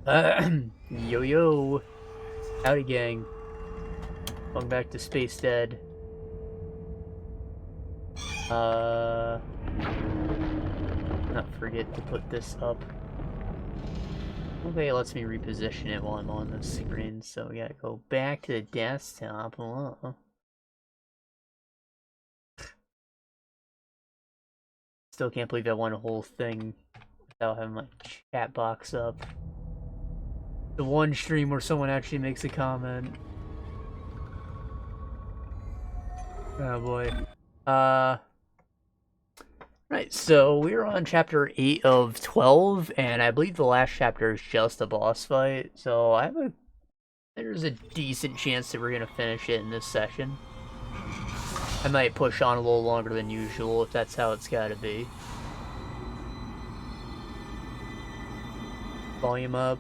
Yo yo, howdy gang. Welcome back to Space Dead. Not forget to put this up. Okay, it lets me reposition it while I'm on the screen, so we gotta go back to the desktop. Still can't believe I won a whole thing without having my chat box up. The one stream where someone actually makes a comment. Oh boy. Right, so we're on chapter 8 of 12, and I believe the last chapter is just a boss fight, so there's a decent chance that we're gonna finish it in this session. I might push on a little longer than usual if that's how it's gotta be. Volume up.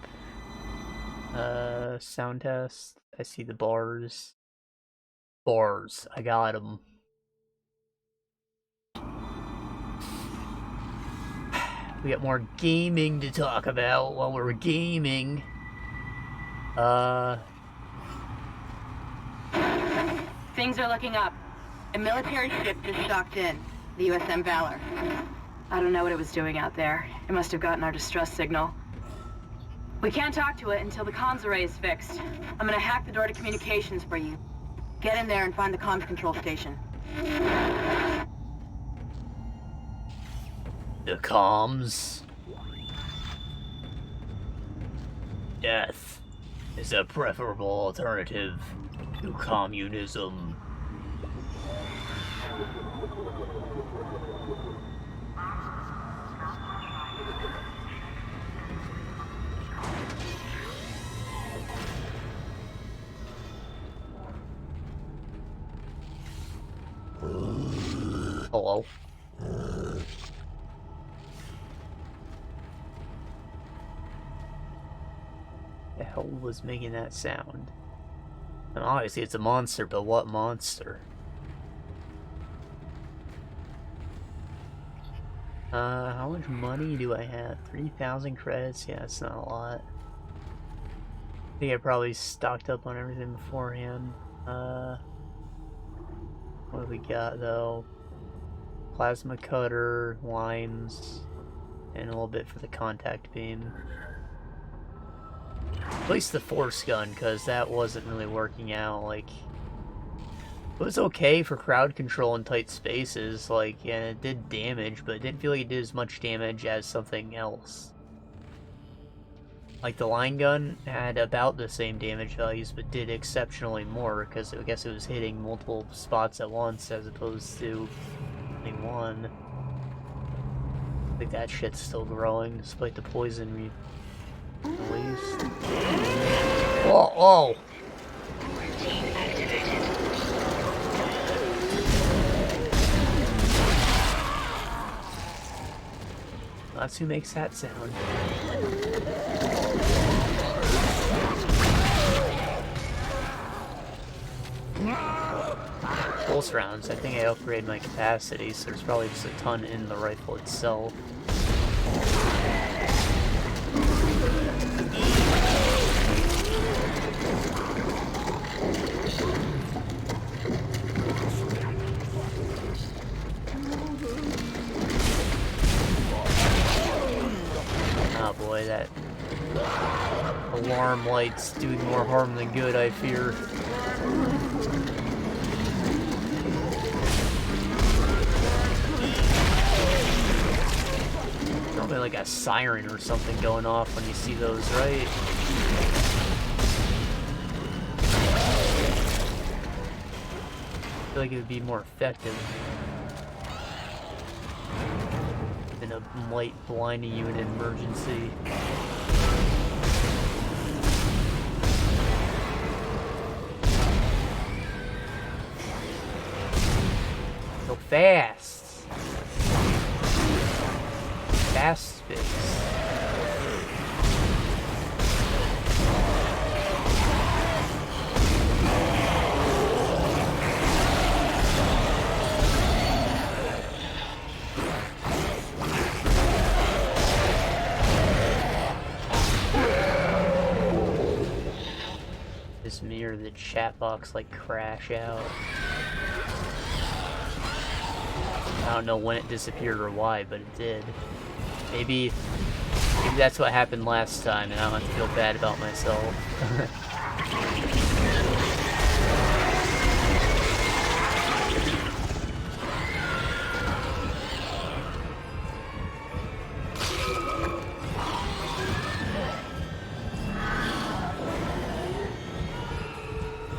Sound test. I see the bars. Bars. I got them. We got more gaming to talk about while we're gaming. Things are looking up. A military ship just docked in. The USM Valor. I don't know what it was doing out there. It must have gotten our distress signal. We can't talk to it until the comms array is fixed. I'm gonna hack the door to communications for you. Get in there and find the comms control station. The comms. Death is a preferable alternative to communism. Hello? The hell was making that sound? And obviously it's a monster, but what monster? How much money do I have? 3,000 credits? Yeah, it's not a lot. I think I probably stocked up on everything beforehand. What do we got though? Plasma cutter, limes, and a little bit for the contact beam. At least the force gun, because that wasn't really working out. Like, it was okay for crowd control in tight spaces, like, yeah, it did damage, but it didn't feel like it did as much damage as something else. Like, the line gun had about the same damage values, but did exceptionally more, because I guess it was hitting multiple spots at once, as opposed to only one. I think that shit's still growing, despite the poison we released. Whoa, whoa! That's who makes that sound. Pulse rounds. I think I upgraded my capacity, so there's probably just a ton in the rifle itself. Oh boy, that alarm light's doing more harm than good, I fear. Probably like a siren or something going off when you see those, right? I feel like it would be more effective than a light blinding you in an emergency. So fast! Fast space. hear the chat box like crash out. I don't know when it disappeared or why, but it did. Maybe that's what happened last time, and I don't have to feel bad about myself.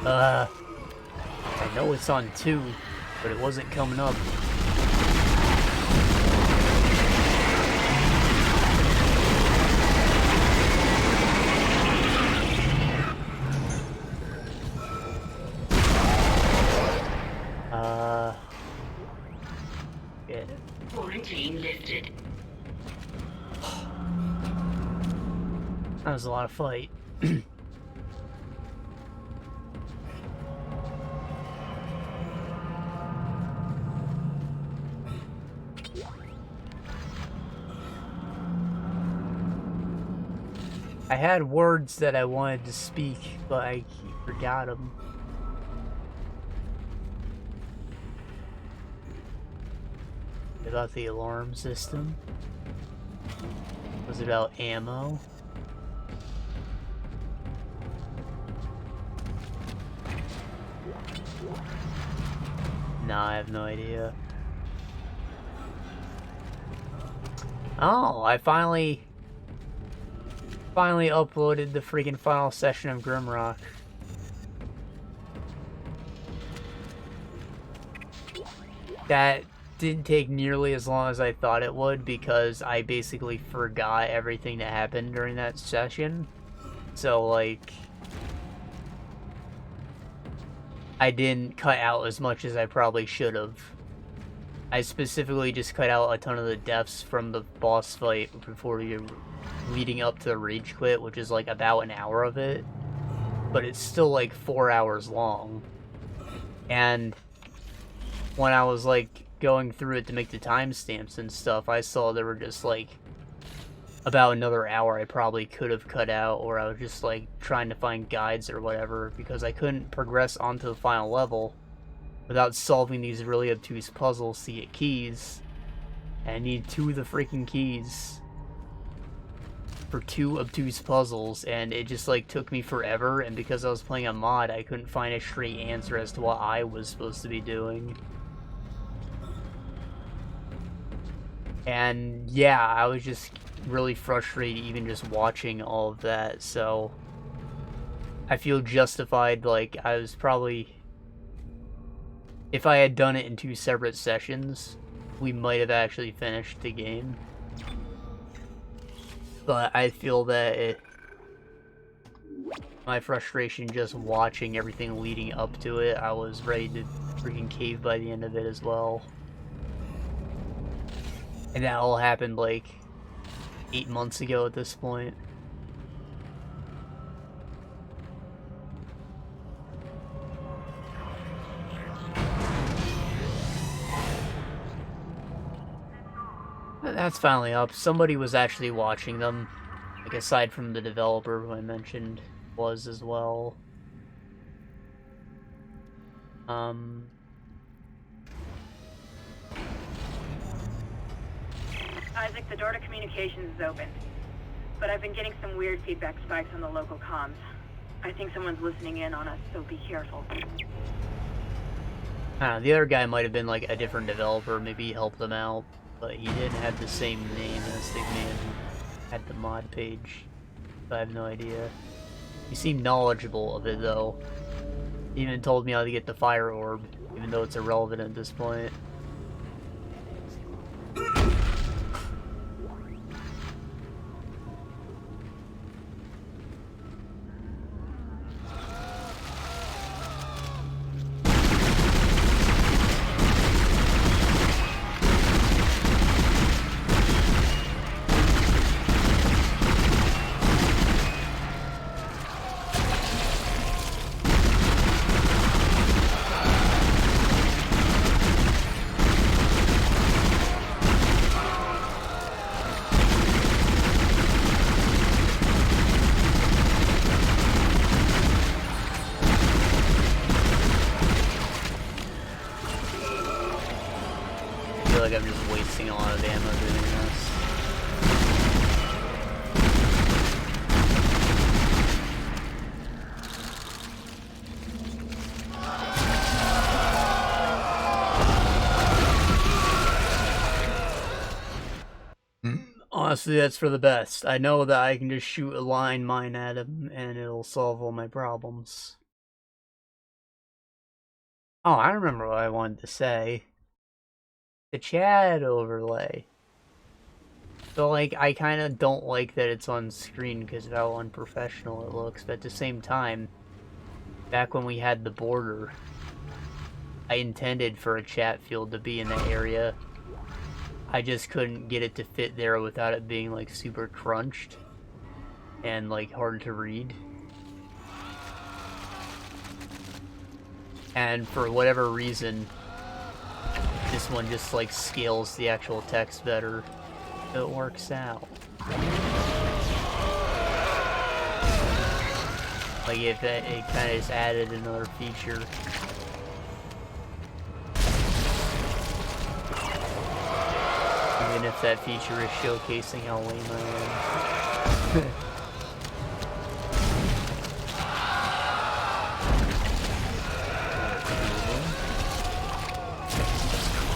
I know it's on 2, but it wasn't coming up. Yeah. Quarantine lifted. That was a lot of fight. I had words that I wanted to speak, but I forgot them. About the alarm system? Was it about ammo? Nah, I have no idea. Oh, I finally uploaded the freaking final session of Grimrock. That didn't take nearly as long as I thought it would because I basically forgot everything that happened during that session. So, like, I didn't cut out as much as I probably should have. I specifically just cut out a ton of the deaths from the boss fight before you leading up to the rage quit, which is like about an hour of it. But it's still like 4 hours long. And when I was like going through it to make the timestamps and stuff, I saw there were just like about another hour I probably could have cut out, or I was just like trying to find guides or whatever, because I couldn't progress onto the final level without solving these really obtuse puzzles to get keys. And I need 2 of the freaking keys for 2 obtuse puzzles, and it just like took me forever, and because I was playing a mod, I couldn't find a straight answer as to what I was supposed to be doing. And yeah, I was just really frustrated even just watching all of that, so I feel justified. Like, I was probably, if I had done it in 2 separate sessions, we might have actually finished the game. But I feel that my frustration just watching everything leading up to it, I was ready to freaking cave by the end of it as well. And that all happened like 8 months ago at this point. That's finally up. Somebody was actually watching them. Like, aside from the developer who I mentioned was as well. Isaac, the door to communications is open. But I've been getting some weird feedback spikes on the local comms. I think someone's listening in on us, so be careful. The other guy might have been like a different developer, maybe he helped them out, but he didn't have the same name as the man who had the mod page. So I have no idea. He seemed knowledgeable of it though. He even told me how to get the fire orb, even though it's irrelevant at this point. wasting a lot of ammo doing this. Honestly, that's for the best. I know that I can just shoot a line mine at him and it'll solve all my problems. Oh, I remember what I wanted to say. The chat overlay. So, like, I kind of don't like that it's on screen because of how unprofessional it looks, but at the same time, back when we had the border, I intended for a chat field to be in that area. I just couldn't get it to fit there without it being, like, super crunched and, like, hard to read. And for whatever reason, this one just, like, scales the actual text better. So it works out. Like, if it kind of just added another feature. Even if that feature is showcasing how lame I am.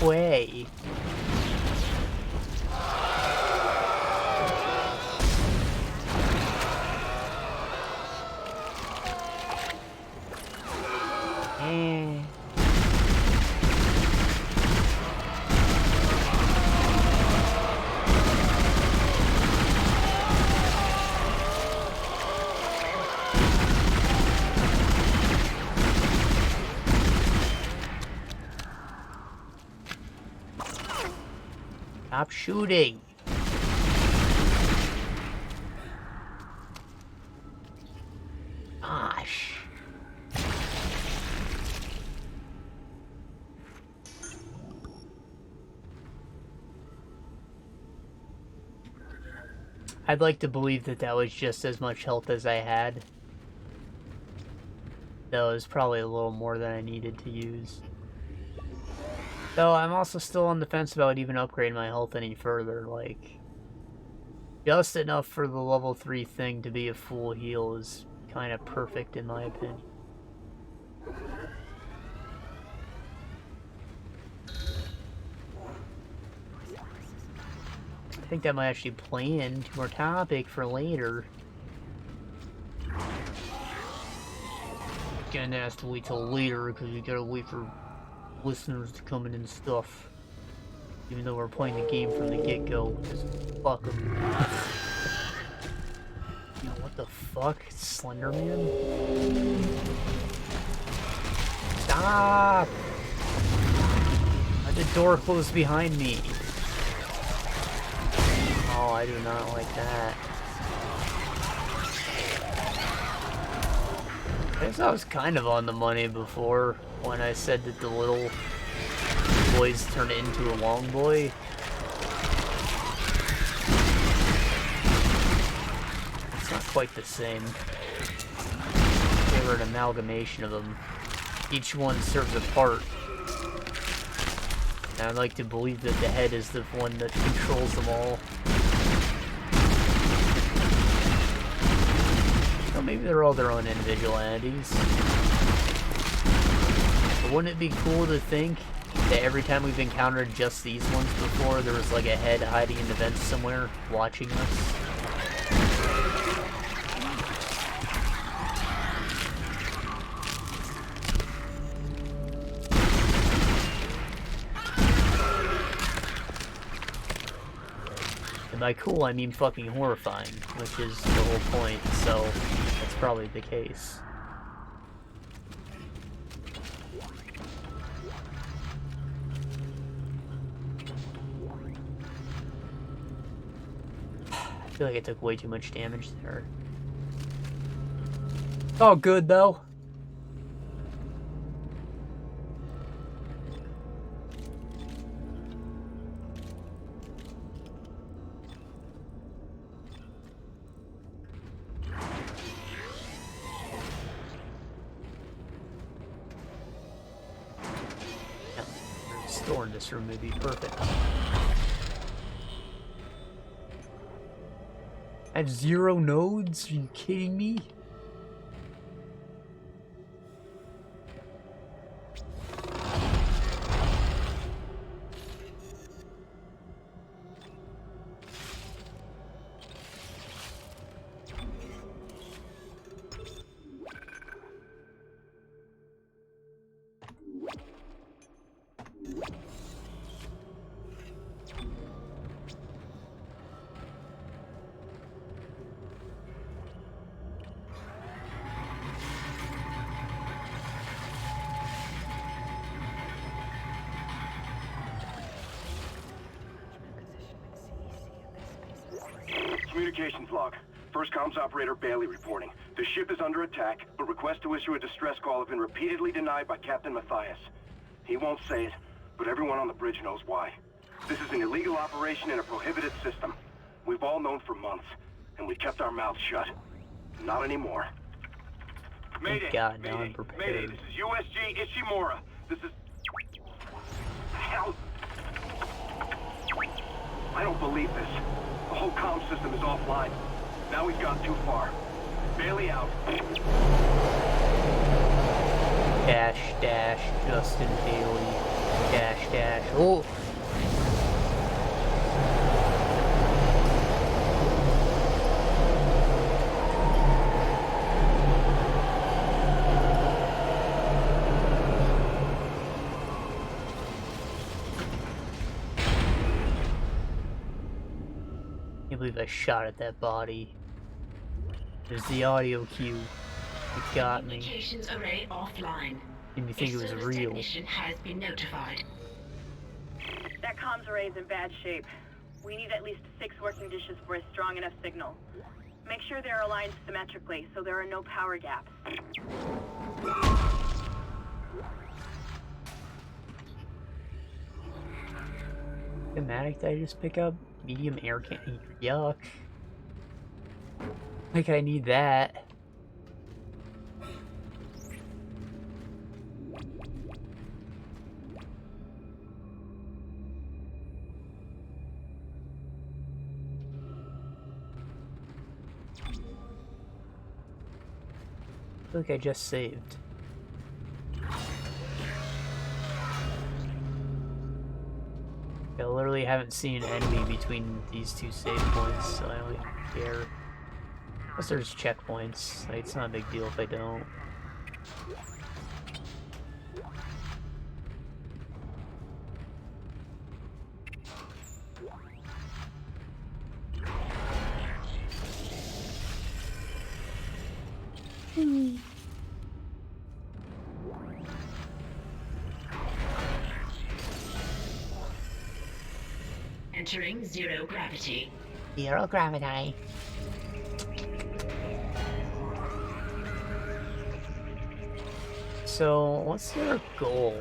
Quay. Stop shooting. Gosh. I'd like to believe that that was just as much health as I had. Though it was probably a little more than I needed to use. Though I'm also still on the fence about even upgrading my health any further. Like, just enough for the level 3 thing to be a full heal is kind of perfect in my opinion. I think that might actually play into our topic for later. Gonna have to wait till later because we gotta wait for listeners to come in and stuff. Even though we're playing the game from the get-go. Just fuck them. You know, what the fuck? Slenderman? Stop! Let the door close behind me. Oh, I do not like that. I guess I was kind of on the money before when I said that the little boys turn into a long boy. It's not quite the same. They were an amalgamation of them. Each one serves a part. And I'd like to believe that the head is the one that controls them all. So maybe they're all their own individual entities. But wouldn't it be cool to think that every time we've encountered just these ones before, there was like a head hiding in the vents somewhere, watching us? And by cool, I mean fucking horrifying, which is the whole point, so that's probably the case. I feel like I took way too much damage there. It's all good, though. Yeah, storing this room would be perfect. At 0 nodes? Are you kidding me? Communications log. First comms operator Bailey reporting. The ship is under attack, but requests to issue a distress call have been repeatedly denied by Captain Matthias. He won't say it, but everyone on the bridge knows why. This is an illegal operation in a prohibited system. We've all known for months, and we kept our mouths shut. Not anymore. Mayday, God, now I'm Mayday, prepared. Mayday, this is USG Ishimura. This is... Hell... I don't believe this. The whole comm system is offline. Now we've gone too far. Bailey out. Dash, dash, Justin Bailey. Dash, dash. Oh! I can't believe I shot at that body. There's the audio cue. It got me. Communications array offline. Made me think it was service real. technician has been notified. That comms array is in bad shape. We need at least 6 working dishes for a strong enough signal. Make sure they're aligned symmetrically so there are no power gaps. Schematic did I just pick up? Medium air can. Yuck. Like I need that. I feel like I just saved. I literally haven't seen an enemy between these 2 save points, so I don't even care. Unless there's checkpoints. Like, it's not a big deal if I don't. Entering zero gravity. 0 gravity. So, what's their goal?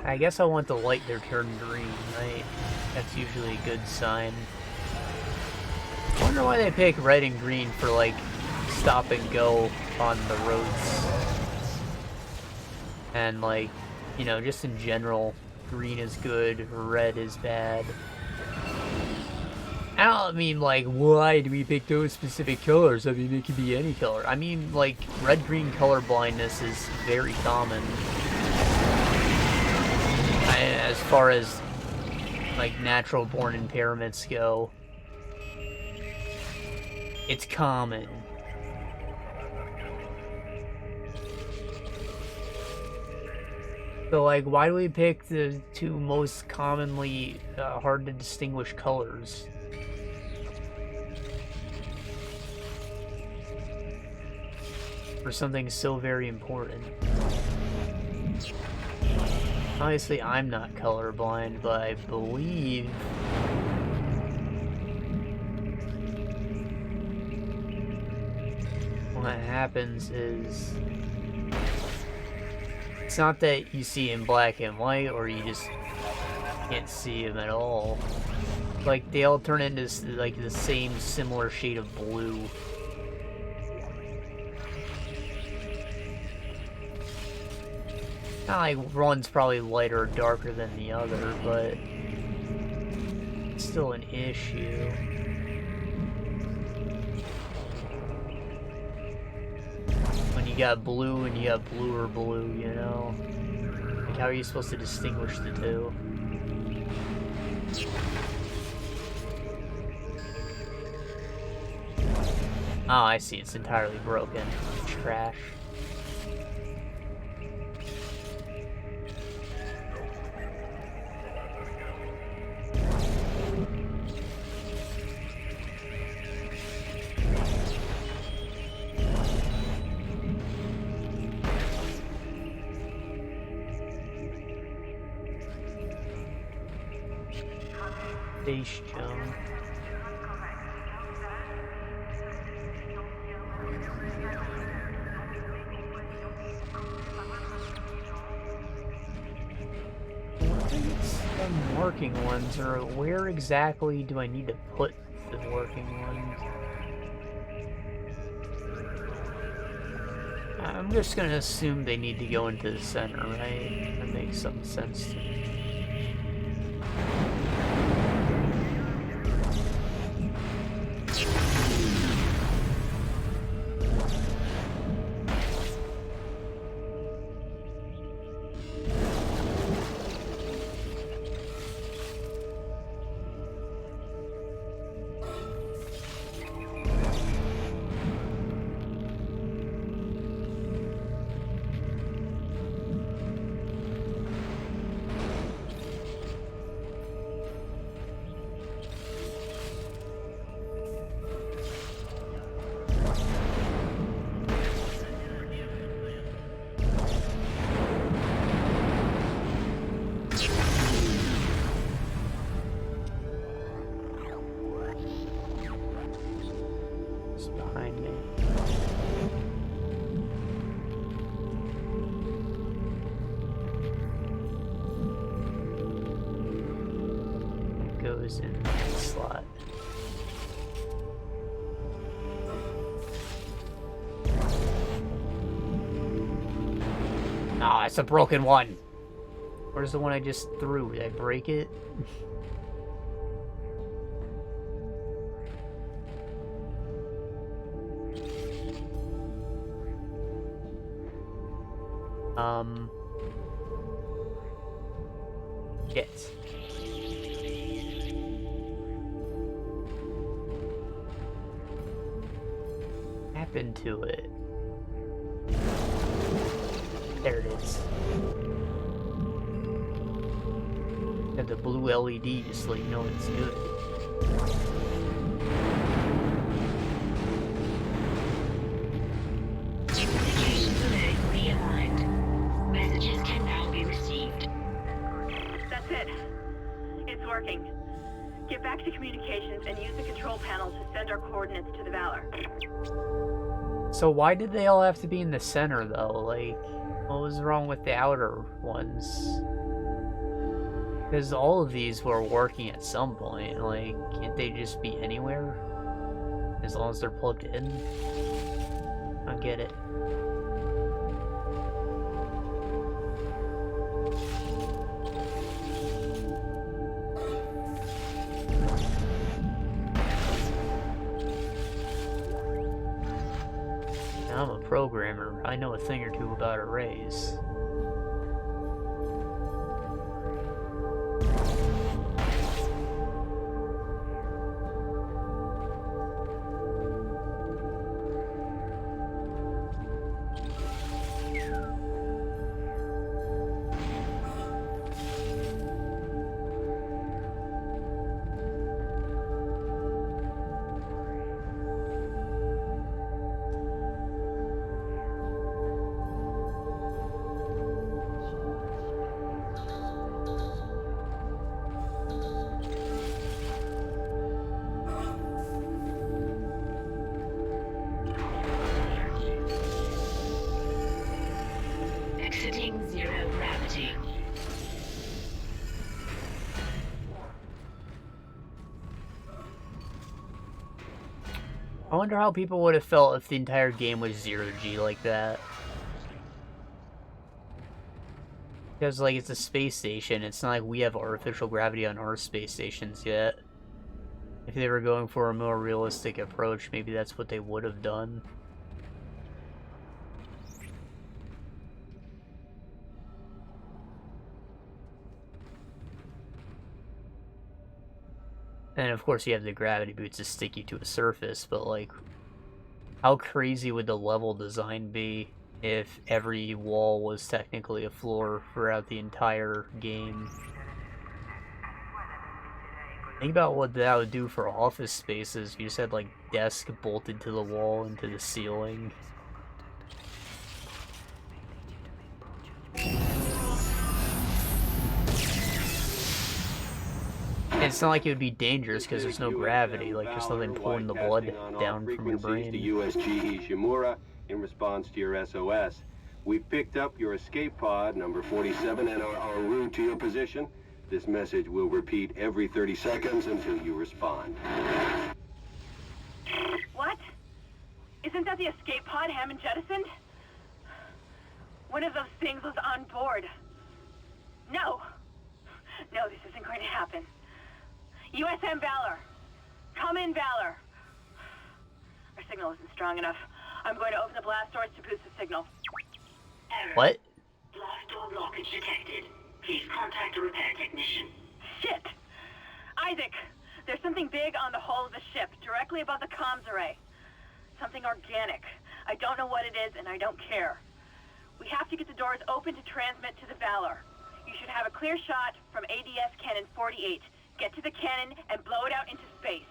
I guess I want the light to turn green, right? That's usually a good sign. I wonder why they pick red and green for, like, stop and go on the roads. And, like, you know, just in general, green is good, red is bad. I don't mean, like, why do we pick those specific colors? I mean, it could be any color. I mean, like, red-green color blindness is very common. As far as, like, natural-born impairments go, it's common. So, like, why do we pick the 2 most commonly hard to distinguish colors? For something so very important. Obviously, I'm not colorblind, but I believe what happens is it's not that you see in black and white or you just can't see them at all. Like, they all turn into like the same similar shade of blue. Not like one's probably lighter or darker than the other, but it's still an issue. When you got blue and you got bluer blue, you know? Like, how are you supposed to distinguish the two? Oh, I see. It's entirely broken. It's trash. Station. Some working ones, or where exactly do I need to put the working ones? I'm just gonna assume they need to go into the center, right? That makes some sense to me. Goes in the slot. Ah, it's a broken one. Where's the one I just threw? Did I break it? Shit. Into it. There it is. And the blue LED just so you know it's good. Communications relay realigned. Messages can now be received. That's it. It's working. Get back to communications and use the control panel to send our coordinates to the Valor. So why did they all have to be in the center, though? Like, what was wrong with the outer ones? Because all of these were working at some point. Like, can't they just be anywhere? As long as they're plugged in? I get it. I'm a programmer. I know a thing or two about arrays. Exiting zero gravity. I wonder how people would have felt if the entire game was 0G like that. Because, like, it's a space station. It's not like we have artificial gravity on our space stations yet. If they were going for a more realistic approach, maybe that's what they would have done. And of course you have the gravity boots to stick you to a surface, but like, how crazy would the level design be if every wall was technically a floor throughout the entire game? Think about what that would do for office spaces if you just had like desk bolted to the wall and to the ceiling. And it's not like it would be dangerous because there's no gravity, like there's nothing pulling the blood down from your brain. To USG Ishimura in response to your SOS. We've picked up your escape pod, number 47, and are en route to your position. This message will repeat every 30 seconds until you respond. What? Isn't that the escape pod Hammond jettisoned? One of those things was on board. No. No, this isn't going to happen. USM Valor. Come in, Valor. Our signal isn't strong enough. I'm going to open the blast doors to boost the signal. Error. What? Blast door blockage detected. Please contact a repair technician. Shit! Isaac, there's something big on the hull of the ship, directly above the comms array. Something organic. I don't know what it is, and I don't care. We have to get the doors open to transmit to the Valor. You should have a clear shot from ADS Cannon 48. Get to the cannon and blow it out into space.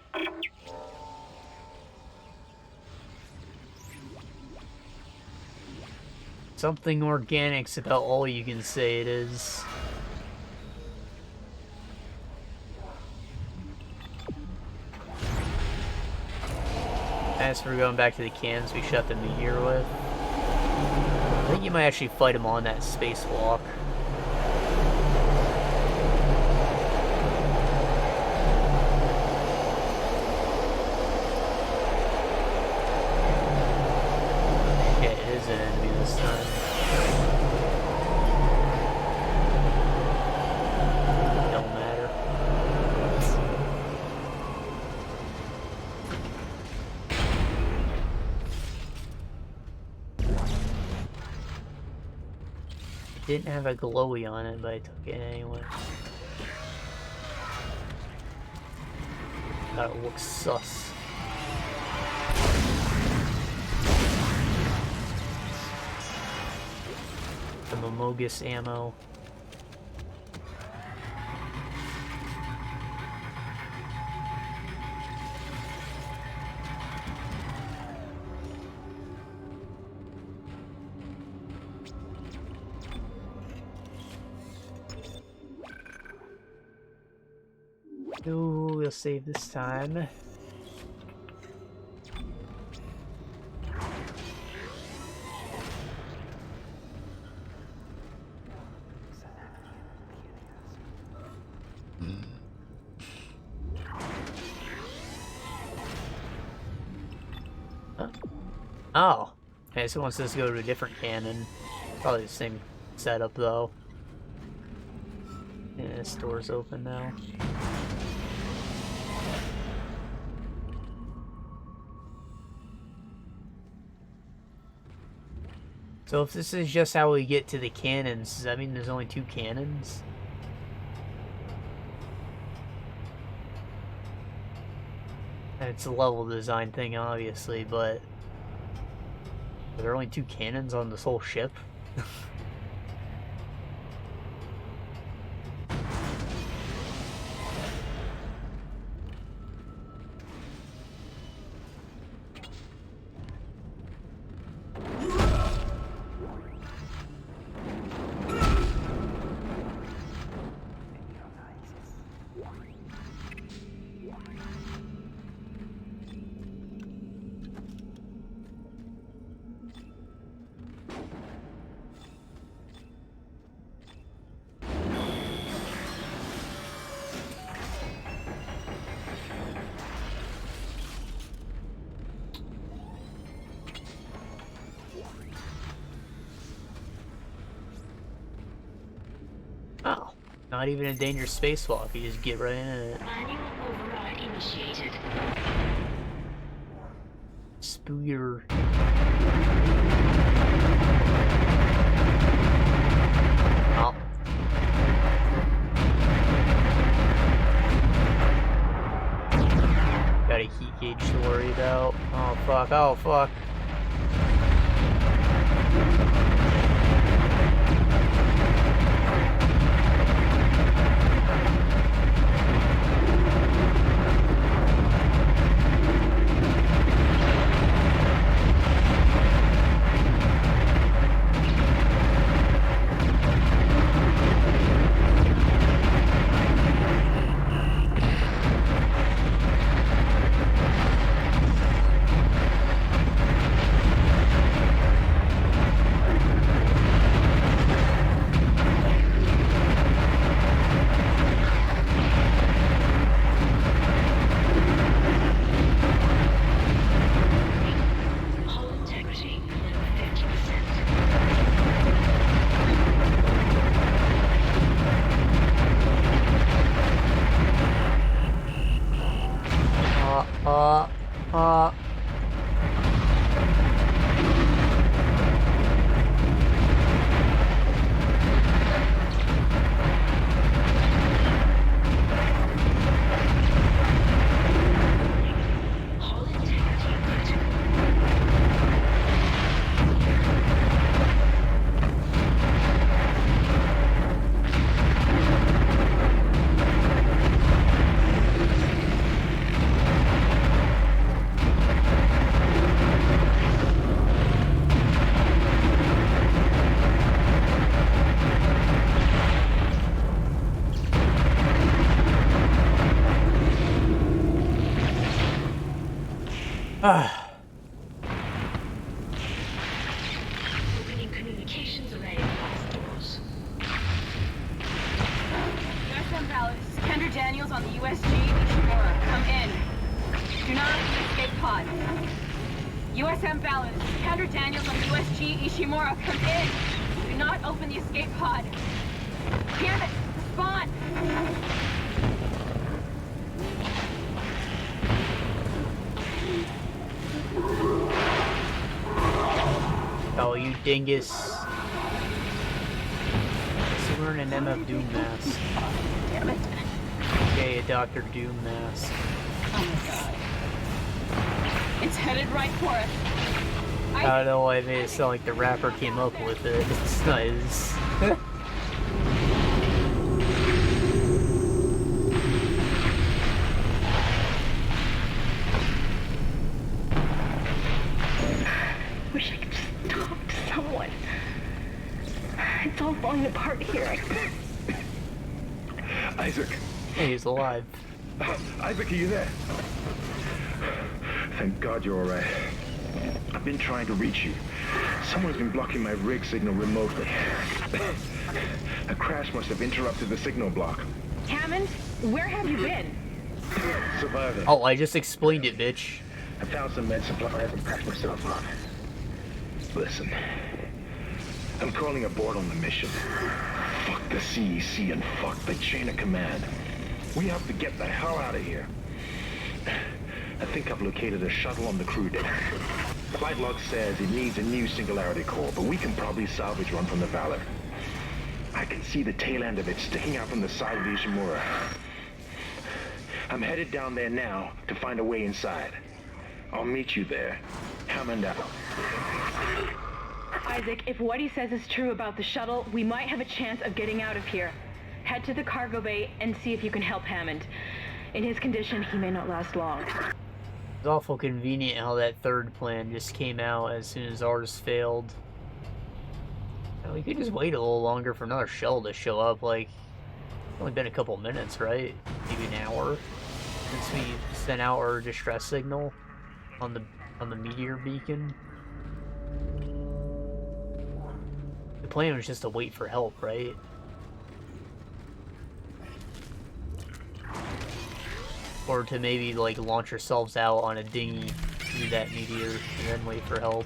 Something organic's about all you can say it is. As for going back to the cannons we shut the meteor with, I think you might actually fight him on that spacewalk. Didn't have a glowy on it, but I took it anyway. Thought it looked sus. The Momogus ammo. Ooh, we'll save this time. Huh? Oh, okay, so it wants us to go to a different cannon. Probably the same setup though. Yeah, this door's open now. So if this is just how we get to the cannons, does that mean there's only 2 cannons? And it's a level design thing, obviously, but are there only 2 cannons on this whole ship? Not even a dangerous spacewalk, you just get right in it. Manual override initiated. Spooyer. Oh. Got a heat gauge to worry about. Oh fuck, oh fuck. Hull integrity below 50%. Uh. Hull integrity critical. Ah. Opening communications array blast doors. USM Valor, this is Kendra Daniels on the USG Ishimura. Come in. Do not open the escape pod. USM Valor, this is Kendra Daniels on the USG Ishimura. Come in. Do not open the escape pod. Damn it! Respond! Oh, you dingus. So we're in an MF Doom mask. Damn it. Okay, a Dr. Doom mask. Oh my god. It's headed right for us. I don't know why I made it sound like the rapper came up with it. It's nice. Wish I could just talk to someone. It's all falling apart here. Isaac. Hey, he's alive. Isaac, are you there? Thank God you're alright. I've been trying to reach you. Someone's been blocking my rig signal remotely. A crash must have interrupted the signal block. Hammond, where have you been? Survivor. Oh, I just explained it, bitch. I found some med supplies and packed myself up. Listen, I'm calling aboard on the mission. Fuck the CEC and fuck the chain of command. We have to get the hell out of here. I think I've located a shuttle on the crew deck. Flight log says it needs a new singularity core, but we can probably salvage one from the Valor. I can see the tail end of it sticking out from the side of the Ishimura. I'm headed down there now to find a way inside. I'll meet you there. Hammond out. Isaac, if what he says is true about the shuttle, we might have a chance of getting out of here. Head to the cargo bay and see if you can help Hammond. In his condition, he may not last long. It's awful convenient how that third plan just came out as soon as ours failed. We could just wait a little longer for another shell to show up. Like, it's only been a couple minutes, right? Maybe an hour since we sent out our distress signal on the meteor beacon. The plan was just to wait for help, right? Or to maybe like launch ourselves out on a dinghy through that meteor and then wait for help.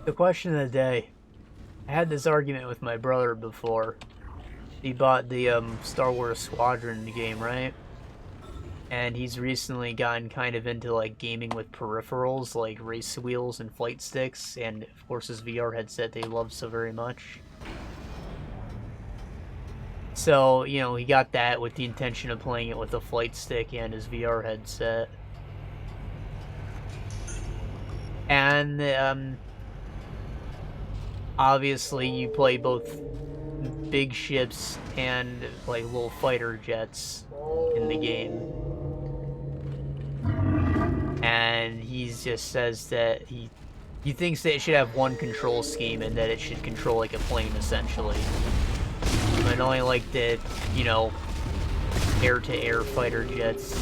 The question of the day. I had this argument with my brother before. He bought the Star Wars Squadron game, right? And he's recently gotten kind of into like gaming with peripherals like race wheels and flight sticks, and of course his VR headset that he loves so very much. So, you know, he got that with the intention of playing it with a flight stick and his VR headset. And obviously you play both big ships and like little fighter jets in the game. And he just says that he thinks that it should have one control scheme and that it should control like a plane essentially. And only like the, you know, air-to-air fighter jets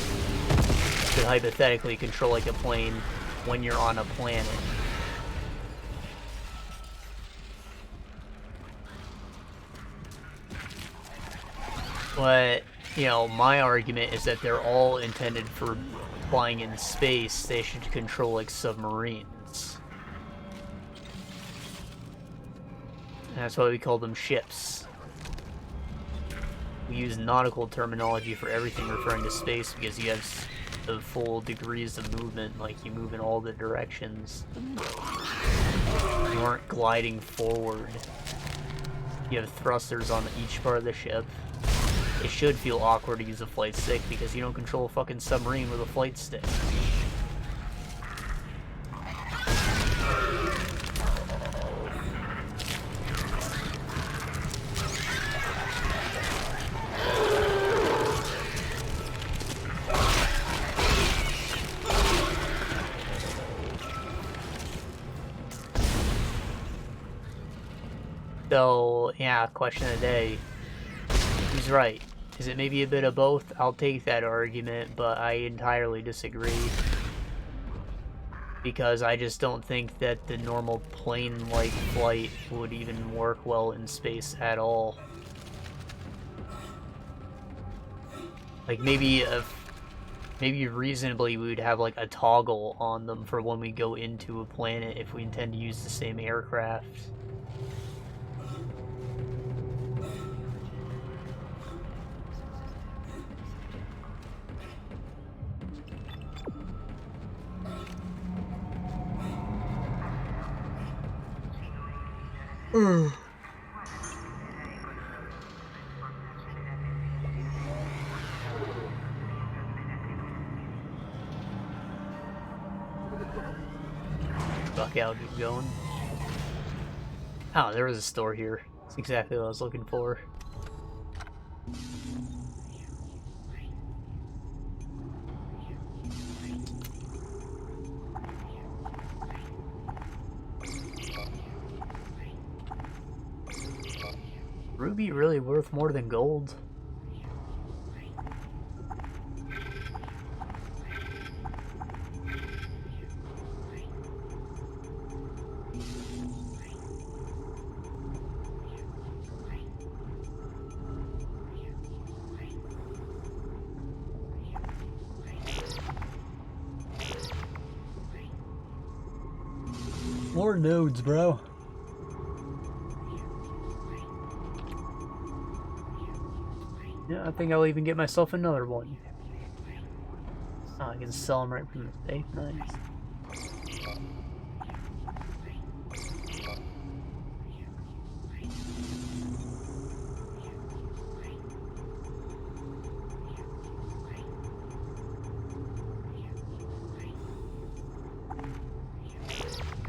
could hypothetically control like a plane when you're on a planet. But, you know, my argument is that they're all intended for flying in space. They should control like submarines. And that's why we call them ships. We use nautical terminology for everything referring to space because you have the full degrees of movement, like you move in all the directions. You aren't gliding forward. You have thrusters on each part of the ship. It should feel awkward to use a flight stick because you don't control a fucking submarine with a flight stick. So, yeah, question of the day. Who's right? Is it maybe a bit of both? I'll take that argument, but I entirely disagree. Because I just don't think that the normal plane-like flight would even work well in space at all. Like, maybe reasonably we would have like a toggle on them for when we go into a planet if we intend to use the same aircraft. Fuck, I'll keep going. Oh, there was a store here. That's exactly what I was looking for. Ruby really worth more than gold? More nodes, bro. Yeah, I think I'll even get myself another one. Oh, I can sell them right from the safe. Nice.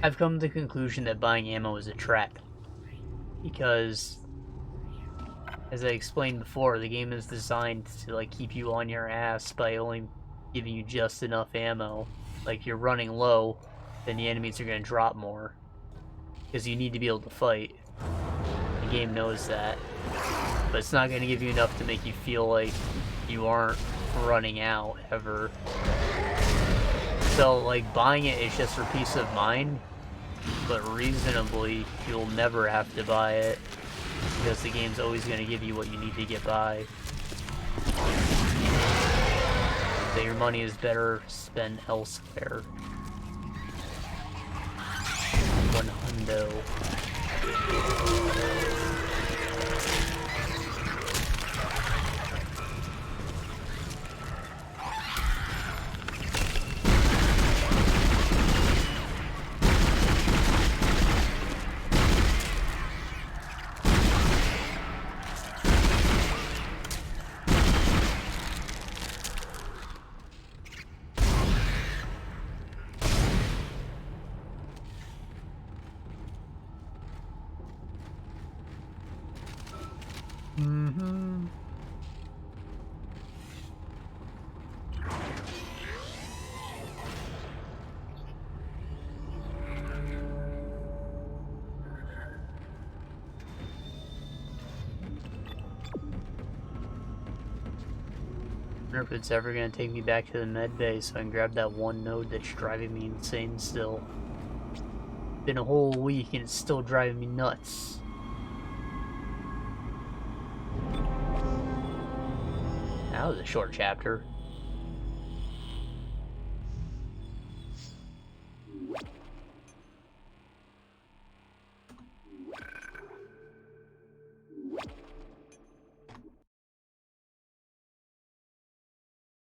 I've come to the conclusion that buying ammo is a trap. Because, as I explained before, the game is designed to like keep you on your ass by only giving you just enough ammo. Like, you're running low, then the enemies are going to drop more. Because you need to be able to fight. The game knows that. But it's not going to give you enough to make you feel like you aren't running out, ever. So, like, buying it is just for peace of mind. But reasonably, you'll never have to buy it. Because the game's always going to give you what you need to get by. So your money is better spent elsewhere. 100. window. Mm-hmm. I wonder if it's ever gonna take me back to the med bay so I can grab that one node that's driving me insane still. Been a whole week and it's still driving me nuts. That was a short chapter.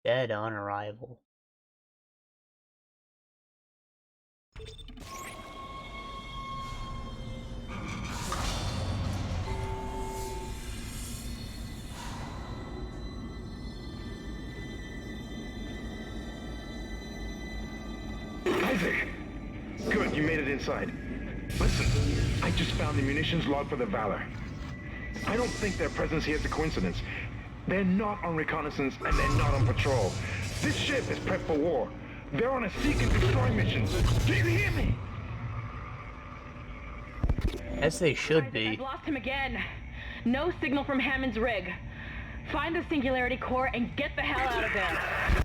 Dead on arrival. Isaac! Good, you made it inside. Listen, I just found the munitions log for the Valor. I don't think their presence here is a coincidence. They're not on reconnaissance and they're not on patrol. This ship is prepped for war. They're on a seek and destroy mission. Do you hear me? As they should be. I've lost him again. No signal from Hammond's rig. Find the Singularity Core and get the hell out of there.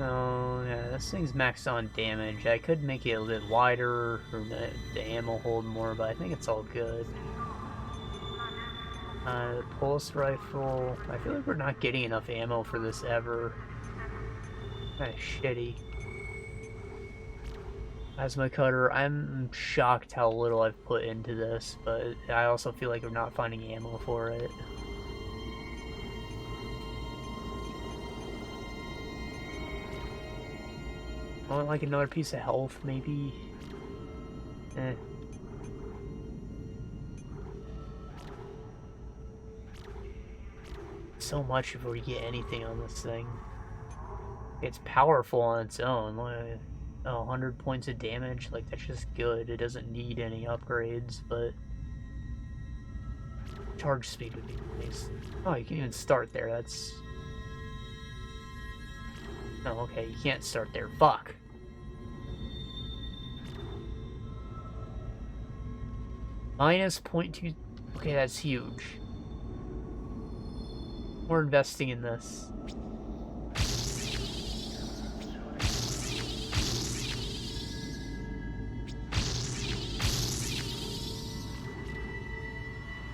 Oh, yeah, this thing's maxed on damage. I could make it a little bit wider, or the ammo hold more, but I think it's all good. Pulse rifle. I feel like we're not getting enough ammo for this ever. Kinda shitty. Plasma cutter. I'm shocked how little I've put into this, but I also feel like we're not finding ammo for it. I want like another piece of health, maybe. Eh. So much before you get anything on this thing. It's powerful on its own. 100 points of damage, like that's just good. It doesn't need any upgrades, but charge speed would be nice. Oh, you can even start there. That's... Oh, okay, you can't start there. Fuck. Minus 0.2. Okay, that's huge. We're investing in this.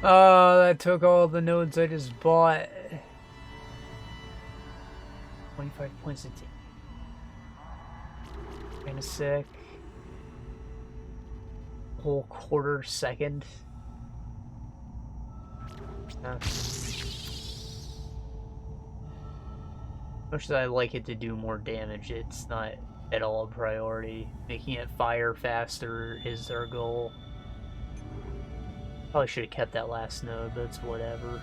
Oh, that took all the nodes I just bought. 25 points a day. Kinda sick. Whole quarter second. Much as I like it to do more damage, it's not at all a priority. Making it fire faster is our goal. Probably should have kept that last node, but it's whatever.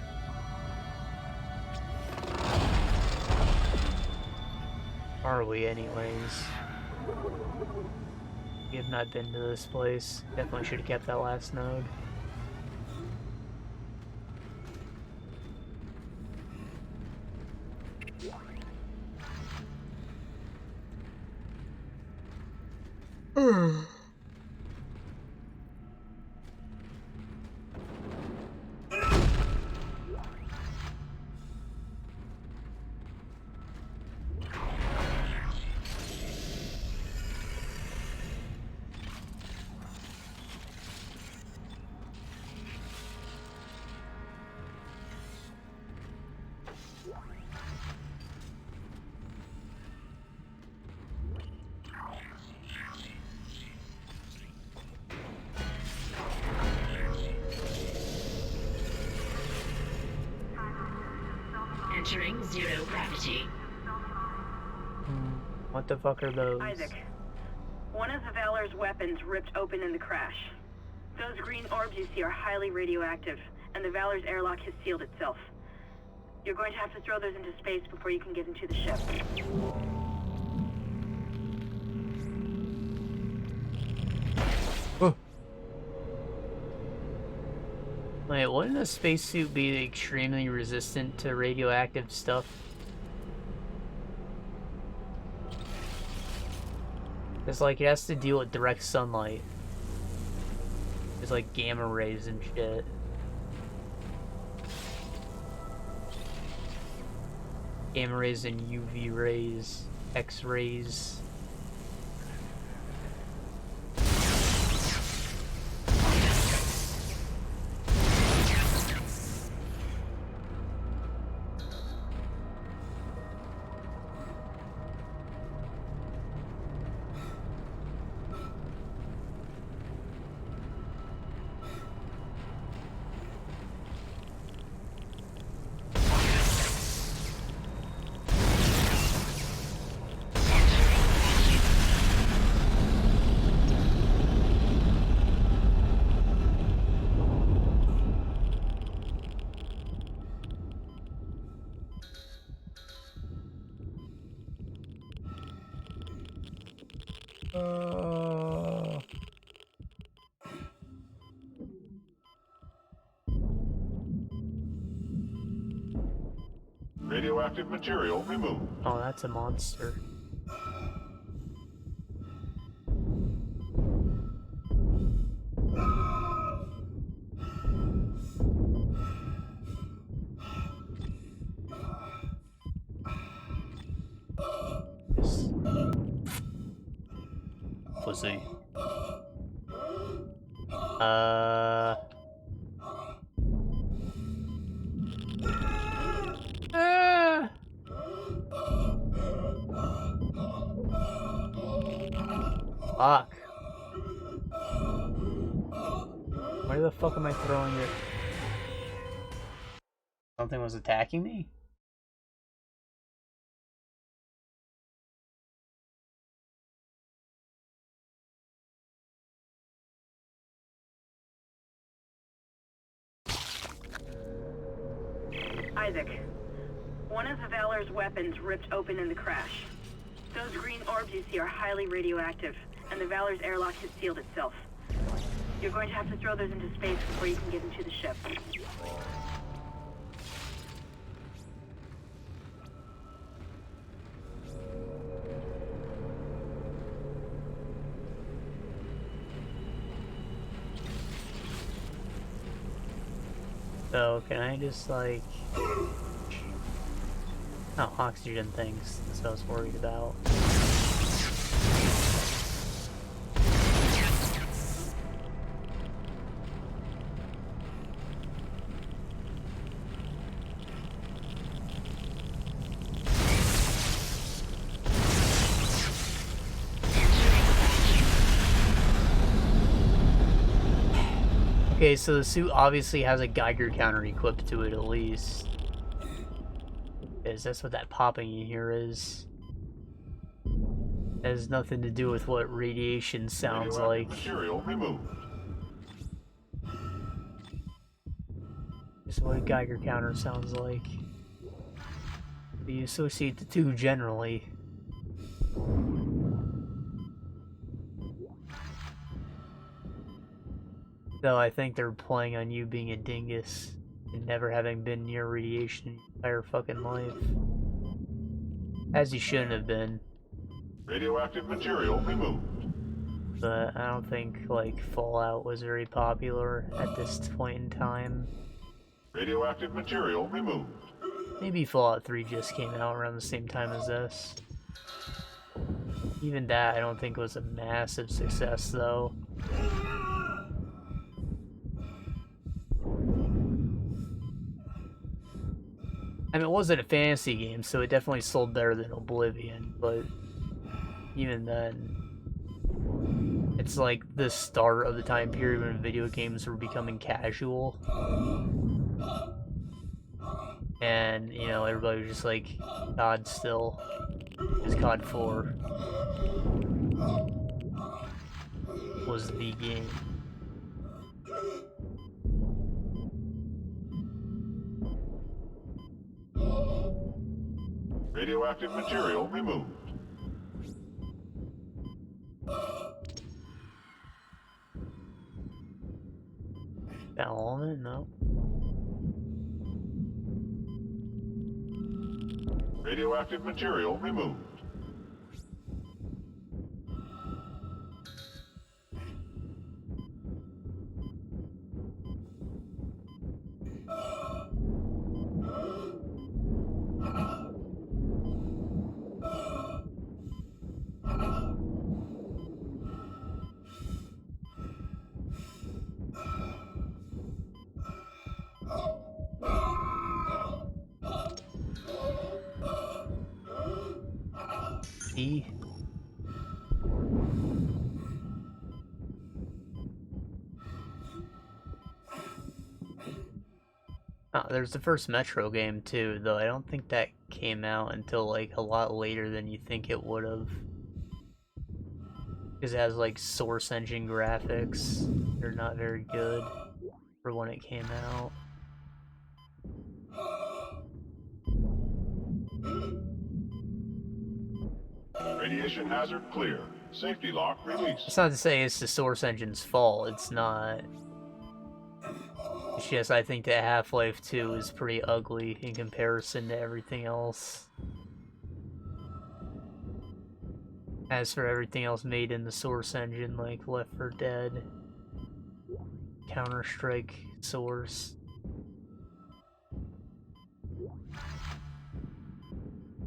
Are we anyways? We have not been to this place. Definitely should have kept that last node. Entering zero gravity. What the fuck are those? Isaac, one of the Valor's weapons ripped open in the crash. Those green orbs you see are highly radioactive, and the Valor's airlock has sealed itself. You're going to have to throw those into space before you can get into the ship. Wait, wouldn't a spacesuit be extremely resistant to radioactive stuff? It's like it has to deal with direct sunlight. It's like gamma rays and shit. Gamma rays and UV rays, X-rays. Radioactive material removed. Oh, that's a monster. Yes. Pussy. Fuck. Where the fuck am I throwing it? Something was attacking me? Isaac, one of the Valor's weapons ripped open in the crash. Those green orbs you see are highly radioactive, and the Valor's airlock has sealed itself. You're going to have to throw those into space before you can get into the ship. So, can I just, like... Oh, oxygen things. That's what I was worried about. Okay, so the suit obviously has a Geiger counter equipped to it at least. That's what that popping you hear is. It has nothing to do with what radiation sounds like. Material removed. Just what a Geiger counter sounds like. You associate the two generally. Though I think they're playing on you being a dingus and never having been near radiation your entire fucking life. As you shouldn't have been. Radioactive material removed. But I don't think, like, Fallout was very popular at this point in time. Radioactive material removed. Maybe Fallout 3 just came out around the same time as this. Even that I don't think was a massive success, though. I mean, it wasn't a fantasy game, so it definitely sold better than Oblivion, but even then, it's like the start of the time period when video games were becoming casual. And, you know, everybody was just like, COD still. Because COD 4 was the game. Radioactive material removed. That all of it? No. Radioactive material removed. E. Oh, there's the first Metro game too, though I don't think that came out until like a lot later than you think it would have. Because it has like source engine graphics. They're not very good for when it came out. Radiation hazard clear. Safety lock released. It's not to say it's the source engine's fault, it's not. It's just I think that Half-Life 2 is pretty ugly in comparison to everything else. As for everything else made in the source engine, like Left 4 Dead, Counter-Strike Source.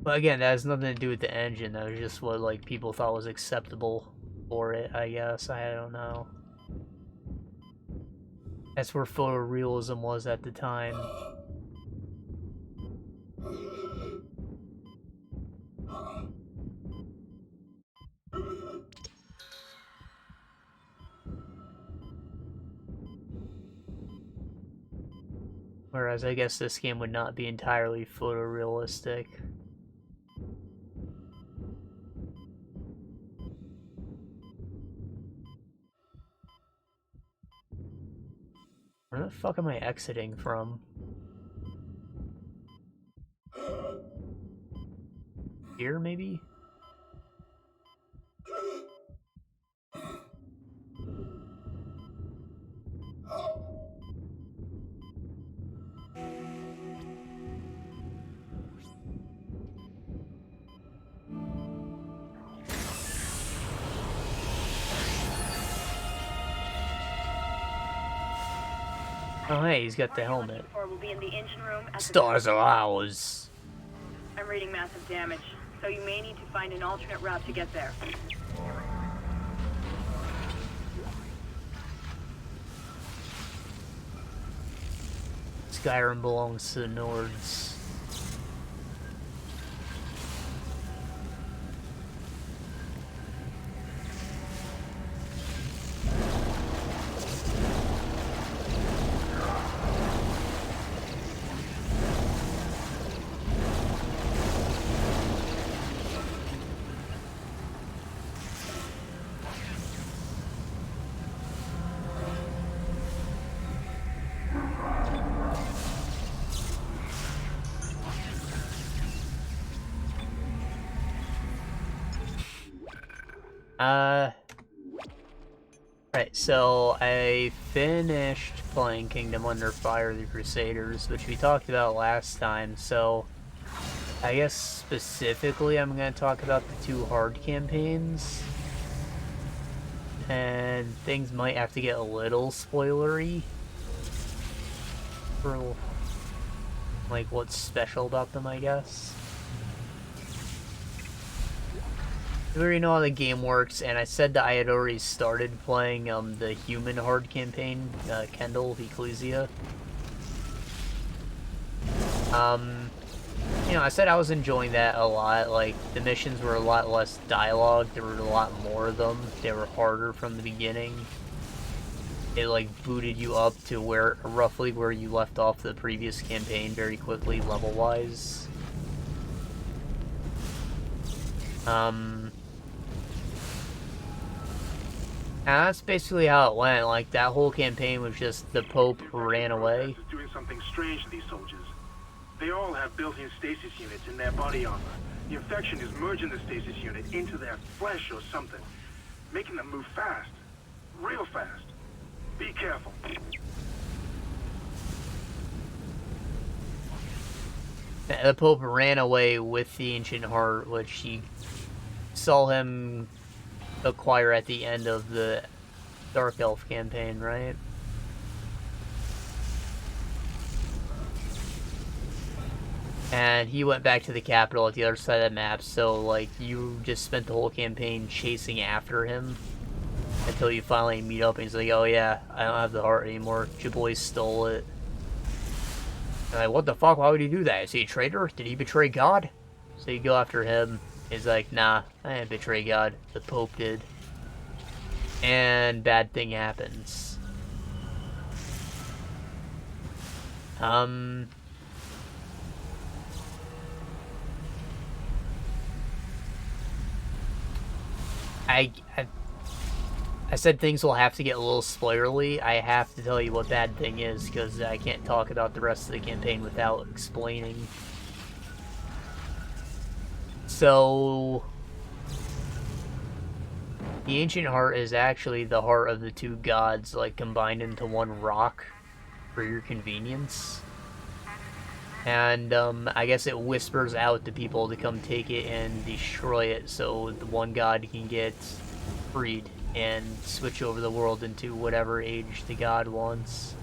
But again, that has nothing to do with the engine, that was just what like people thought was acceptable for it, I guess. I don't know. That's where photorealism was at the time. Whereas I guess this game would not be entirely photorealistic. Where the fuck am I exiting from? Here, maybe? Oh hey, he's got the helmet. We'll be in the engine room at the Stars are ours. I'm reading massive damage, so you may need to find an alternate route to get there. Skyrim belongs to the Nords. Right, so I finished playing Kingdom Under Fire, the Crusaders, which we talked about last time, so I guess specifically I'm going to talk about the 2 hard campaigns, and things might have to get a little spoilery for, like, what's special about them, I guess. We already know how the game works, and I said that I had already started playing the human hard campaign, Kendall, Ecclesia. You know, I said I was enjoying that a lot. Like, the missions were a lot less dialogue, there were a lot more of them, they were harder from the beginning. it like booted you up to roughly where you left off the previous campaign very quickly, level-wise. And that's basically how it went. Like, that whole campaign was just the Pope ran away. Is doing something strange to these soldiers. They all have built-in stasis units in their body armor. The infection is merging the stasis unit into their flesh or something, making them move fast, real fast. Be careful. The Pope ran away with the Ancient Heart, which he saw him acquire at the end of the Dark Elf campaign, right? And he went back to the capital at the other side of the map, so, like, you just spent the whole campaign chasing after him until you finally meet up and he's like, oh yeah, I don't have the heart anymore. Your boy stole it. And like, what the fuck? Why would he do that? Is he a traitor? Did he betray God? So you go after him. He's like, nah, I didn't betray God. The Pope did. And bad thing happens. I said things will have to get a little spoilerly. I have to tell you what bad thing is, because I can't talk about the rest of the campaign without explaining. So, the Ancient Heart is actually the heart of the two gods, like, combined into one rock for your convenience. And, I guess it whispers out to people to come take it and destroy it so the one god can get freed and switch over the world into whatever age the god wants.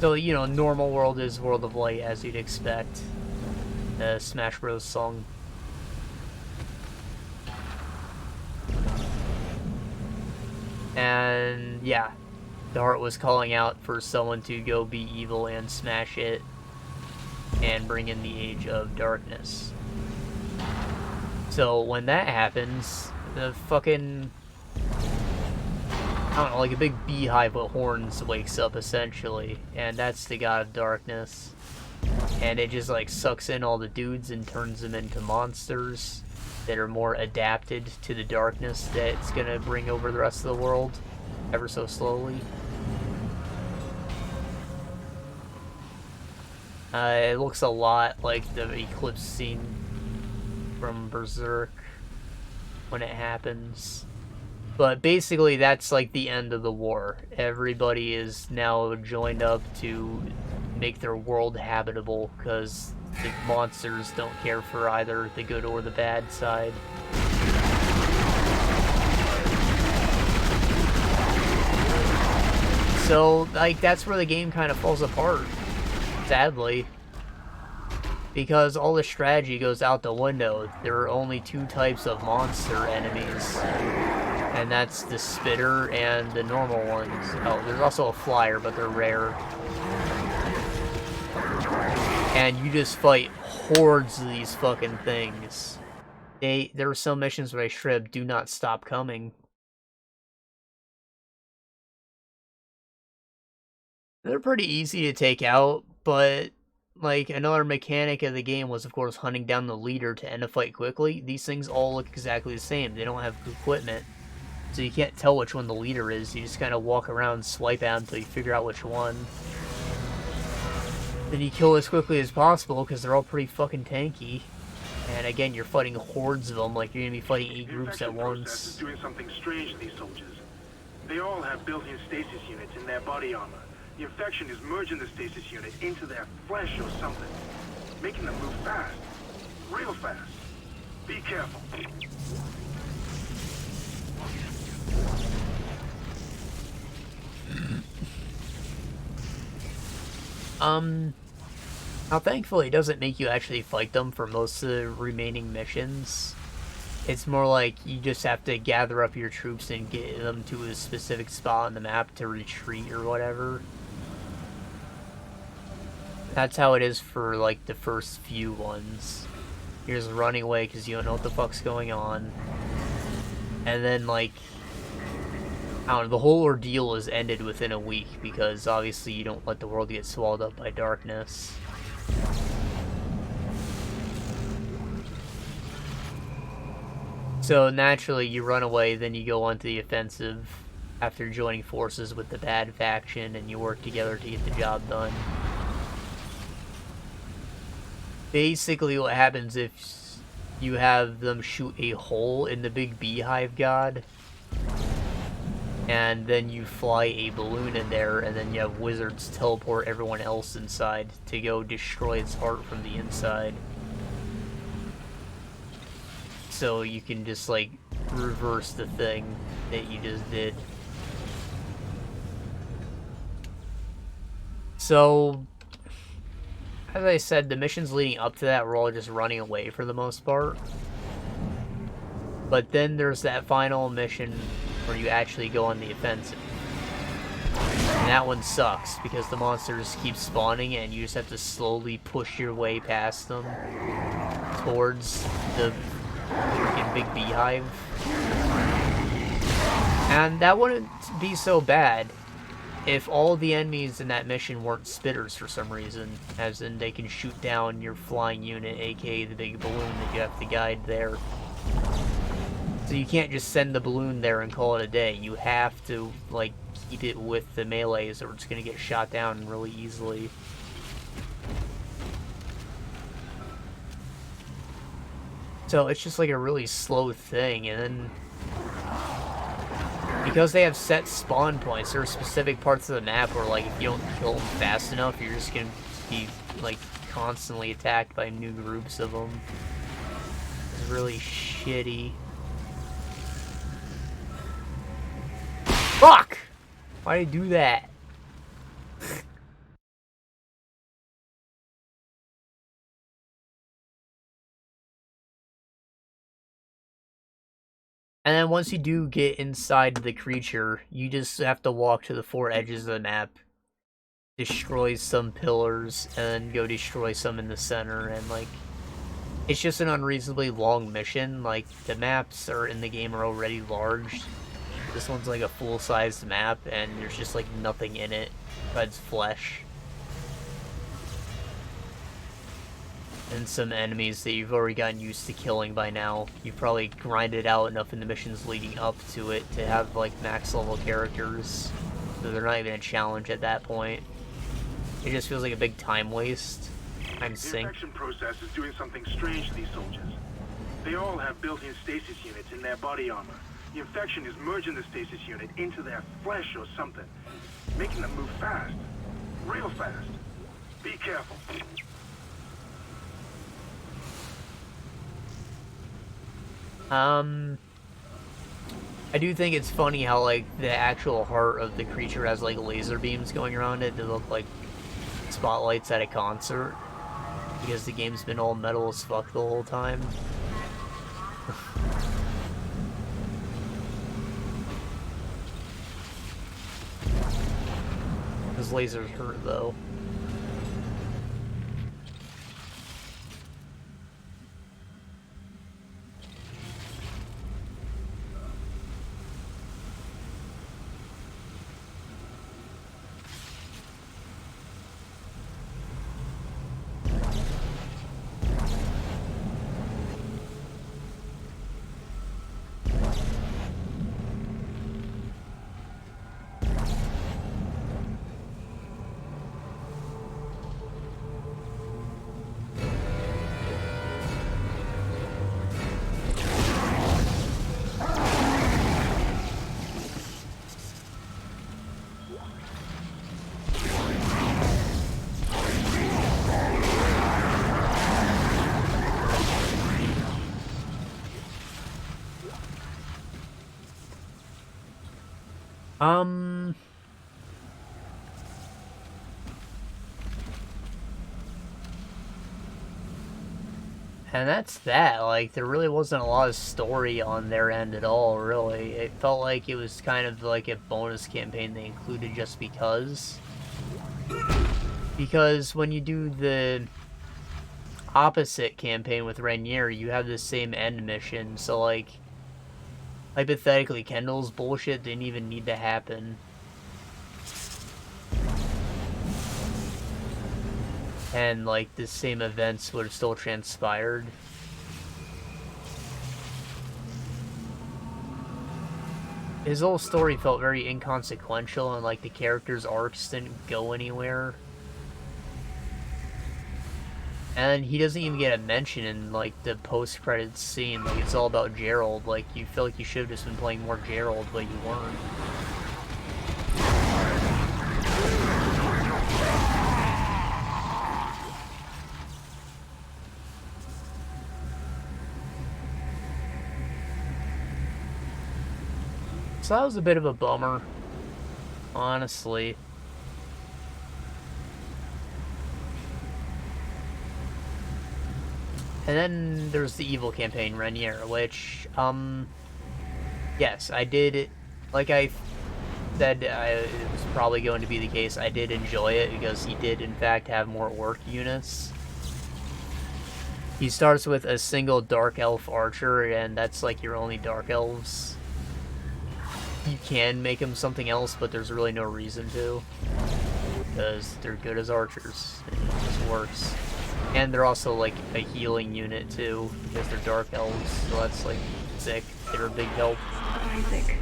So, you know, normal world is World of Light, as you'd expect. The Smash Bros. Song. And, yeah. The heart was calling out for someone to go be evil and smash it and bring in the Age of Darkness. So, when that happens, the fucking, I don't know, like a big beehive with horns wakes up, essentially. And that's the God of Darkness. And it just, like, sucks in all the dudes and turns them into monsters that are more adapted to the darkness that it's gonna bring over the rest of the world, ever so slowly. It looks a lot like the eclipse scene from Berserk when it happens. But basically that's like the end of the war. Everybody is now joined up to make their world habitable because the monsters don't care for either the good or the bad side. So, like, that's where the game kind of falls apart, sadly. Because all the strategy goes out the window. There are only two types of monster enemies. And that's the spitter and the normal ones. Oh, there's also a flyer, but they're rare. And you just fight hordes of these fucking things. There were some missions where I shribbed, do not stop coming. They're pretty easy to take out, but like another mechanic of the game was of course hunting down the leader to end a fight quickly. These things all look exactly the same. They don't have equipment, so you can't tell which one the leader is. You just kind of walk around and swipe at them until you figure out which one. Then you kill as quickly as possible because they're all pretty fucking tanky. And again, you're fighting hordes of them, like you're gonna be fighting 8 groups at once. Is doing something strange to these soldiers. They all have built-in stasis units in their body armor. The infection is merging the stasis unit into their flesh or something, making them move fast, real fast. Be careful. Now thankfully it doesn't make you actually fight them for most of the remaining missions. It's more like you just have to gather up your troops and get them to a specific spot on the map to retreat or whatever. That's how it is for like the first few ones. You're just running away because you don't know what the fuck's going on. And then like, I I don't know, the whole ordeal is ended within a week because obviously you don't let the world get swallowed up by darkness. So naturally you run away, then you go onto the offensive after joining forces with the bad faction, and you work together to get the job done. Basically what happens if you have them shoot a hole in the big beehive god, and then you fly a balloon in there, and then you have wizards teleport everyone else inside to go destroy its heart from the inside. So you can just, like, reverse the thing that you just did. So, as I said, the missions leading up to that were all just running away for the most part. But then there's that final mission where you actually go on the offensive. And that one sucks, because the monsters keep spawning and you just have to slowly push your way past them towards the freaking big beehive. And that wouldn't be so bad if all the enemies in that mission weren't spitters for some reason, as in they can shoot down your flying unit, aka the big balloon that you have to guide there. So you can't just send the balloon there and call it a day. You have to, like, keep it with the melees or it's gonna get shot down really easily. So it's just like a really slow thing, and then because they have set spawn points, there are specific parts of the map where, like, if you don't kill them fast enough, you're just gonna be, like, constantly attacked by new groups of them. It's really shitty. Fuck! Why'd I do that? And then once you do get inside the creature, you just have to walk to the four edges of the map, destroy some pillars, and then go destroy some in the center, and, like, it's just an unreasonably long mission. Like, the maps are in the game are already large. This one's like a full-sized map, and there's just, like, nothing in it besides flesh. And some enemies that you've already gotten used to killing by now. You've probably grinded out enough in the missions leading up to it to have, like, max level characters. So they're not even a challenge at that point. It just feels like a big time waste. Time sink. The infection process is doing something strange to these soldiers. They all have built-in stasis units in their body armor. The infection is merging the stasis unit into their flesh or something, making them move fast. Real fast. Be careful. I do think it's funny how, like, the actual heart of the creature has, like, laser beams going around it that look like spotlights at a concert, because the game's been all metal as fuck the whole time. Those lasers hurt, though. And that's that. Like, there really wasn't a lot of story on their end at all, really. It felt like it was kind of like a bonus campaign they included just because. Because when you do the opposite campaign with Rainier, you have the same end mission, so, like, hypothetically, Kendall's bullshit didn't even need to happen. And, like, the same events would have still transpired. His whole story felt very inconsequential, and, like, the characters' arcs didn't go anywhere. And he doesn't even get a mention in, like, the post-credits scene. Like, it's all about Gerald. Like, you feel like you should have just been playing more Gerald, but you weren't. So that was a bit of a bummer, honestly. And then there's the evil campaign, Renier, which, yes, I did, like I said, it was probably going to be the case. I did enjoy it because he did, in fact, have more orc units. He starts with a single Dark Elf Archer, and that's like your only Dark Elves. You can make them something else, but there's really no reason to, because they're good as archers. It just works. And they're also like a healing unit too, because they're Dark Elves, so that's like sick. They're a big help. Isaac,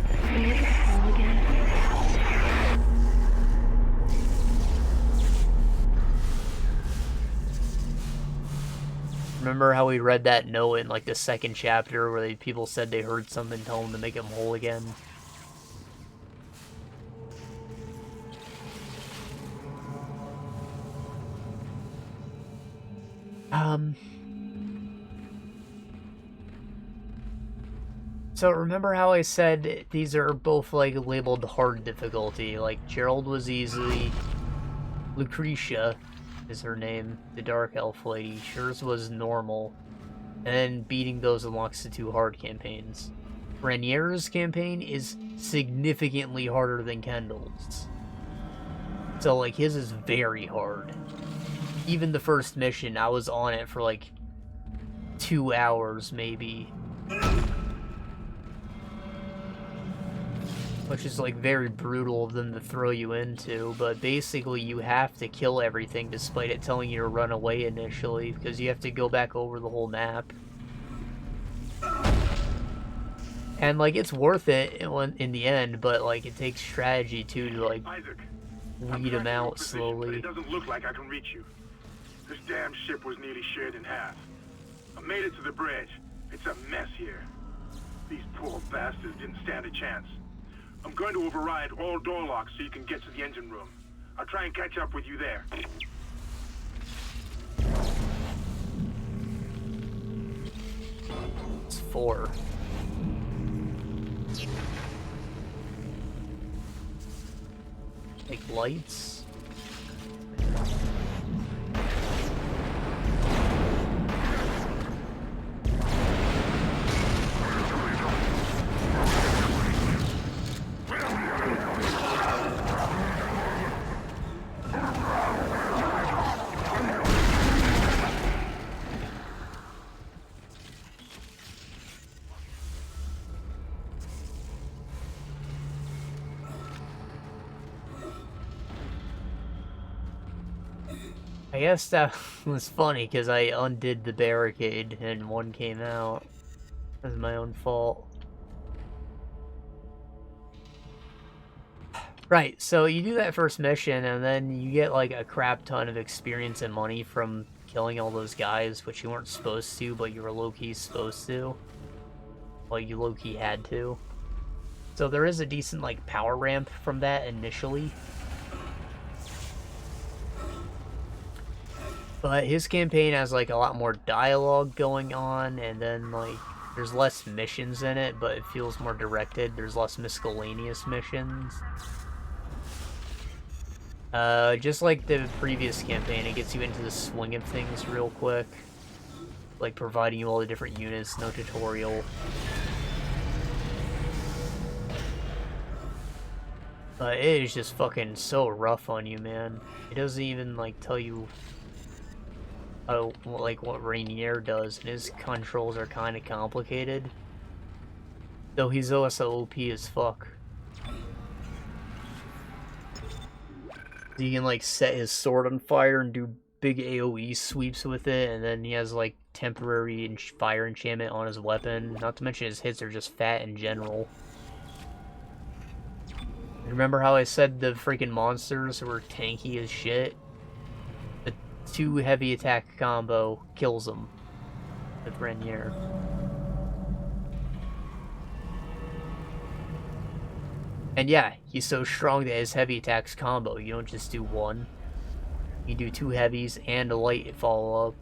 can you call again? Remember how we read that note in like the second chapter where people said they heard something tell them to make them whole again? So remember how I said these are both like labeled hard difficulty? Like Gerald was easy, Lucretia is her name, the Dark Elf lady, hers was normal, and then beating those unlocks the 2 hard campaigns. Renier's campaign is significantly harder than Kendall's. So like his is very hard. Even the first mission, I was on it for like 2 hours maybe. Which is like very brutal of them to throw you into, but basically you have to kill everything despite it telling you to run away initially, because you have to go back over the whole map. And like it's worth it in the end, but like it takes strategy too to like Isaac, weed them out slowly. It doesn't look like I can reach you. This damn ship was nearly shared in half. I made it to the bridge. It's a mess here. These poor bastards didn't stand a chance. I'm going to override all door locks so you can get to the engine room. I'll try and catch up with you there. It's 4. Like lights? I guess that was funny because I undid the barricade and one came out. That was my own fault. Right, so you do that first mission and then you get like a crap ton of experience and money from killing all those guys, which you weren't supposed to, but you were low-key supposed to. Well, you low-key had to. So there is a decent like power ramp from that initially. But his campaign has like a lot more dialogue going on, and then like there's less missions in it, but it feels more directed. There's less miscellaneous missions. Just like the previous campaign, it gets you into the swing of things real quick. Like providing you all the different units, no tutorial. But it is just fucking so rough on you, man. It doesn't even like tell you like what Rainier does, and his controls are kind of complicated. Though he's also OP as fuck. He can like set his sword on fire and do big AoE sweeps with it, and then he has like temporary fire enchantment on his weapon. Not to mention his hits are just fat in general. Remember how I said the freaking monsters were tanky as shit? The 2 heavy attack combo kills them with Rainier. And yeah, he's so strong that his heavy attacks combo. You don't just do 1. You do 2 heavies and a light follow up.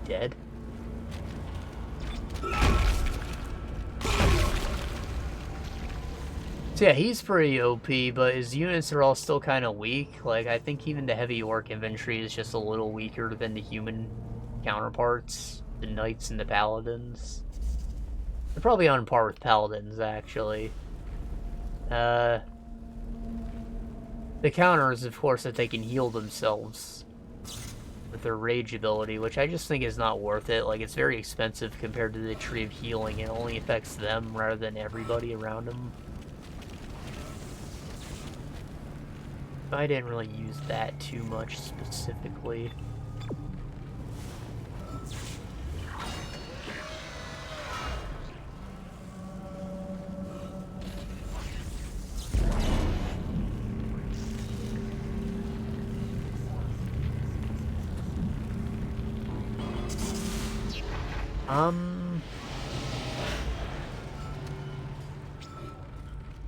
Dead. So yeah, he's pretty OP, but his units are all still kind of weak. Like, I think even the heavy orc infantry is just a little weaker than the human counterparts, the knights and the paladins. They're probably on par with paladins, actually. The counter is, of course, that they can heal themselves with their rage ability, which I just think is not worth it. Like, it's very expensive compared to the Tree of Healing. It only affects them rather than everybody around them. I didn't really use that too much specifically.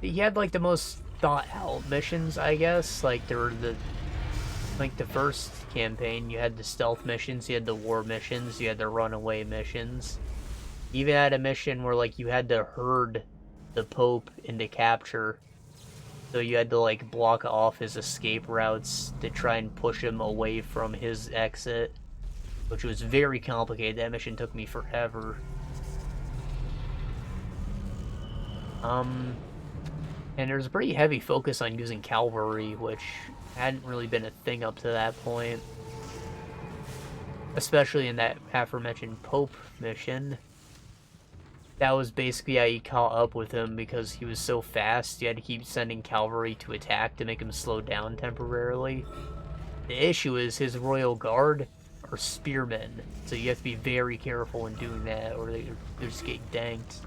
He had like the most thought out missions, I guess. Like there were the first campaign, you had the stealth missions, you had the war missions, you had the runaway missions. You even had a mission where like you had to herd the Pope into capture. So you had to like block off his escape routes to try and push him away from his exit, which was very complicated. That mission took me forever. And there's a pretty heavy focus on using cavalry, which hadn't really been a thing up to that point. Especially in that aforementioned Pope mission. That was basically how you caught up with him, because he was so fast, you had to keep sending cavalry to attack to make him slow down temporarily. The issue is his Royal Guard are spearmen, so you have to be very careful in doing that, or they're just getting danked.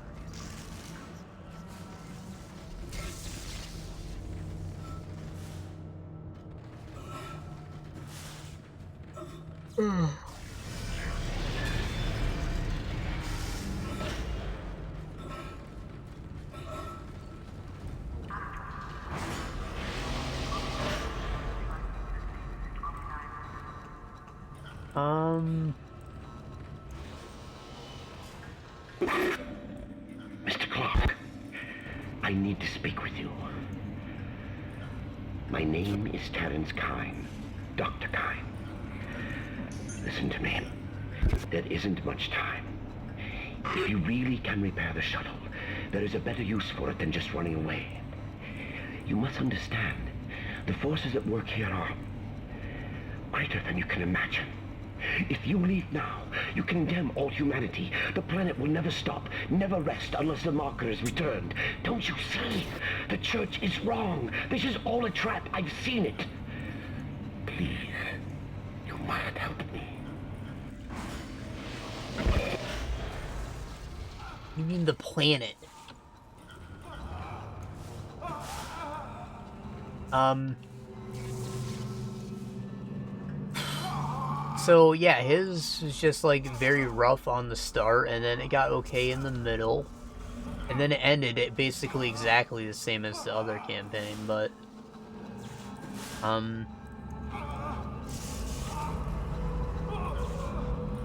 Mr. Clark, I need to speak with you. My name is Terrence Kine, Dr. Kine. Listen to me. There isn't much time. If you really can repair the shuttle, there is a better use for it than just running away. You must understand, the forces at work here are greater than you can imagine. If you leave now, you condemn all humanity. The planet will never stop, never rest unless the marker is returned. Don't you see? The church is wrong. This is all a trap. I've seen it. Please, you must help me. You mean the planet? So yeah, his was just like very rough on the start, and then it got okay in the middle, and then it ended it basically exactly the same as the other campaign, but I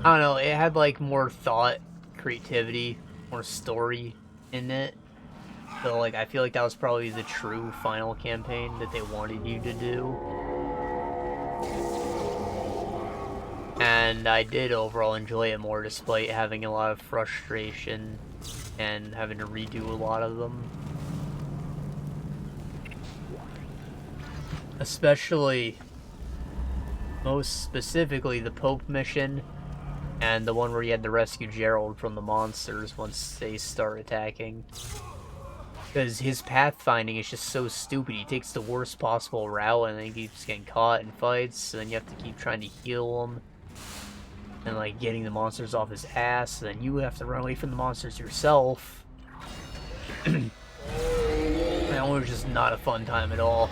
don't know, it had like more thought, creativity, more story in it. So, like, I feel like that was probably the true final campaign that they wanted you to do. And I did overall enjoy it more, despite having a lot of frustration and having to redo a lot of them. Especially, most specifically, the Pope mission, and the one where you had to rescue Gerald from the monsters once they start attacking. Because his pathfinding is just so stupid. He takes the worst possible route and then he keeps getting caught in fights, and then you have to keep trying to heal him. And like getting the monsters off his ass, and then you have to run away from the monsters yourself. That one was just not a fun time at all.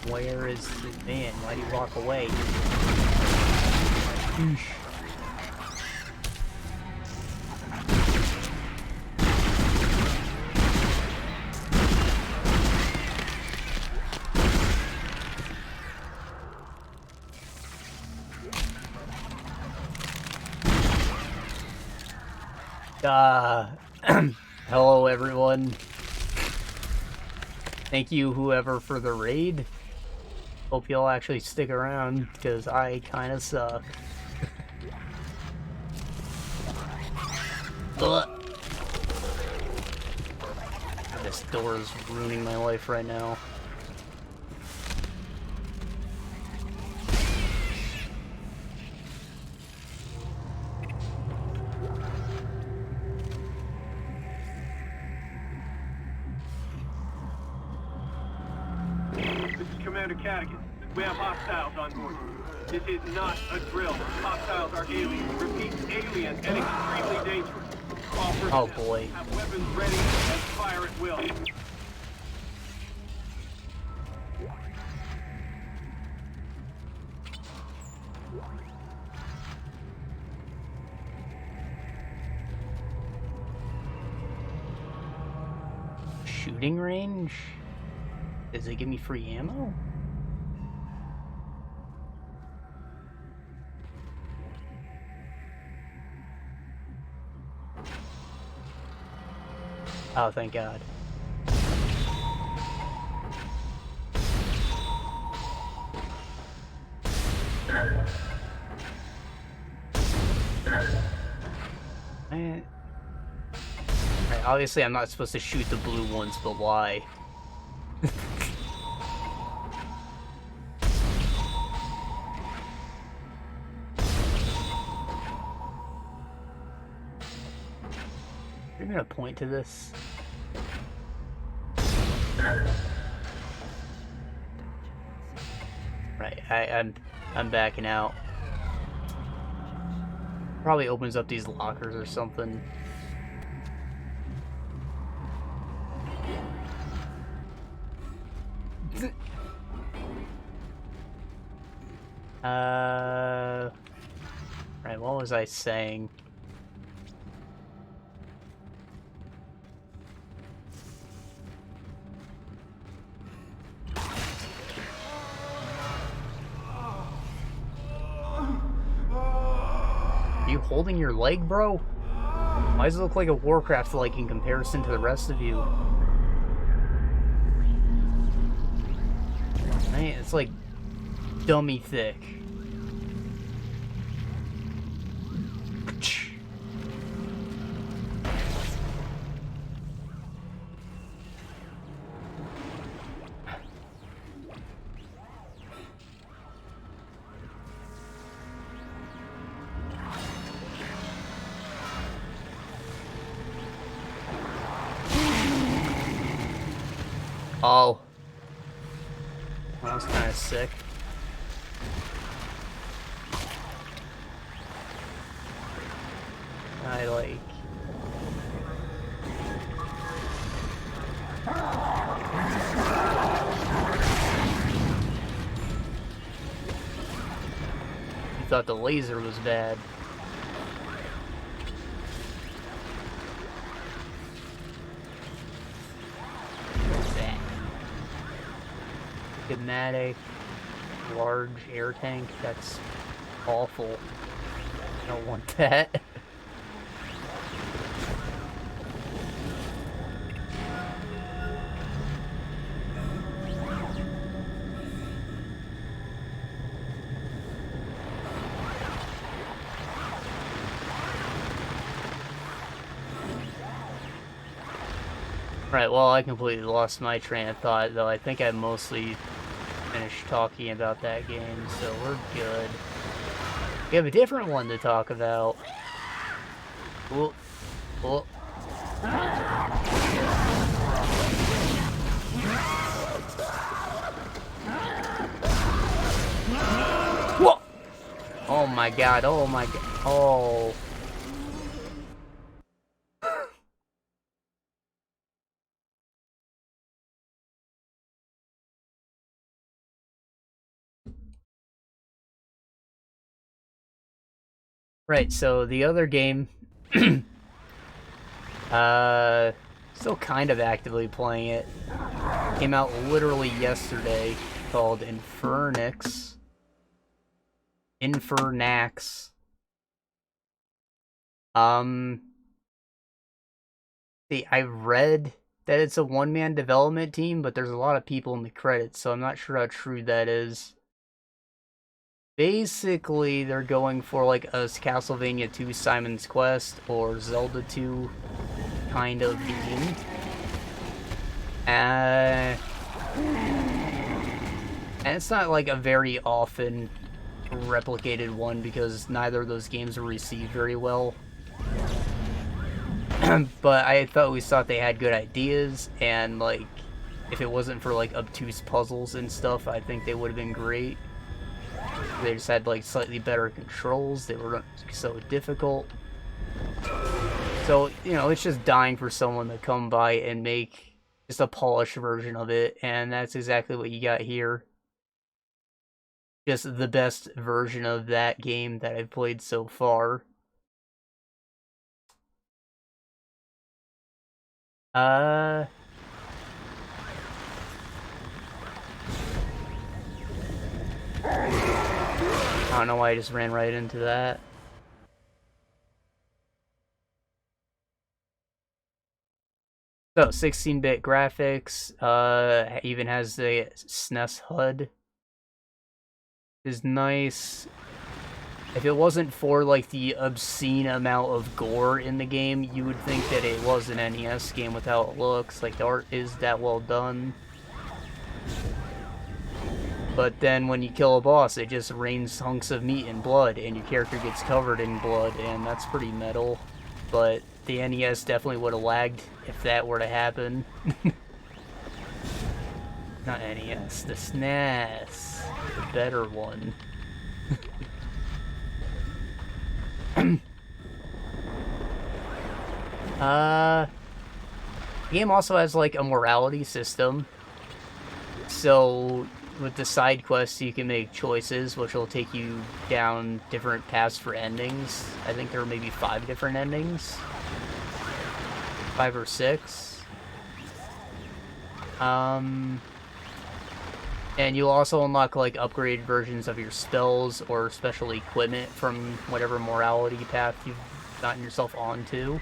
Where is the man? Why'd he walk away? Hello everyone. Thank you whoever for the raid. Hope y'all actually stick around, because I kinda suck. This door is ruining my life right now. We have hostiles on board. This is not a drill. Hostiles are aliens. Repeat, aliens and extremely dangerous. All personnel boy. have weapons ready and fire at will. Shooting range? Does it give me free ammo? Oh, thank God. Right, obviously, I'm not supposed to shoot the blue ones, but why? You're gonna point to this? Right, I'm backing out. Probably opens up these lockers or something. Right, what was I saying? You holding your leg, bro? Why does it look like a Warcraft leg in comparison to the rest of you? Man, it's like dummy thick. Oh. That was kind of sick. I like... You thought the laser was bad. What's that? Schematic. Large air tank. That's awful. I don't want that. Right, well, I completely lost my train of thought, though I think I mostly finished talking about that game, so we're good. We have a different one to talk about. Oh. Oh. Whoa! Oh my god, oh my god, oh. Right, so the other game, still kind of actively playing it, came out literally yesterday, called Infernax. See, I read that it's a one-man development team, but there's a lot of people in the credits, so I'm not sure how true that is. Basically, they're going for like a Castlevania 2 Simon's Quest or Zelda 2 kind of game. And it's not like a very often replicated one because neither of those games were received very well. But I always thought they had good ideas, and like if it wasn't for like obtuse puzzles and stuff, I think they would have been great. They just had like slightly better controls. They weren't so difficult. So, you know, it's just dying for someone to come by and make just a polished version of it, and that's exactly what you got here. Just the best version of that game that I've played so far. I don't know why I just ran right into that. So, 16-bit graphics, even has the SNES HUD. Is nice. If it wasn't for, like, the obscene amount of gore in the game, you would think that it was an NES game with how it looks. Like, the art is that well done. But then when you kill a boss, it just rains hunks of meat and blood, and your character gets covered in blood, and that's pretty metal. But the NES definitely would have lagged if that were to happen. Not NES, the SNES. The better one. The game also has like a morality system. So with the side quests, you can make choices, which will take you down different paths for endings. I think there are maybe 5 different endings. 5 or 6. And you'll also unlock, like, upgraded versions of your spells or special equipment from whatever morality path you've gotten yourself onto.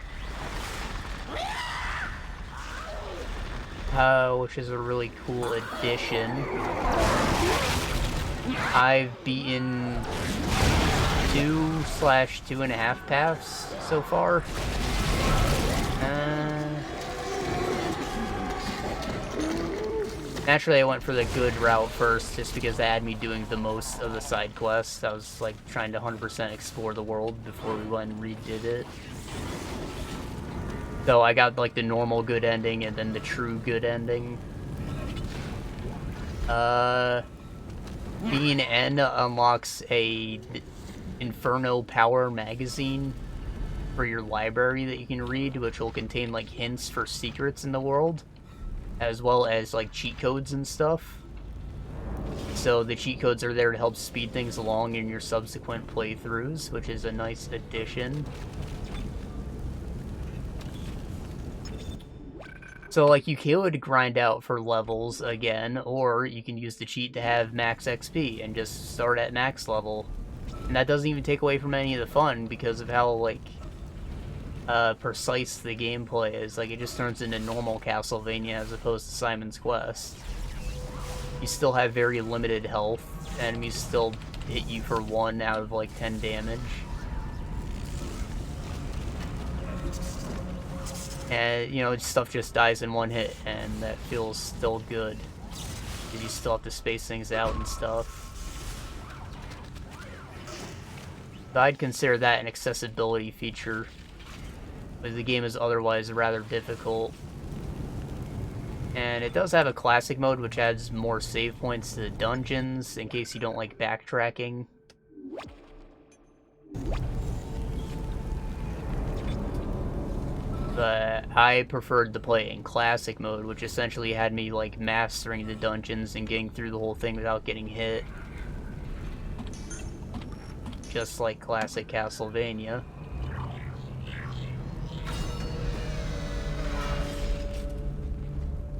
Which is a really cool addition. I've beaten 2/2.5 paths so far. Naturally, I went for the good route first, just because that had me doing the most of the side quests. I was like trying to 100% explore the world before we went and redid it. So I got like the normal good ending and then the true good ending. Being N unlocks a Inferno Power magazine for your library that you can read, which will contain like hints for secrets in the world, as well as like cheat codes and stuff. So the cheat codes are there to help speed things along in your subsequent playthroughs, which is a nice addition. So like you could grind out for levels again, or you can use the cheat to have max XP and just start at max level. And that doesn't even take away from any of the fun because of how like precise the gameplay is. Like it just turns into normal Castlevania as opposed to Simon's Quest. You still have very limited health. Enemies still hit you for 1 out of like 10 damage. And, you know, stuff just dies in 1 hit, and that feels still good. You still have to space things out and stuff. But I'd consider that an accessibility feature, but the game is otherwise rather difficult. And it does have a classic mode, which adds more save points to the dungeons, in case you don't like backtracking. But I preferred to play in classic mode, which essentially had me like mastering the dungeons and getting through the whole thing without getting hit. Just like classic Castlevania.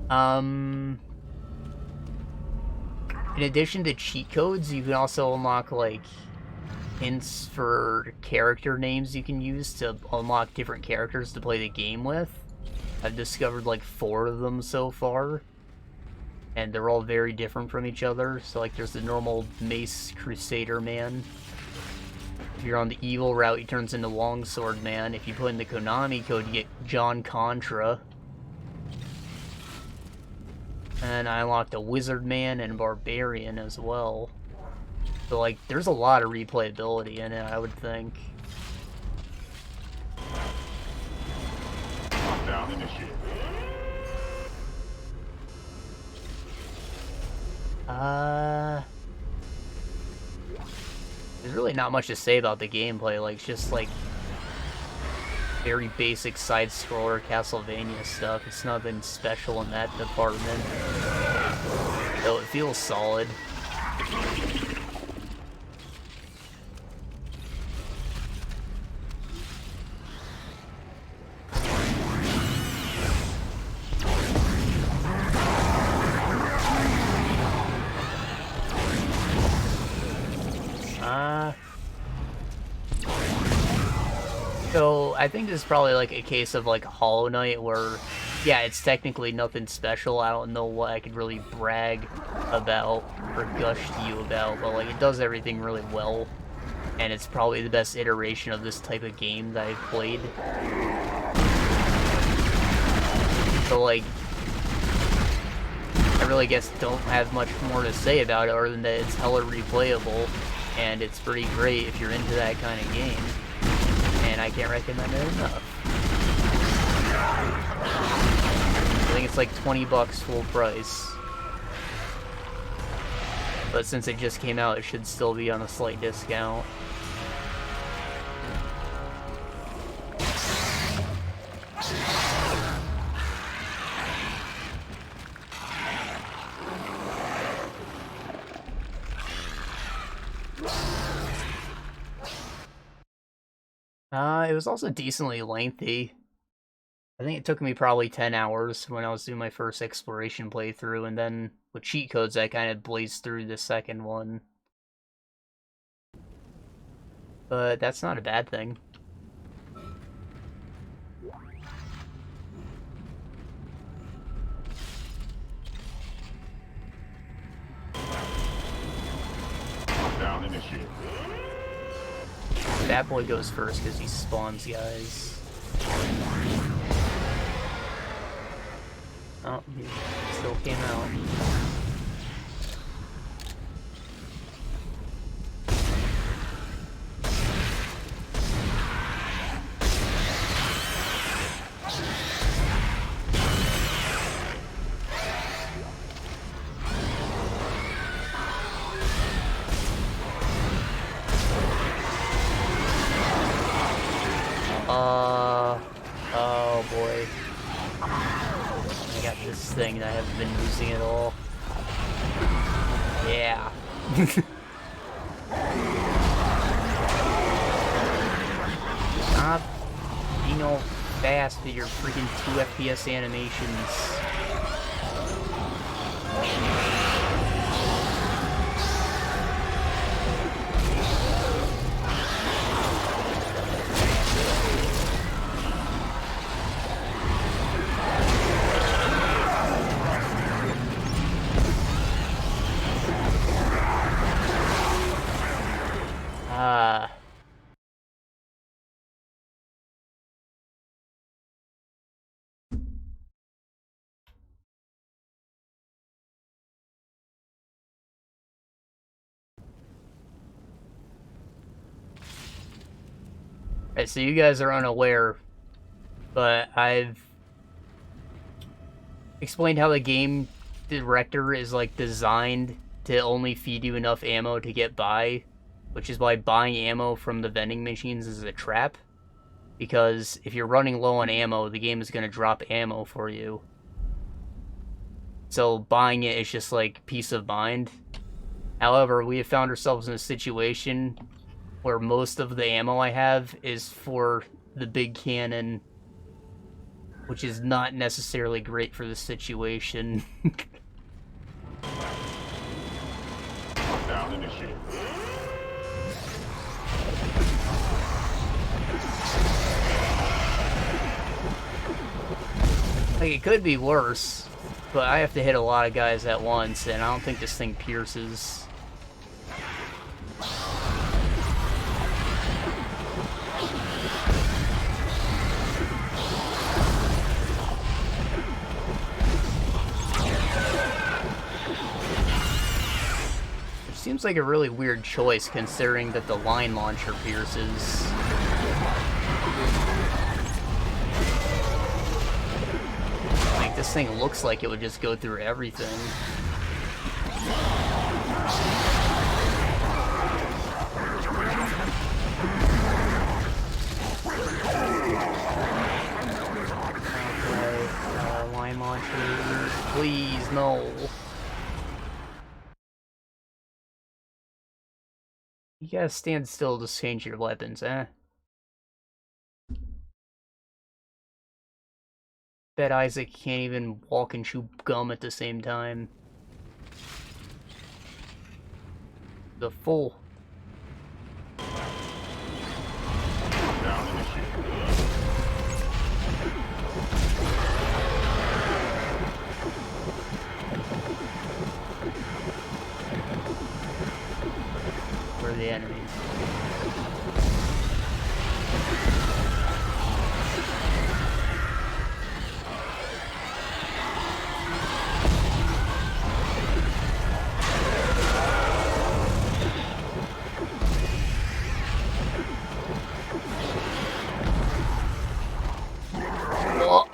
In addition to cheat codes, you can also unlock like hints for character names you can use to unlock different characters to play the game with. I've discovered like 4 of them so far, and they're all very different from each other. So like there's the normal Mace Crusader man. If you're on the evil route, he turns into Longsword Man. If you put in the Konami code, you get John Contra. And I unlocked a Wizard Man and Barbarian as well. So, like, there's a lot of replayability in it, I would think. Down initiated. There's really not much to say about the gameplay. Like, it's just, like, very basic side-scroller Castlevania stuff. It's nothing special in that department. Though it feels solid. So, I think this is probably like a case of like Hollow Knight where, yeah, it's technically nothing special. I don't know what I could really brag about or gush to you about, but like it does everything really well. And it's probably the best iteration of this type of game that I've played. So like, I really guess don't have much more to say about it other than that it's hella replayable. And it's pretty great if you're into that kind of game. And I can't recommend it enough. I think it's like $20 full price. But since it just came out, it should still be on a slight discount. It was also decently lengthy. I think it took me probably 10 hours when I was doing my first exploration playthrough, and then with cheat codes I kind of blazed through the second one. But that's not a bad thing. Down initiated. That boy goes first because he spawns guys. Oh, he still came out. been losing it all. Yeah. Stop being all fast with your freaking 2 FPS animations. Alright, so you guys are unaware, but I've explained how the game director is like designed to only feed you enough ammo to get by, which is why buying ammo from the vending machines is a trap, because if you're running low on ammo, the game is going to drop ammo for you. So buying it is just like peace of mind. However, we have found ourselves in a situation where most of the ammo I have is for the big cannon, which is not necessarily great for the situation. Down initiated. Like, it could be worse, but I have to hit a lot of guys at once, and I don't think this thing pierces. Seems like a really weird choice, considering that the line launcher pierces. Like, this thing looks like it would just go through everything. Okay, line launcher, please, no. You gotta stand still to change your weapons, eh? Bet Isaac can't even walk and chew gum at the same time. The full. Where are the enemies? Oh.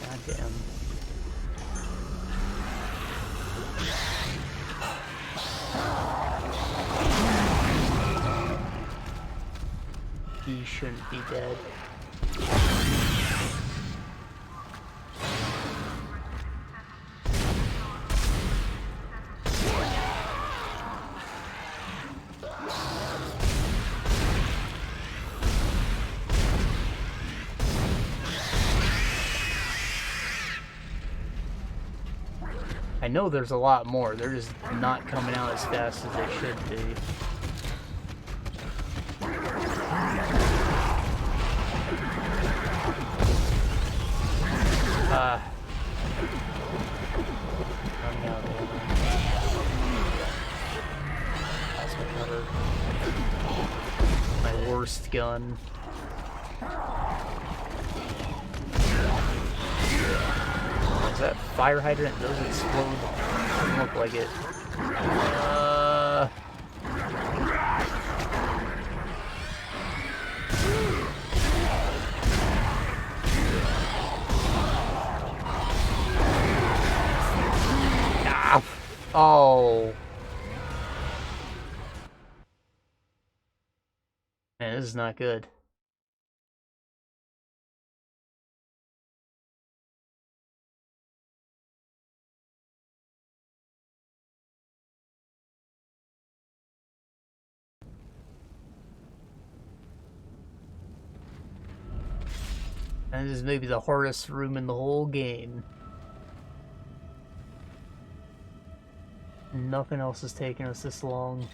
Goddamn. He shouldn't be dead. I know there's a lot more, they're just not coming out as fast as they should be. Running out of ammo. That's my cover. My worst gun. Is that fire hydrant? Those explode. Doesn't look like it. Ah! Oh. Man, this is not good. And this is maybe the hardest room in the whole game. Nothing else has taken us this long.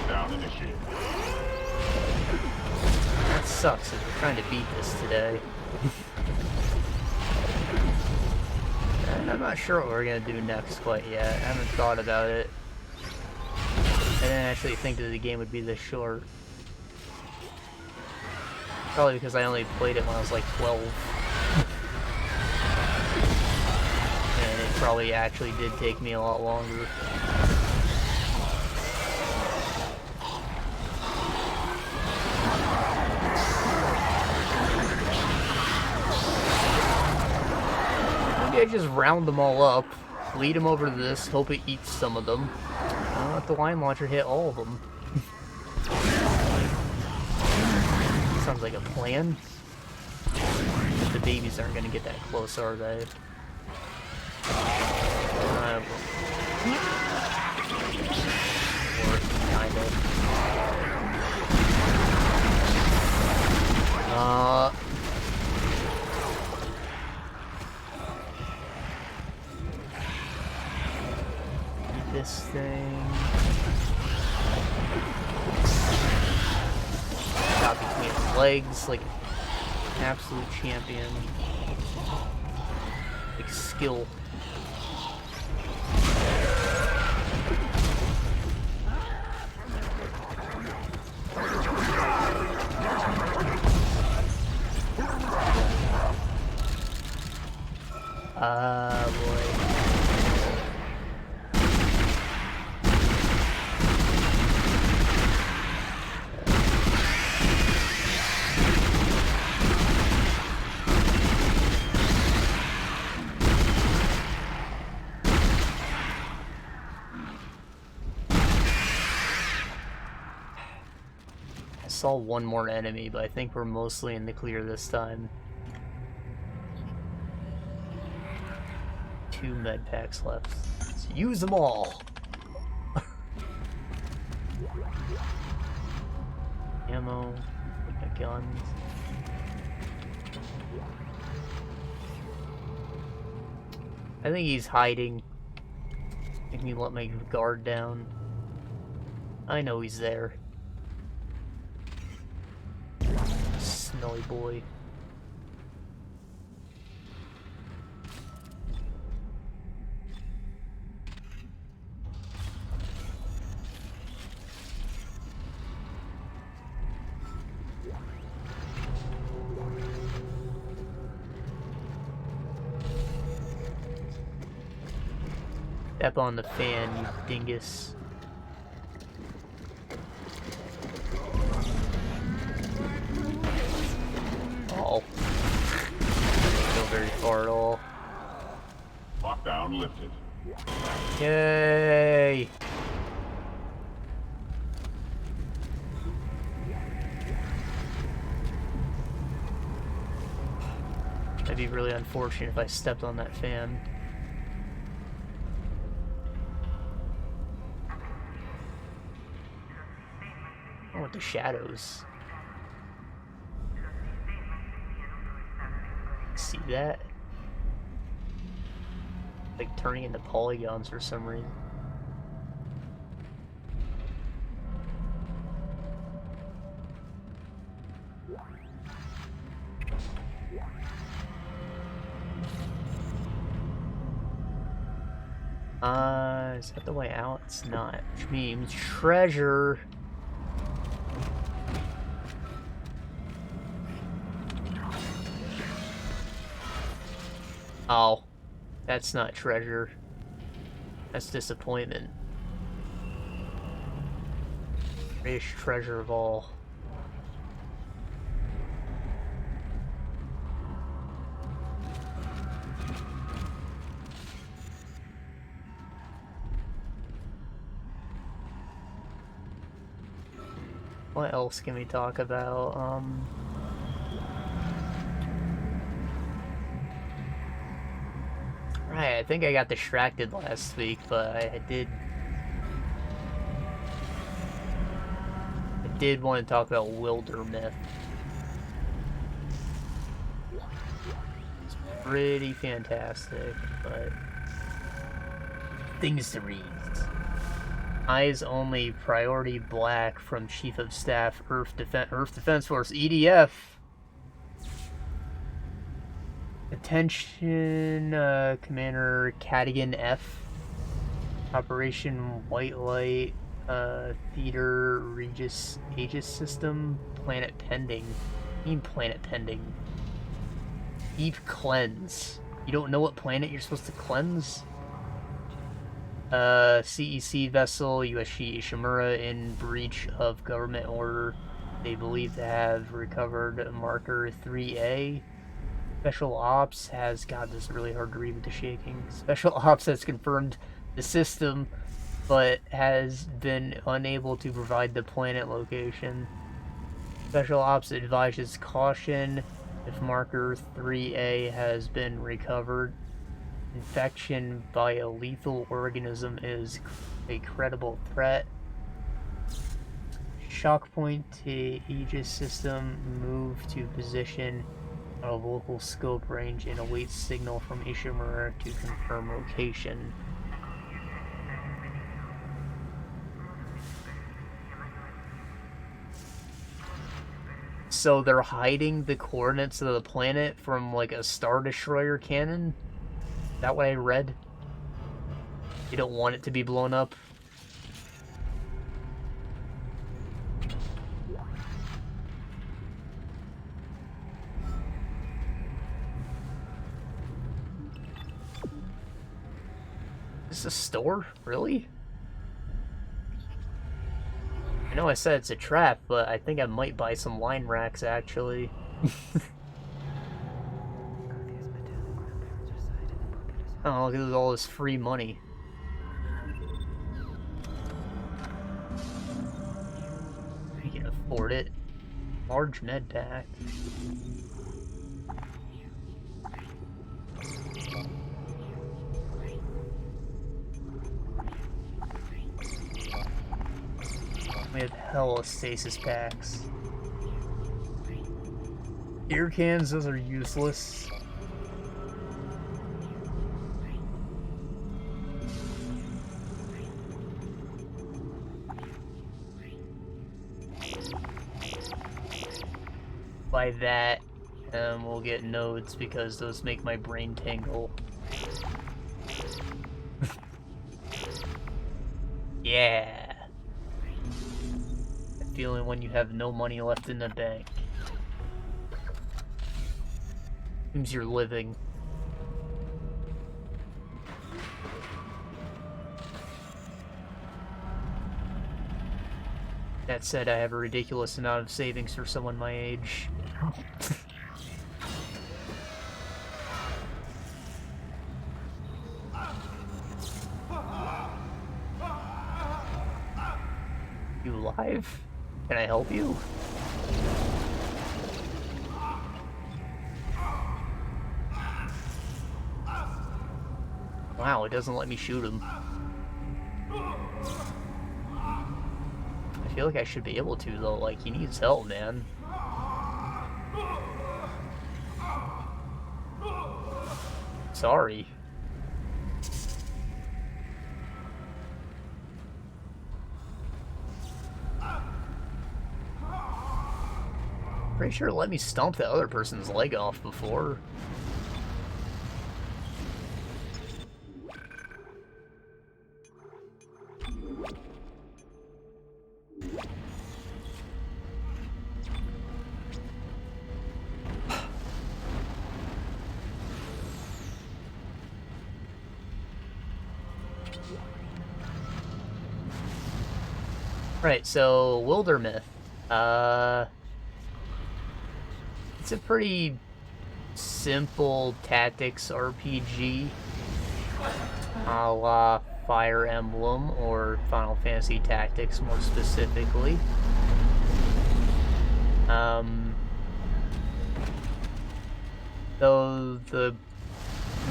Down initiated. That sucks, because we're trying to beat this today. And I'm not sure what we're gonna do next quite yet. I haven't thought about it. I didn't actually think that the game would be this short. Probably because I only played it when I was like 12. And it probably actually did take me a lot longer. Maybe I just round them all up, lead them over to this, hope it eats some of them. I'll let the line launcher hit all of them. Sounds like a plan. The babies aren't gonna get that close, are they? Or kind of. This thing. Got between his legs like an absolute champion. Like skill. Boy. I saw one more enemy, but I think we're mostly in the clear this time. 2 med packs left. So use them all! Ammo, my guns. I think he's hiding. Make me let my guard down. I know he's there. Smelly boy. Step on the fan, you dingus. Oh. Didn't go very far at all. Lockdown lifted. Yay! That'd be really unfortunate if I stepped on that fan. Oh, with the shadows. See that? Like turning into polygons for some reason. Is that the way out? It's not. Which means treasure. Oh, that's not treasure. That's disappointment. Greatest treasure of all. What else can we talk about? Right, I think I got distracted last week, but I did want to talk about Wildermyth. It's pretty fantastic, but things to read. Eyes only, priority black from Chief of Staff, Earth Defense Force, EDF. Attention, Commander Cadigan F. Operation White Light, Theater Aegis System, Planet Pending. I mean Planet Pending. Deep Cleanse. You don't know what planet you're supposed to cleanse? CEC vessel, USG Ishimura in breach of government order. They believe to have recovered Marker 3A. Special Ops has... God, this is really hard to read with the shaking. Special Ops has confirmed the system, but has been unable to provide the planet location. Special Ops advises caution if Marker 3A has been recovered. Infection by a lethal organism is a credible threat. Shock point to Aegis system, move to position out of local scope range and await signal from Ishimura to confirm location. So they're hiding the coordinates of the planet from like a Star Destroyer cannon? Is that what I read? You don't want it to be blown up? Is this a store? Really? I know I said it's a trap, but I think I might buy some line racks actually. Oh, look at all this free money. You can afford it. Large med pack. We have hella stasis packs. Ear cans, those are useless. By that, we'll get nodes because those make my brain tingle. Yeah. The feeling when you have no money left in the bank. Seems you're living. That said, I have a ridiculous amount of savings for someone my age. You alive? Can I help you? Wow, it doesn't let me shoot him. I feel like I should be able to, though. Like, he needs help, man. Sorry. Pretty sure it let me stomp the other person's leg off before. Right, so Wildermyth. It's a pretty simple tactics RPG, a la Fire Emblem or Final Fantasy Tactics, more specifically. Though the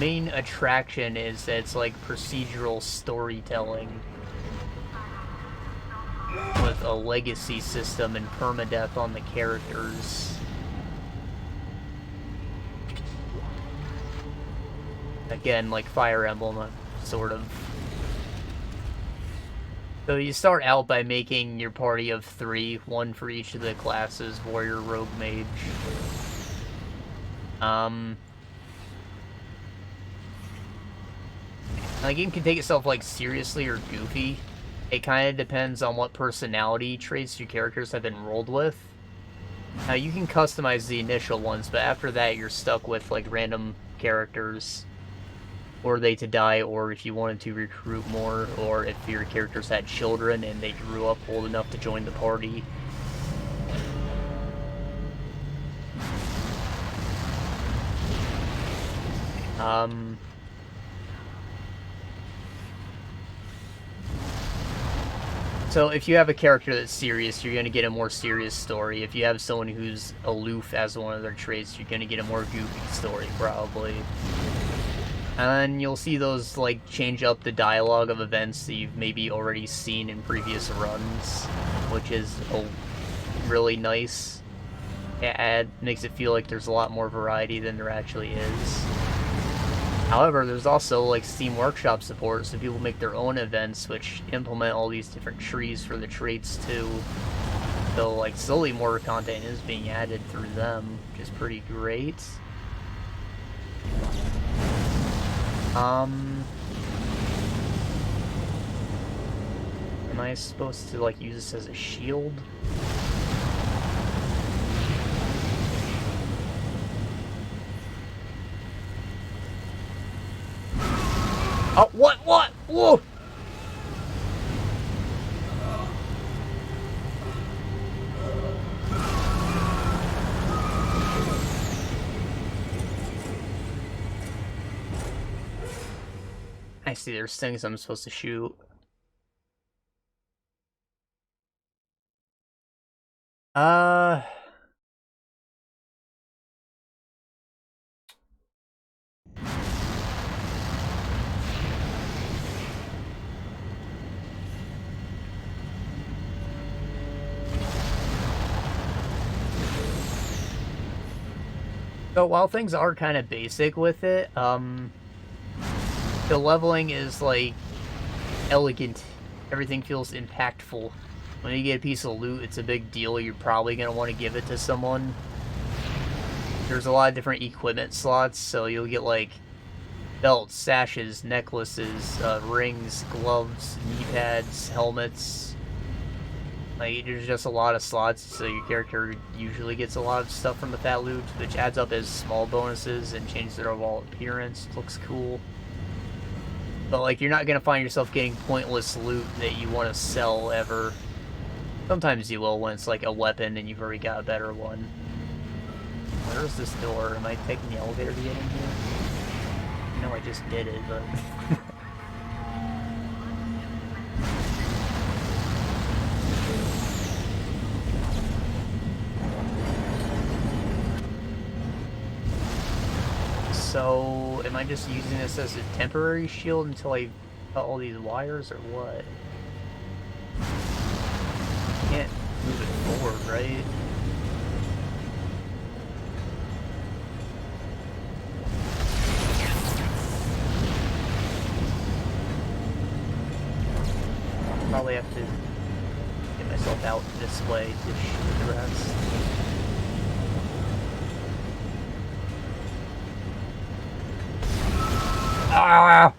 main attraction is that it's like procedural storytelling. with a legacy system and permadeath on the characters. Again, like Fire Emblem, sort of. So you start out by making your party of 3, 1 for each of the classes, Warrior, Rogue, Mage. The game can take itself, like, seriously or goofy. It kind of depends on what personality traits your characters have been rolled with. Now, you can customize the initial ones, but after that, you're stuck with, like, random characters. Were they to die, or if you wanted to recruit more, or if your characters had children and they grew up old enough to join the party. So if you have a character that's serious, you're going to get a more serious story. If you have someone who's aloof as one of their traits, you're going to get a more goofy story, probably. And you'll see those, like, change up the dialogue of events that you've maybe already seen in previous runs, which is really nice. It makes it feel like there's a lot more variety than there actually is. However, there's also, like, Steam Workshop support, so people make their own events, which implement all these different trees for the traits, too. So, like, slowly more content is being added through them, which is pretty great. Am I supposed to, like, use this as a shield? Oh, what? Whoa! I see, there's things I'm supposed to shoot. So while things are kind of basic with it, the leveling is, like, elegant. Everything feels impactful. When you get a piece of loot, it's a big deal. You're probably going to want to give it to someone. There's a lot of different equipment slots, so you'll get, like, belts, sashes, necklaces, rings, gloves, knee pads, helmets. Like, there's just a lot of slots, so your character usually gets a lot of stuff from the fat loot, which adds up as small bonuses and changes their overall appearance. Looks cool. But, like, you're not going to find yourself getting pointless loot that you want to sell ever. Sometimes you will when it's, like, a weapon and you've already got a better one. Where's this door? Am I taking the elevator to get in here? No, I just did it, but... So, am I just using this as a temporary shield until I cut all these wires, or what? Can't move it forward, right? Probably have to get myself out this way to shoot the rest. Ah!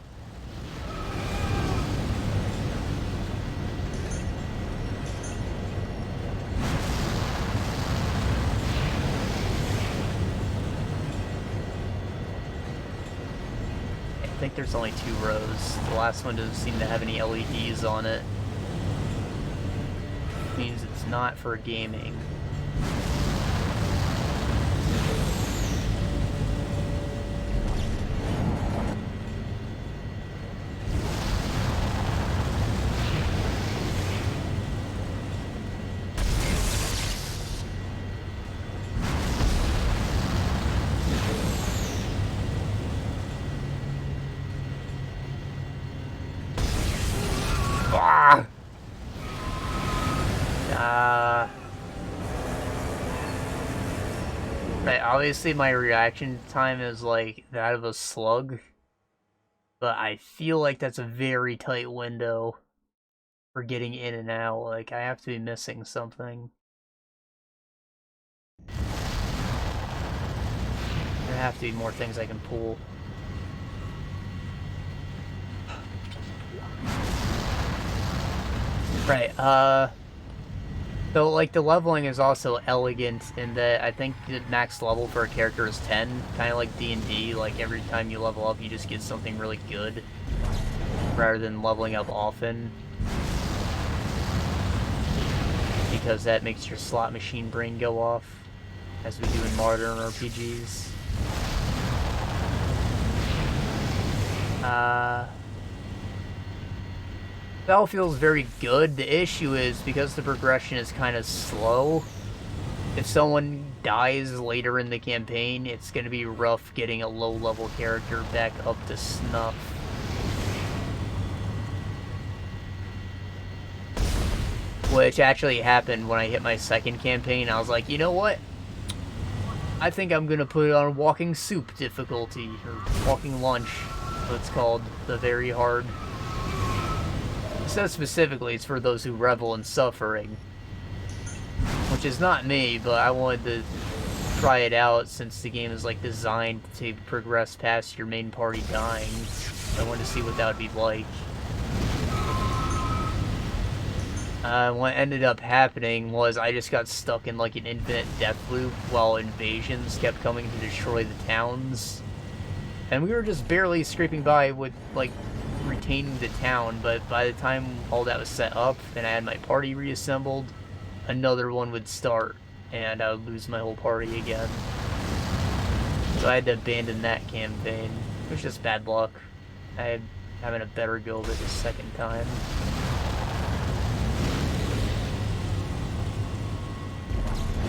I think there's only 2 rows. The last one doesn't seem to have any LEDs on it. Means it's not for gaming. Right, obviously my reaction time is like that of a slug, but I feel like that's a very tight window for getting in and out. Like, I have to be missing something. There have to be more things I can pull. Right, so, like, the leveling is also elegant in that I think the max level for a character is 10, kind of like D&D, like, every time you level up you just get something really good, rather than leveling up often. Because that makes your slot machine brain go off, as we do in modern RPGs. Battlefield is very good. The issue is, because the progression is kind of slow, if someone dies later in the campaign, it's going to be rough getting a low-level character back up to snuff. Which actually happened when I hit my second campaign. I was like, you know what? I think I'm going to put it on Walking Soup difficulty, or Walking Lunch, what it's called, the very hard. It says specifically it's for those who revel in suffering. Which is not me, but I wanted to try it out since the game is like designed to progress past your main party dying. I wanted to see what that would be like. What ended up happening was I just got stuck in like an infinite death loop while invasions kept coming to destroy the towns. And we were just barely scraping by with like retaining the town, but by the time all that was set up and I had my party reassembled, another one would start and I would lose my whole party again. So I had to abandon that campaign. It was just bad luck. I had having a better go of it the second time.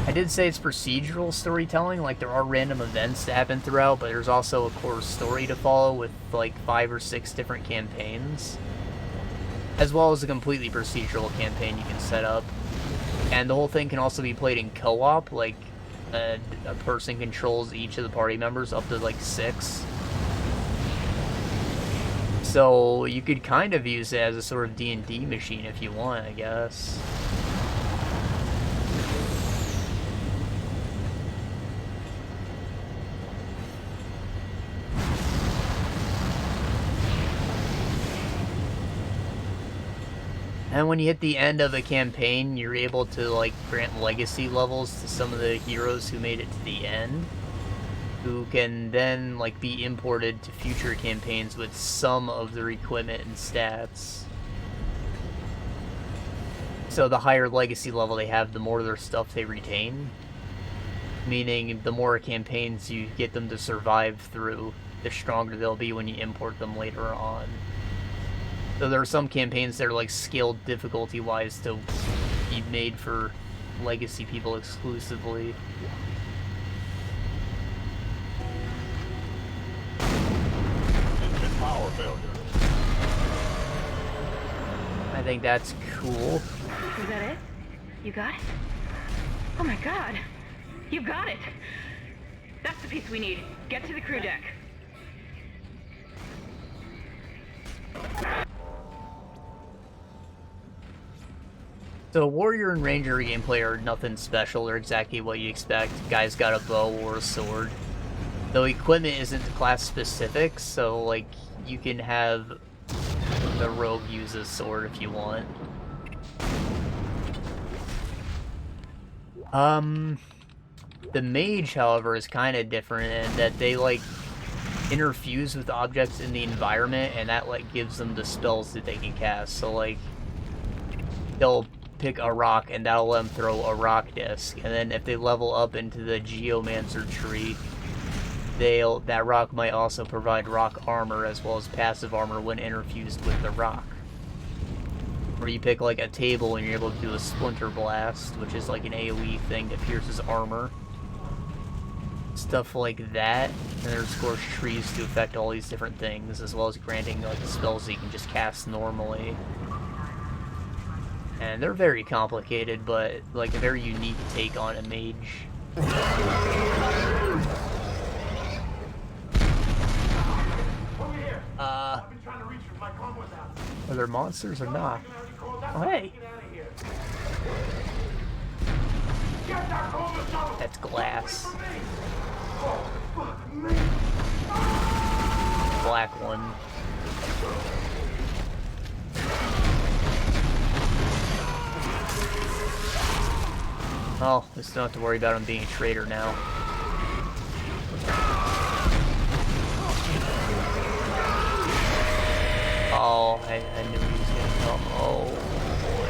I did say it's procedural storytelling, like there are random events that happen throughout, but there's also a core story to follow with like 5 or 6 different campaigns. As well as a completely procedural campaign you can set up. And the whole thing can also be played in co-op, like a person controls each of the party members up to like 6. So you could kind of use it as a sort of D&D machine if you want, I guess. And when you hit the end of a campaign, you're able to like grant legacy levels to some of the heroes who made it to the end, who can then like be imported to future campaigns with some of their equipment and stats. So the higher legacy level they have, the more of their stuff they retain. Meaning the more campaigns you get them to survive through, the stronger they'll be when you import them later on. So there are some campaigns that are like scaled difficulty-wise to be made for legacy people exclusively. Engine power failure. I think that's cool. Is that it? You got it? Oh my god! You got it! That's the piece we need. Get to the crew deck. So Warrior and Ranger gameplay are nothing special. They're exactly what you expect. Guy's got a bow or a sword. Though equipment isn't class specific, so like you can have the rogue use a sword if you want. The mage, however, is kind of different in that they like interfuse with objects in the environment, and that like gives them the spells that they can cast. So like they'll pick a rock and that'll let them throw a rock disc, and then if they level up into the Geomancer tree, that rock might also provide rock armor as well as passive armor when interfused with the rock. Or you pick like a table and you're able to do a splinter blast, which is like an AoE thing that pierces armor. Stuff like that. And there's of course trees to affect all these different things, as well as granting like spells that you can just cast normally. And they're very complicated, but like a very unique take on a mage. Are there monsters or not? Oh, hey! That's glass. Black one. Oh, I still don't have to worry about him being a traitor now. Oh, I knew he was gonna come. Oh, boy.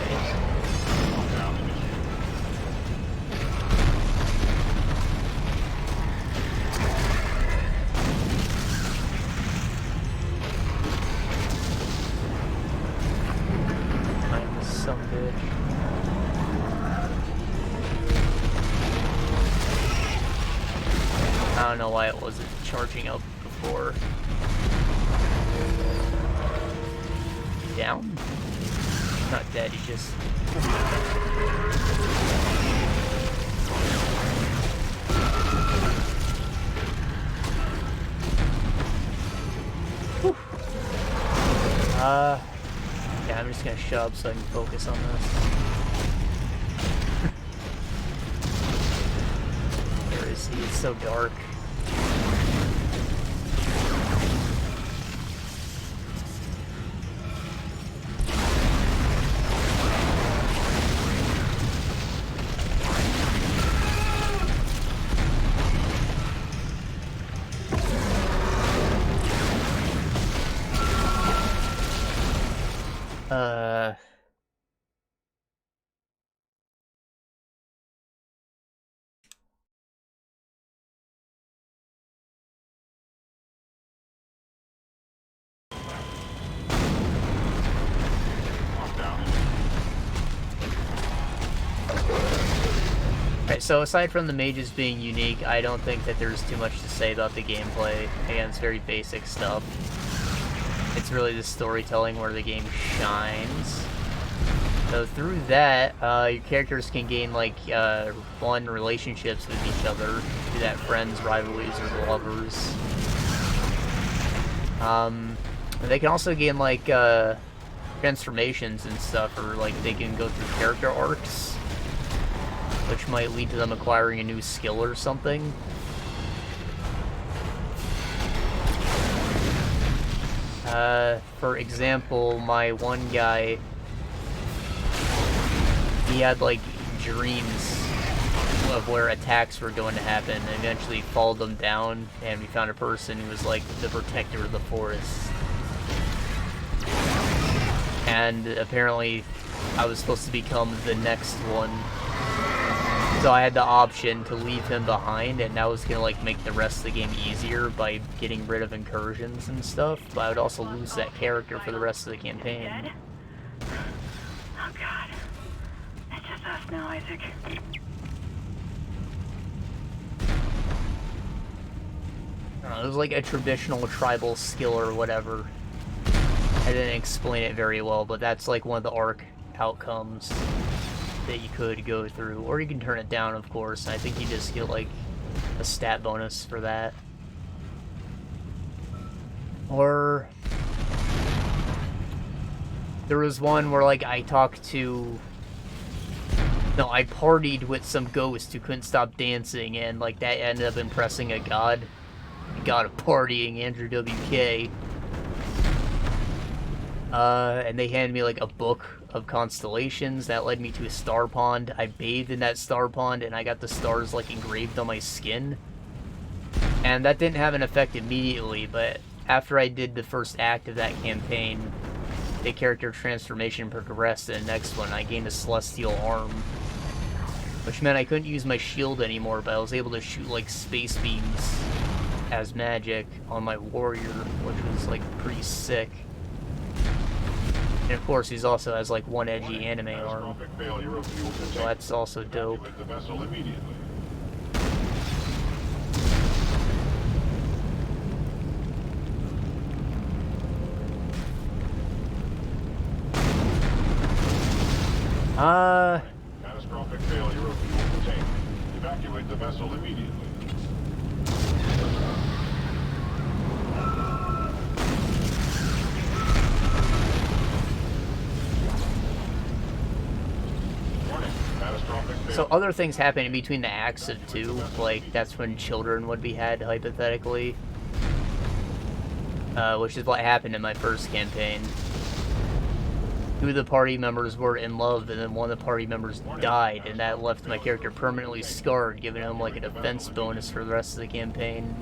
I'm some bitch. I don't know why it wasn't charging up before. Down? Not dead, he's just... Whew. Yeah, I'm just gonna shut up so I can focus on this. Where is he? It's so dark. Right, so aside from the mages being unique, I don't think that there's too much to say about the gameplay. Again, it's very basic stuff. It's really the storytelling where the game shines. So through that, your characters can gain, like, fun relationships with each other. Be that friends, rivalries, or lovers. They can also gain, like, transformations and stuff, or, like, they can go through character arcs, which might lead to them acquiring a new skill or something. For example, my one guy, he had, like, dreams of where attacks were going to happen, and eventually followed them down, and we found a person who was, like, the protector of the forest. And apparently, I was supposed to become the next one. So I had the option to leave him behind, and that was gonna, like, make the rest of the game easier by getting rid of incursions and stuff, but I would also lose that character for the rest of the campaign. Dead? Oh god. It's just us now, Isaac. It was like a traditional tribal skill or whatever. I didn't explain it very well, but that's like one of the arc outcomes that you could go through, or you can turn it down, of course. I think you just get like a stat bonus for that. Or there was one where like I partied with some ghost who couldn't stop dancing, and like that ended up impressing a god of partying, Andrew WK. And they handed me like a book of constellations that led me to a star pond. I bathed in that star pond and I got the stars like engraved on my skin. And that didn't have an effect immediately, but after I did the first act of that campaign, the character transformation progressed to the next one. I gained a celestial arm, which meant I couldn't use my shield anymore, but I was able to shoot like space beams as magic on my warrior, which was like pretty sick. And of course, he also has like one edgy anime arm, so that's also dope. Catastrophic failure of fuel containment. Evacuate the vessel. vessel immediately. Warning, catastrophic failure. So other things happen in between the acts of 2, like that's when children would be had, hypothetically. Which is what happened in my first campaign. 2 of the party members were in love, and then one of the party members died, and that left my character permanently scarred, giving him like a defense bonus for the rest of the campaign.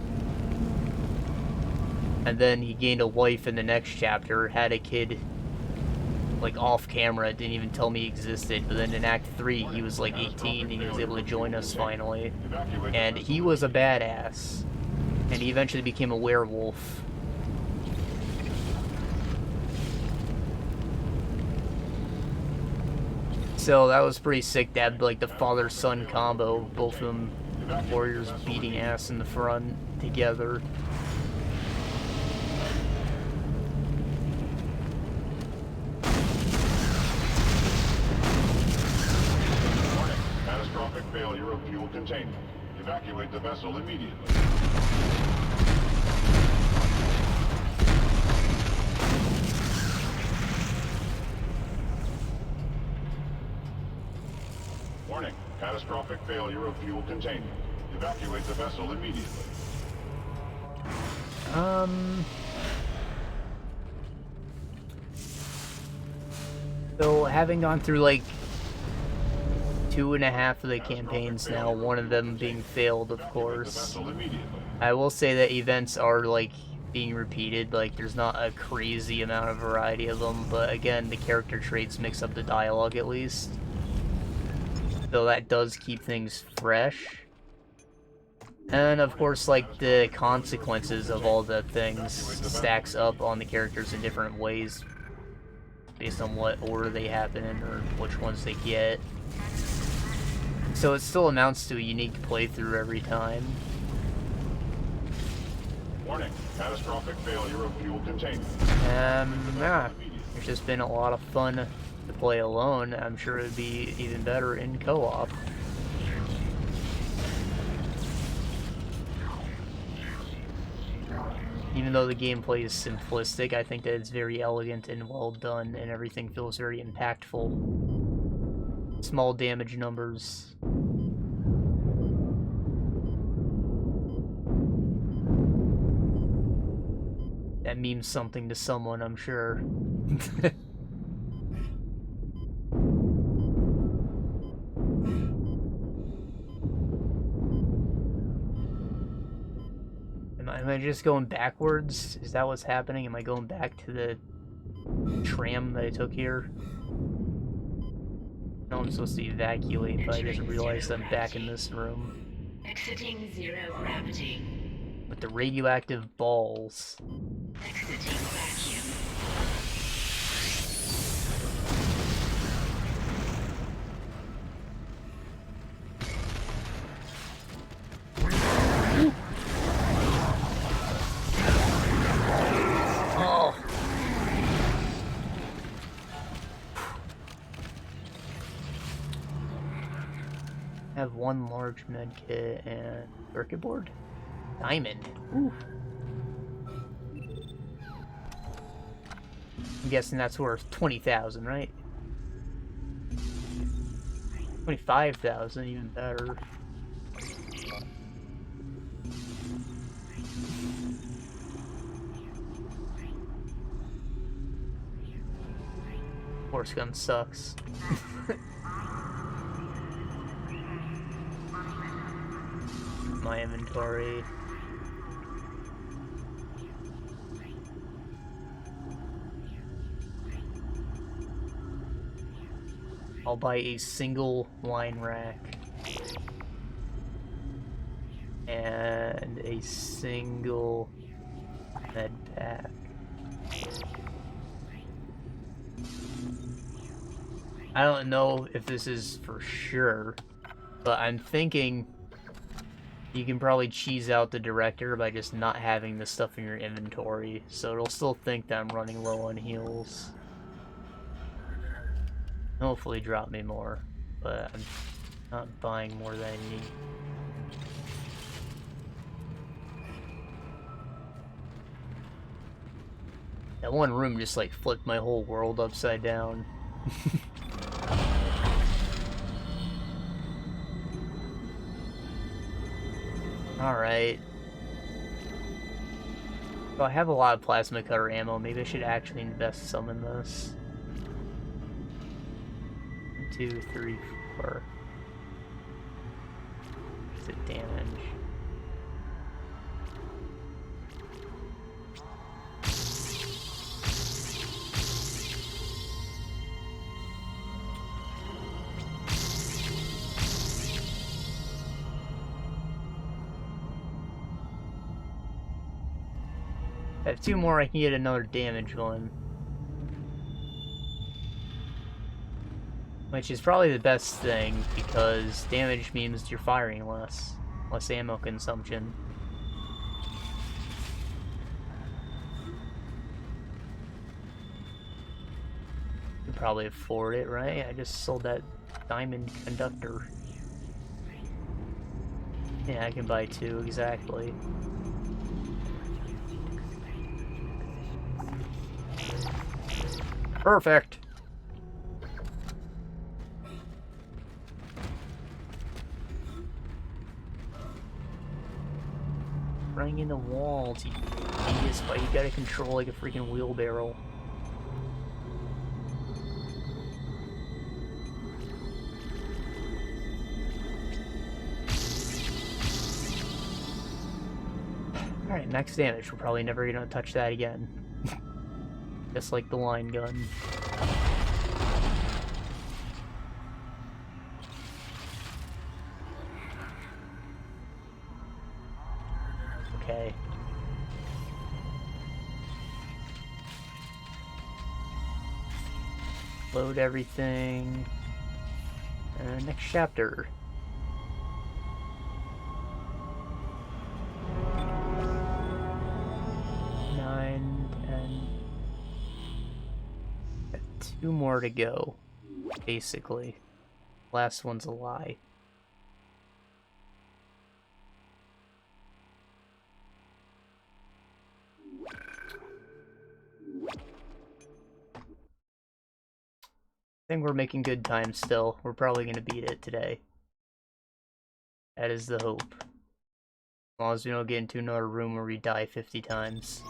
And then he gained a wife in the next chapter, had a kid, like, off camera, didn't even tell me he existed, but then in Act 3, he was like 18, and he was able to join us finally. And he was a badass. And he eventually became a werewolf. So that was pretty sick to have, like, the father-son combo, both of them warriors beating ass in the front together. Warning, catastrophic failure of fuel containment. Evacuate the vessel immediately. Warning, catastrophic failure of fuel containment. Evacuate the vessel immediately. So having gone through like 2.5 of the campaigns now, one of them being failed, of course, I will say that events are like being repeated. Like there's not a crazy amount of variety of them, but again, the character traits mix up the dialogue at least. So that does keep things fresh. And of course, like, the consequences of all the things stacks up on the characters in different ways based on what order they happen in or which ones they get. So it still amounts to a unique playthrough every time. Warning, catastrophic failure of fuel containment. Yeah, it's just been a lot of fun to play alone. I'm sure it would be even better in co-op. Even though the gameplay is simplistic, I think that it's very elegant and well done, and everything feels very impactful. Small damage numbers. That means something to someone, I'm sure. Am I just going backwards? Is that what's happening? Am I going back to the tram that I took here? No, I'm supposed to evacuate, but I just realized I'm back in this room. Exiting zero gravity. With the radioactive balls. Exiting vacuum. I have one large med kit and circuit board. Diamond. Ooh. I'm guessing that's worth 20,000, right? 25,000, even better. Horse gun sucks. My inventory. I'll buy a single line rack and a single med pack. I don't know if this is for sure, but I'm thinking you can probably cheese out the director by just not having this stuff in your inventory, so it'll still think that I'm running low on heals. Hopefully drop me more, but I'm not buying more than I need. That one room just like flipped my whole world upside down. Alright. So I have a lot of plasma cutter ammo. Maybe I should actually invest some in this. 1, 2, 3, 4. What's it damage? I have 2 more, I can get another damage one. Which is probably the best thing, because damage means you're firing less. Less ammo consumption. You can probably afford it, right? I just sold that diamond conductor. Yeah, I can buy 2, exactly. Perfect. Running in the walls, you genius, but you gotta control like a freaking wheelbarrow. Alright, max damage. We're probably never gonna touch that again. Just like the line gun. Okay. Load everything. Next chapter. Got 2 more to go, basically. Last one's a lie. I think we're making good time still. We're probably going to beat it today. That is the hope. As long as we don't get into another room where we die 50 times.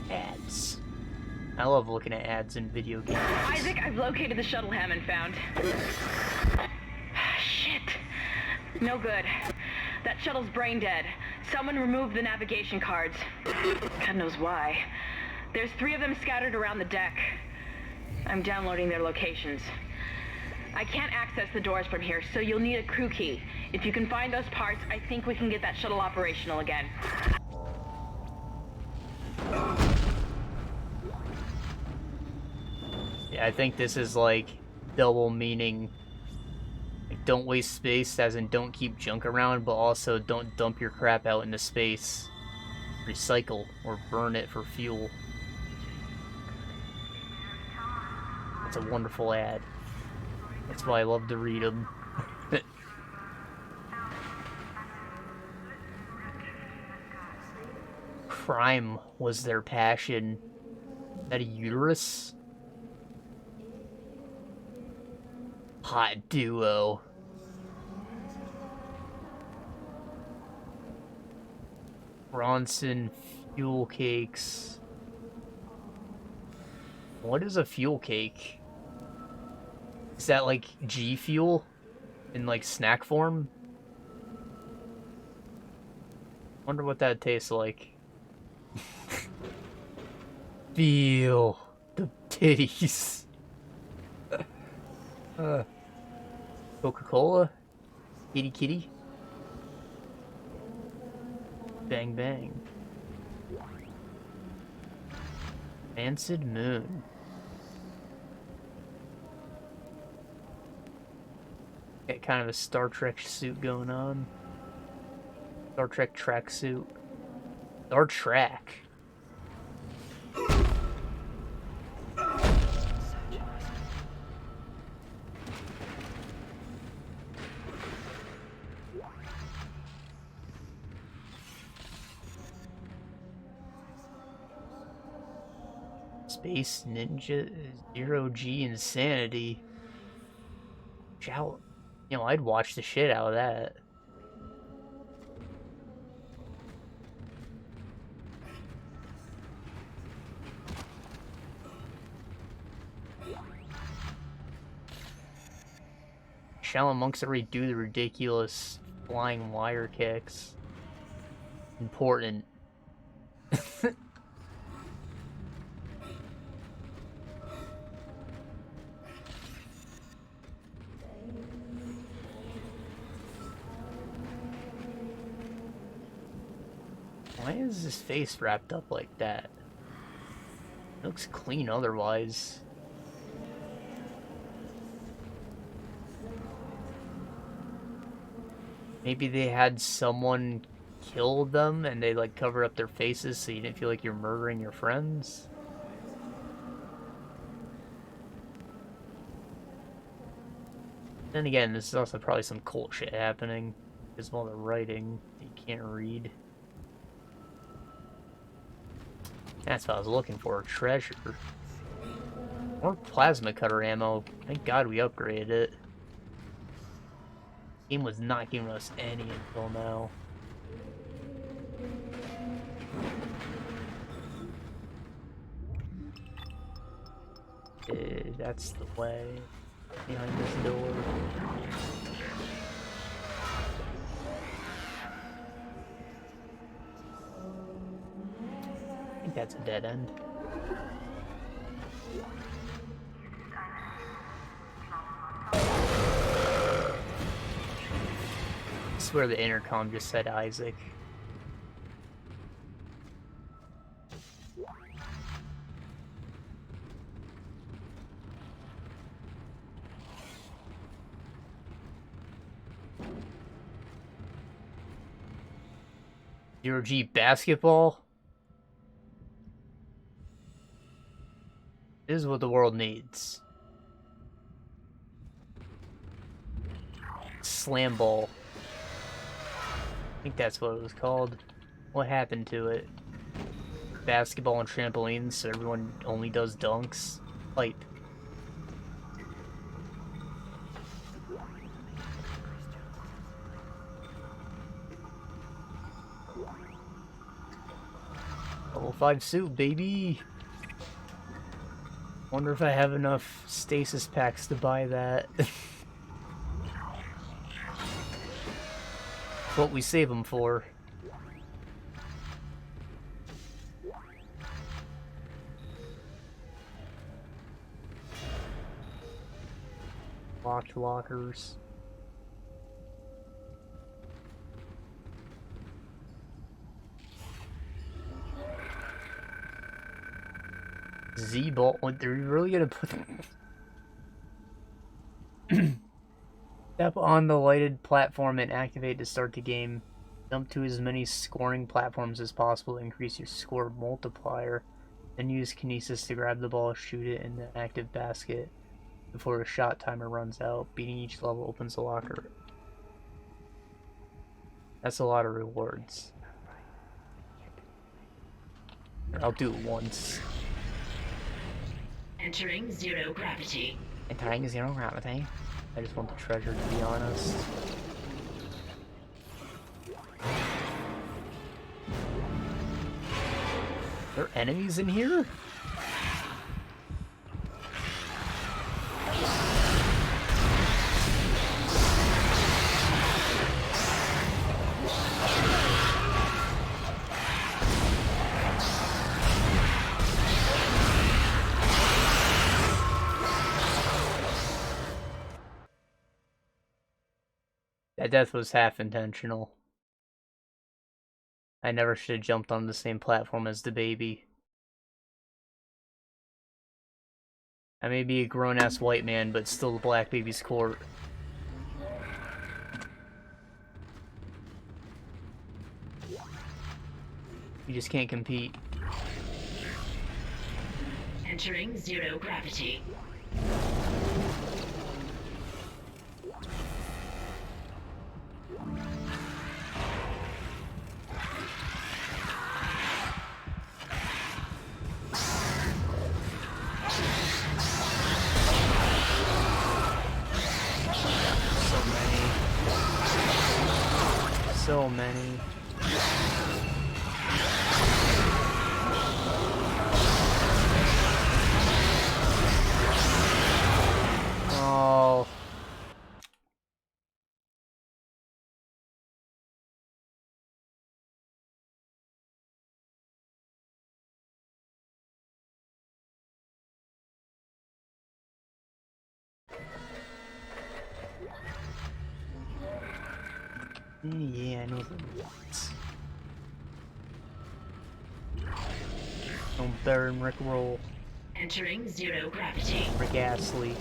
Ads. I love looking at ads in video games. Isaac, I've located the shuttle Hammond found. Shit. No good. That shuttle's brain dead. Someone removed the navigation cards. God knows why. There's 3 of them scattered around the deck. I'm downloading their locations. I can't access the doors from here, so you'll need a crew key. If you can find those parts, I think we can get that shuttle operational again. Yeah, I think this is like double meaning. Like, don't waste space, as in don't keep junk around, but also don't dump your crap out into space. Recycle or burn it for fuel. It's a wonderful ad. That's why I love to read them. Crime was their passion. Is that a uterus? Hot duo. Bronson fuel cakes. What is a fuel cake? Is that like G Fuel in like snack form? Wonder what that tastes like. Feel the titties. Coca-Cola? Kitty kitty? Bang bang. Rancid Moon. Got kind of a Star Trek suit going on. Star Trek tracksuit. Star Trek. Space Ninja, Zero G Insanity. You know, I'd watch the shit out of that. Shaolin monks already do the ridiculous flying wire kicks. Important. Why is his face wrapped up like that? It looks clean otherwise. Maybe they had someone kill them and they like cover up their faces so you didn't feel like you're murdering your friends. Then again, this is also probably some cult shit happening. Because of all the writing you can't read. That's what I was looking for, treasure. More plasma cutter ammo. Thank God we upgraded it. Game was not giving us any until now. That's the way. Behind this door. I think that's a dead end. I swear the intercom just said Isaac. Zero G basketball? This is what the world needs. Slam ball. I think that's what it was called. What happened to it? Basketball and trampolines, so everyone only does dunks. Hype. Level 5 suit, baby! Wonder if I have enough stasis packs to buy that. What we save them for. Locked lockers. Z-ball. What, they're really gonna put step on the lighted platform and activate to start the game. Jump to as many scoring platforms as possible to increase your score multiplier. Then use kinesis to grab the ball, shoot it in the active basket before a shot timer runs out. Beating each level opens a locker. That's a lot of rewards. I'll do it once. Entering zero gravity. Entering zero gravity. I just want the treasure, to be honest. Are there enemies in here? That death was half intentional. I never should have jumped on the same platform as the baby. I may be a grown-ass white man, but still the black baby's court. You just can't compete. Entering zero gravity. so many. Oh. Yeah, I know the ones. Don't burn Rick Roll. Entering zero gravity. Rick Astley.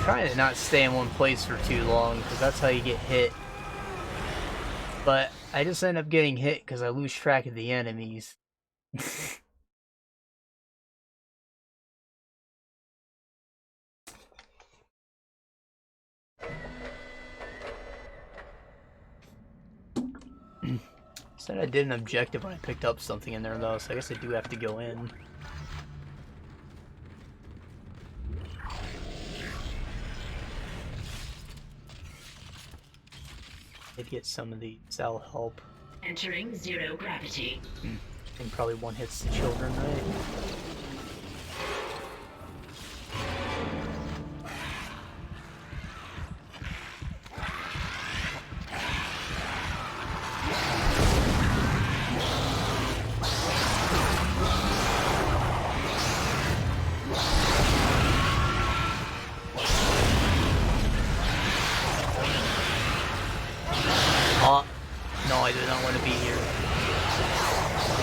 Trying to not stay in one place for too long, because that's how you get hit. But I just end up getting hit because I lose track of the enemies. Said I did an objective when I picked up something in there though, so I guess I do have to go in. Maybe get some of these, that'll help. Entering zero gravity. I think probably one hits the children, right? No, I do not want to be here.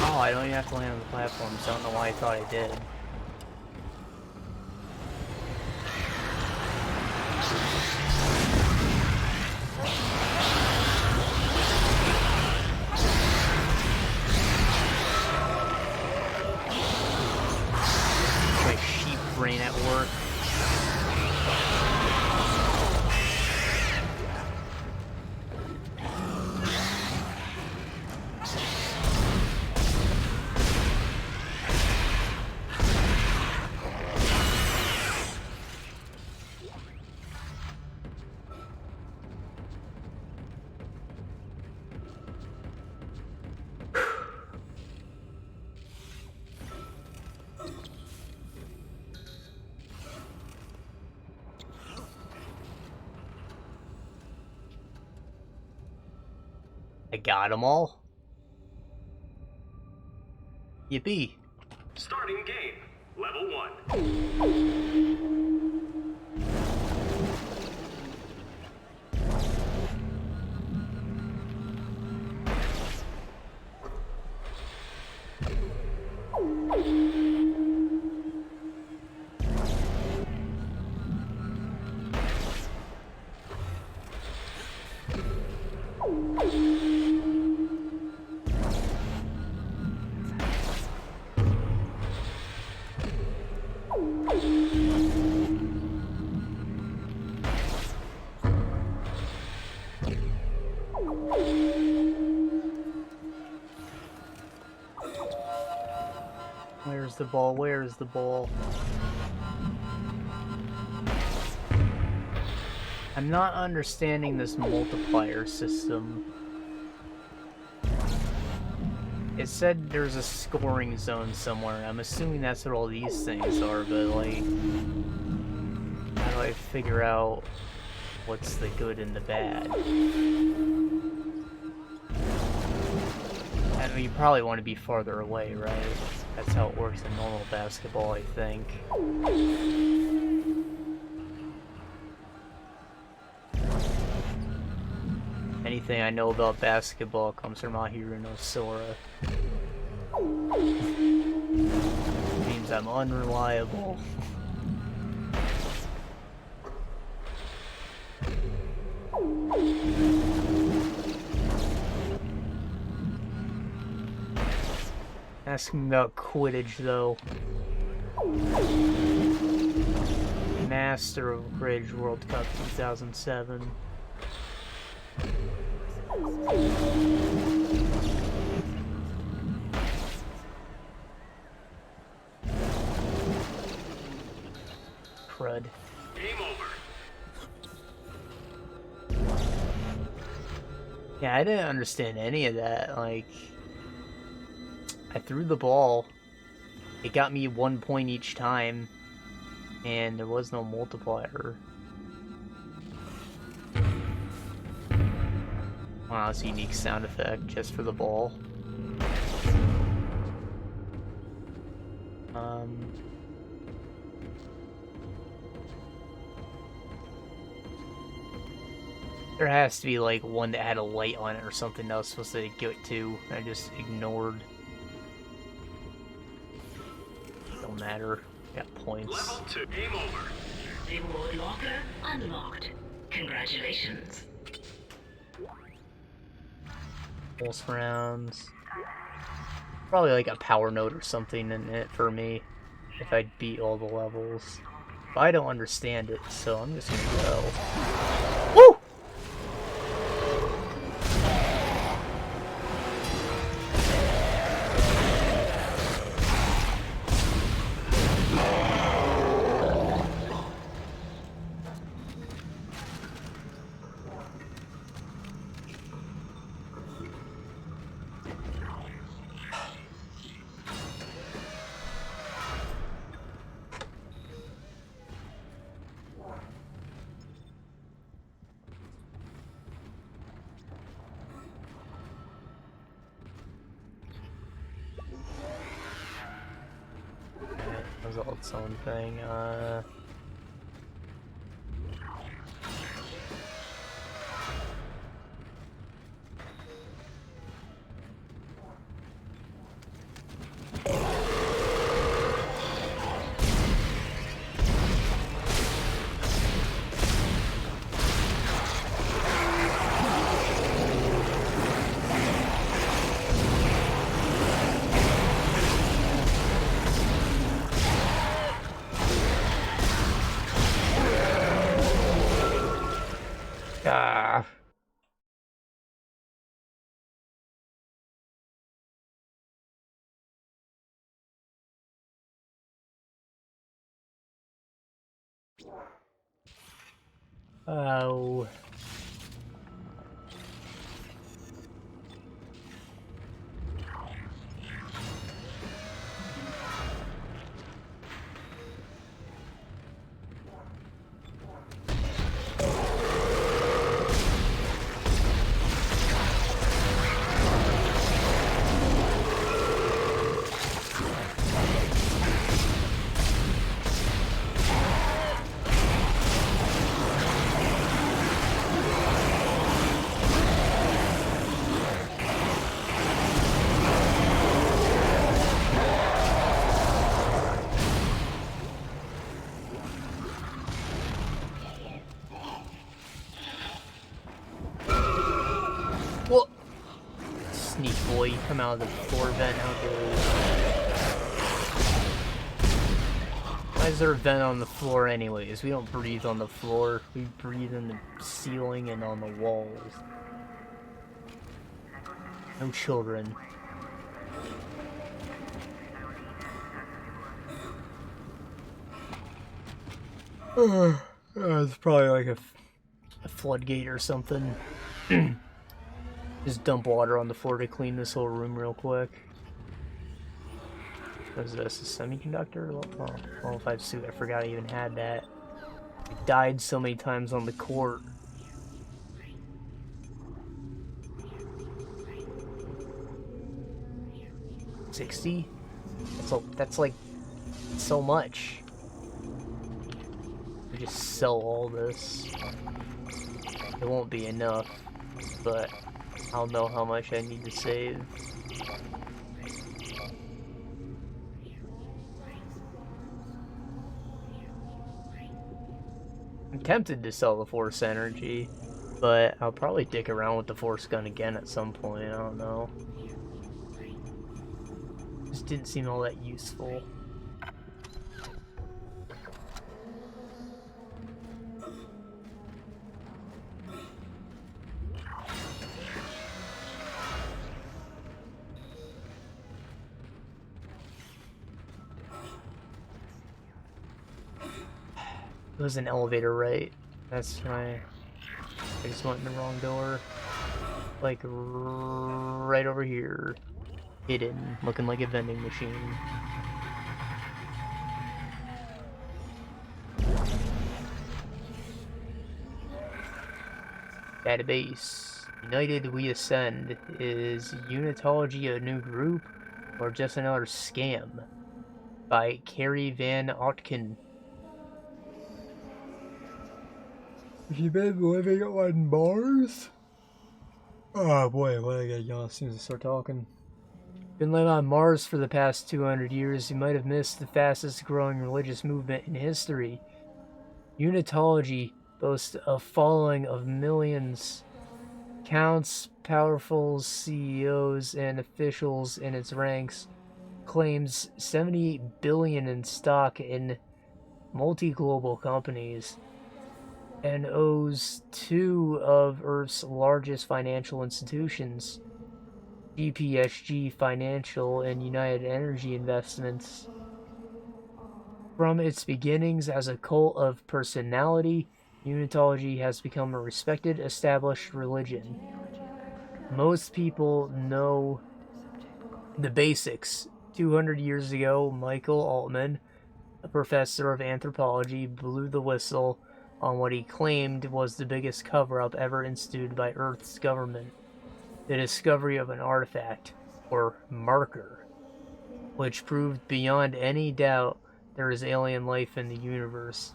Oh, I don't even have to land on the platform, so I don't know why I thought I did. My sheep brain at work. I got them all. Yippee. Starting game. Level 1. Where's the ball? Where's the ball? I'm not understanding this multiplier system. It said there's a scoring zone somewhere. I'm assuming that's what all these things are, but like, how do I figure out what's the good and the bad? I mean, you probably want to be farther away, right? That's how it works in normal basketball, I think. Anything I know about basketball comes from Ahiru no Sora. Means I'm unreliable. Asking about Quidditch, though. Master of Quidditch World Cup 2007. Crud. Game over. Yeah, I didn't understand any of that. Like, I threw the ball. It got me 1 point each time. And there was no multiplier. Wow, that's a unique sound effect just for the ball. There has to be like one that had a light on it or something that I was supposed to give it to. I just ignored. Don't matter. Got points. Level 2. Game over. Reward locker unlocked. Congratulations. Pulse rounds. Probably like a power node or something in it for me if I beat all the levels. But I don't understand it, so I'm just gonna go. Woo! That was all its own thing. Oh. What? Sneak boy, you come out of the floor vent, how dare you? Why is there a vent on the floor anyways? We don't breathe on the floor, we breathe in the ceiling and on the walls. No children. It's probably like a floodgate or something. Just dump water on the floor to clean this whole room real quick. What is this? A semiconductor? Oh, well, if I have suit, I forgot I even had that. I died so many times on the court. $60? That's like so much. I just sell all this. It won't be enough, but I'll know how much I need to save. I'm tempted to sell the Force Energy, but I'll probably dick around with the Force Gun again at some point, I don't know. Just didn't seem all that useful. It was an elevator, right? That's my... I just went in the wrong door. Like, right over here. Hidden, looking like a vending machine. Database. United We Ascend. Is Unitology a new group? Or just another scam? By Carrie Van Otken. Have you been living on Mars? Oh boy, what I got yawn as soon as I start talking. Been living on Mars for the past 200 years, you might have missed the fastest growing religious movement in history. Unitology boasts a following of millions, counts powerful CEOs and officials in its ranks, claims 78 billion in stock in multi-global companies, and owes two of Earth's largest financial institutions, GPSG Financial and United Energy Investments. From its beginnings as a cult of personality, Unitology has become a respected, established religion. Most people know the basics. 200 years ago, Michael Altman, a professor of anthropology, blew the whistle on what he claimed was the biggest cover-up ever instituted by Earth's government. The discovery of an artifact, or marker, which proved beyond any doubt there is alien life in the universe.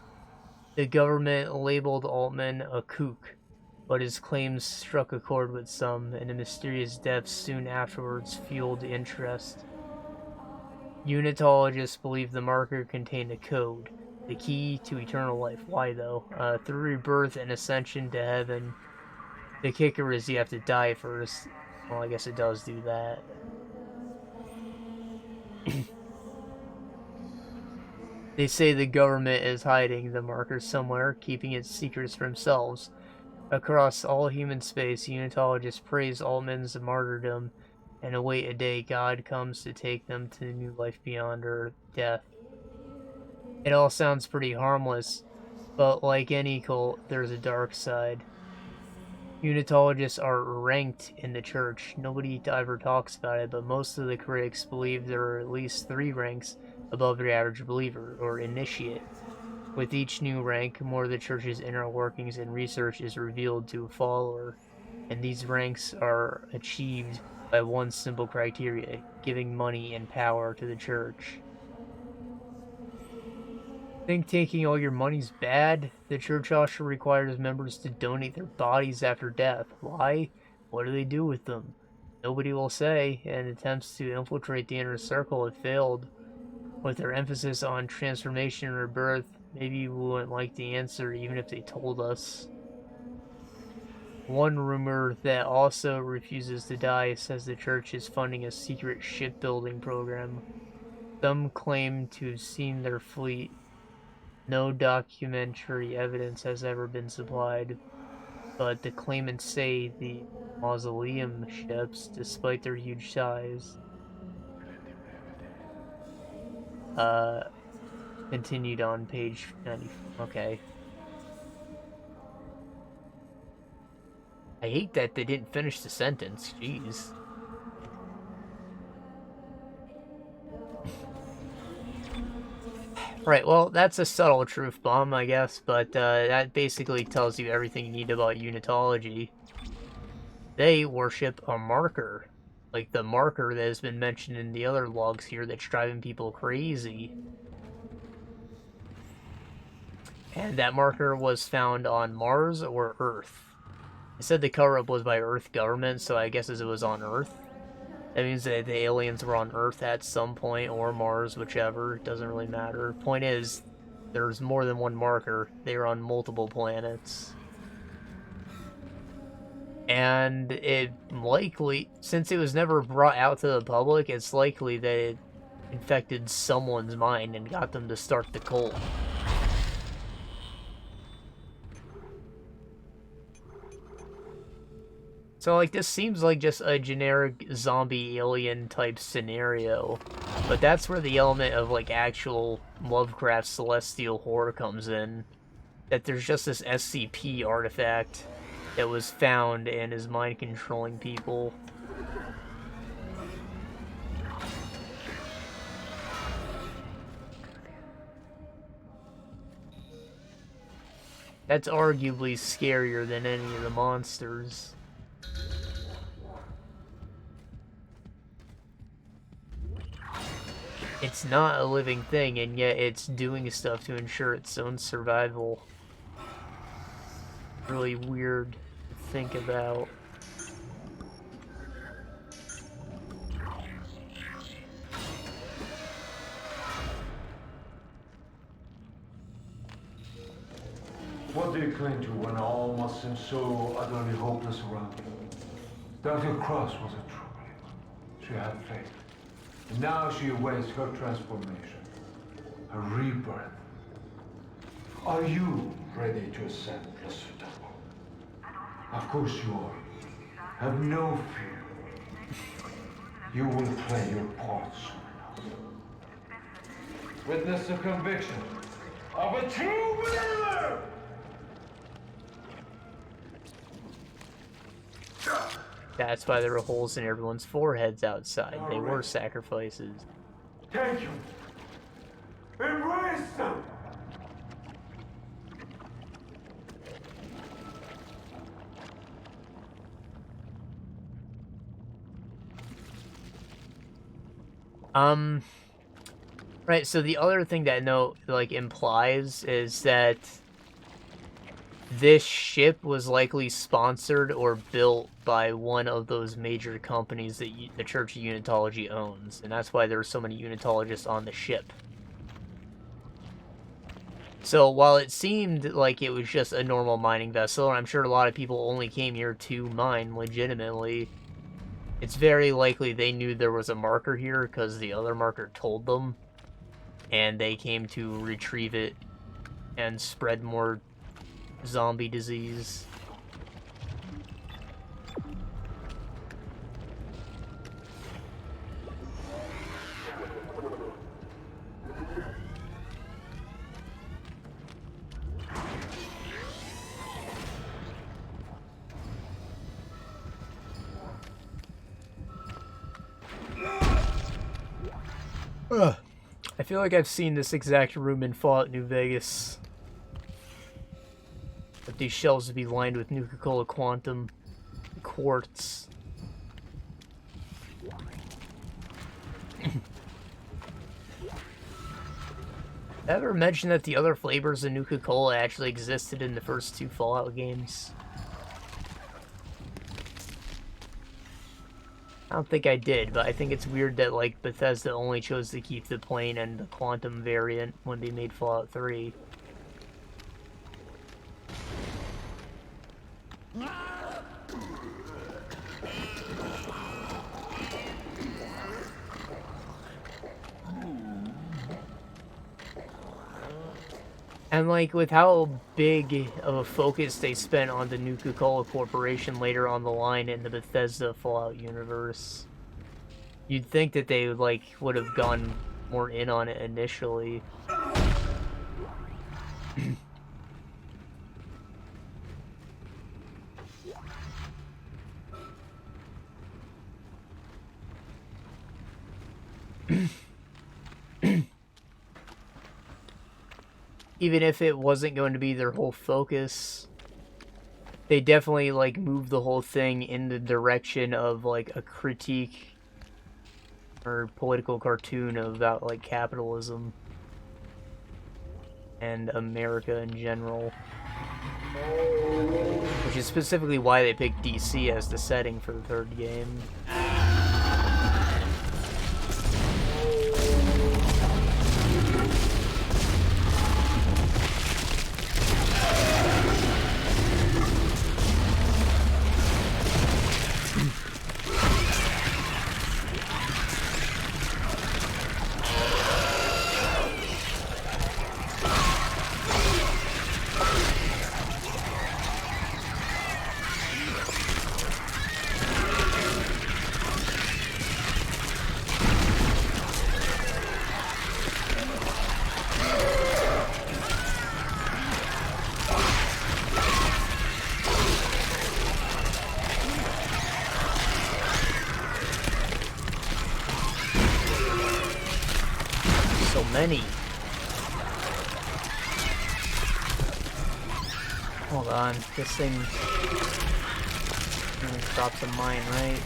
The government labeled Altman a kook, but his claims struck a chord with some, and the mysterious deaths soon afterwards fueled interest. Unitologists believe the marker contained a code, the key to eternal life. Why though? Through rebirth and ascension to heaven. The kicker is you have to die first. Well, I guess it does do that. They say the government is hiding the marker somewhere, keeping its secrets for themselves. Across all human space, Unitologists praise Altman's martyrdom and await a day God comes to take them to new life beyond or death. It all sounds pretty harmless, but like any cult, there's a dark side. Unitologists are ranked in the church. Nobody ever talks about it, but most of the critics believe there are at least 3 ranks above the average believer, or initiate. With each new rank, more of the church's inner workings and research is revealed to a follower, and these ranks are achieved by one simple criteria: giving money and power to the church. Think taking all your money's bad? The church also requires members to donate their bodies after death. Why? What do they do with them? Nobody will say, and attempts to infiltrate the inner circle have failed. With their emphasis on transformation and rebirth, maybe we wouldn't like the answer even if they told us. One rumor that also refuses to die says the church is funding a secret shipbuilding program. Some claim to have seen their fleet. No documentary evidence has ever been supplied, but the claimants say the mausoleum ships, despite their huge size, continued on page 90. Okay. I hate that they didn't finish the sentence. Jeez. Right, well, that's a subtle truth bomb, I guess, but that basically tells you everything you need about Unitology. They worship a marker. Like the marker that has been mentioned in the other logs here that's driving people crazy. And that marker was found on Mars or Earth. It said the cover-up was by Earth government, so I guess as it was on Earth. That means that the aliens were on Earth at some point, or Mars, whichever. It doesn't really matter. Point is, there's more than one marker. They are on multiple planets. And it likely, since it was never brought out to the public, it's likely that infected someone's mind and got them to start the cult. So, like, this seems like just a generic zombie alien type scenario. But that's where the element of, like, actual Lovecraft celestial horror comes in. That there's just this SCP artifact that was found and is mind-controlling people. That's arguably scarier than any of the monsters. It's not a living thing, and yet it's doing stuff to ensure its own survival. Really weird to think about. What do you cling to when all must seem so utterly hopeless around you? Dr. Cross was a true believer. She had faith. And now she awaits her transformation, her rebirth. Are you ready to ascend the Temple? Of course you are. Have no fear. You will play your part soon enough. Witness the conviction of a true believer! That's why there were holes in everyone's foreheads outside. They were sacrifices. Take you. Embrace them. Right, so the other thing that note, like, implies is that this ship was likely sponsored or built by one of those major companies that the Church of Unitology owns, and that's why there were so many Unitologists on the ship. So while it seemed like it was just a normal mining vessel, and I'm sure a lot of people only came here to mine legitimately, it's very likely they knew there was a marker here because the other marker told them, and they came to retrieve it and spread more zombie disease. I feel like I've seen this exact room in Fallout New Vegas. But these shelves would be lined with Nuka-Cola Quantum quartz. Ever mention that the other flavors of Nuka-Cola actually existed in the first 2 Fallout games? I don't think I did, but I think it's weird that, like, Bethesda only chose to keep the plain and the quantum variant when they made Fallout 3. And, like, with how big of a focus they spent on the Nuka-Cola Corporation later on the line in the Bethesda Fallout universe, you'd think that they, like, would have gone more in on it initially. Even if it wasn't going to be their whole focus, they definitely, like, moved the whole thing in the direction of, like, a critique or political cartoon about, like, capitalism and America in general. Which is specifically why they picked DC as the setting for the 3rd game. So many. Hold on, this thing drops a mine, right?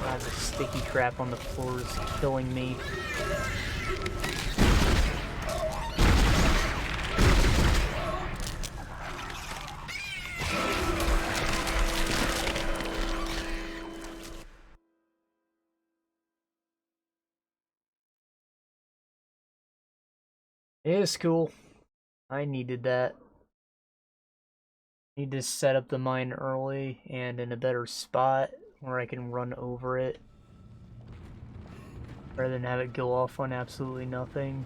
God, the sticky crap on the floor is killing me. It is cool. I needed that. Need to set up the mine early and in a better spot where I can run over it rather than have it go off on absolutely nothing.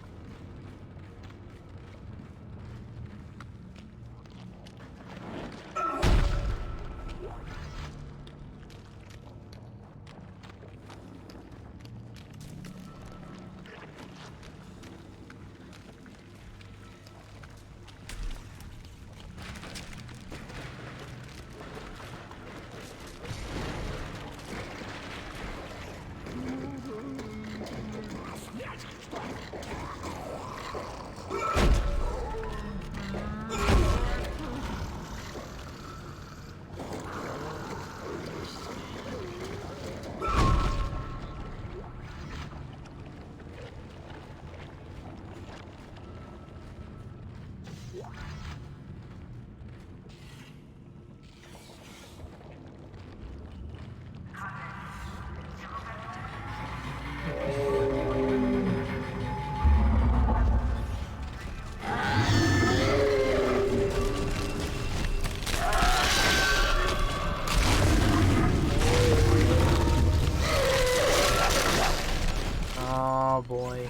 Oh boy.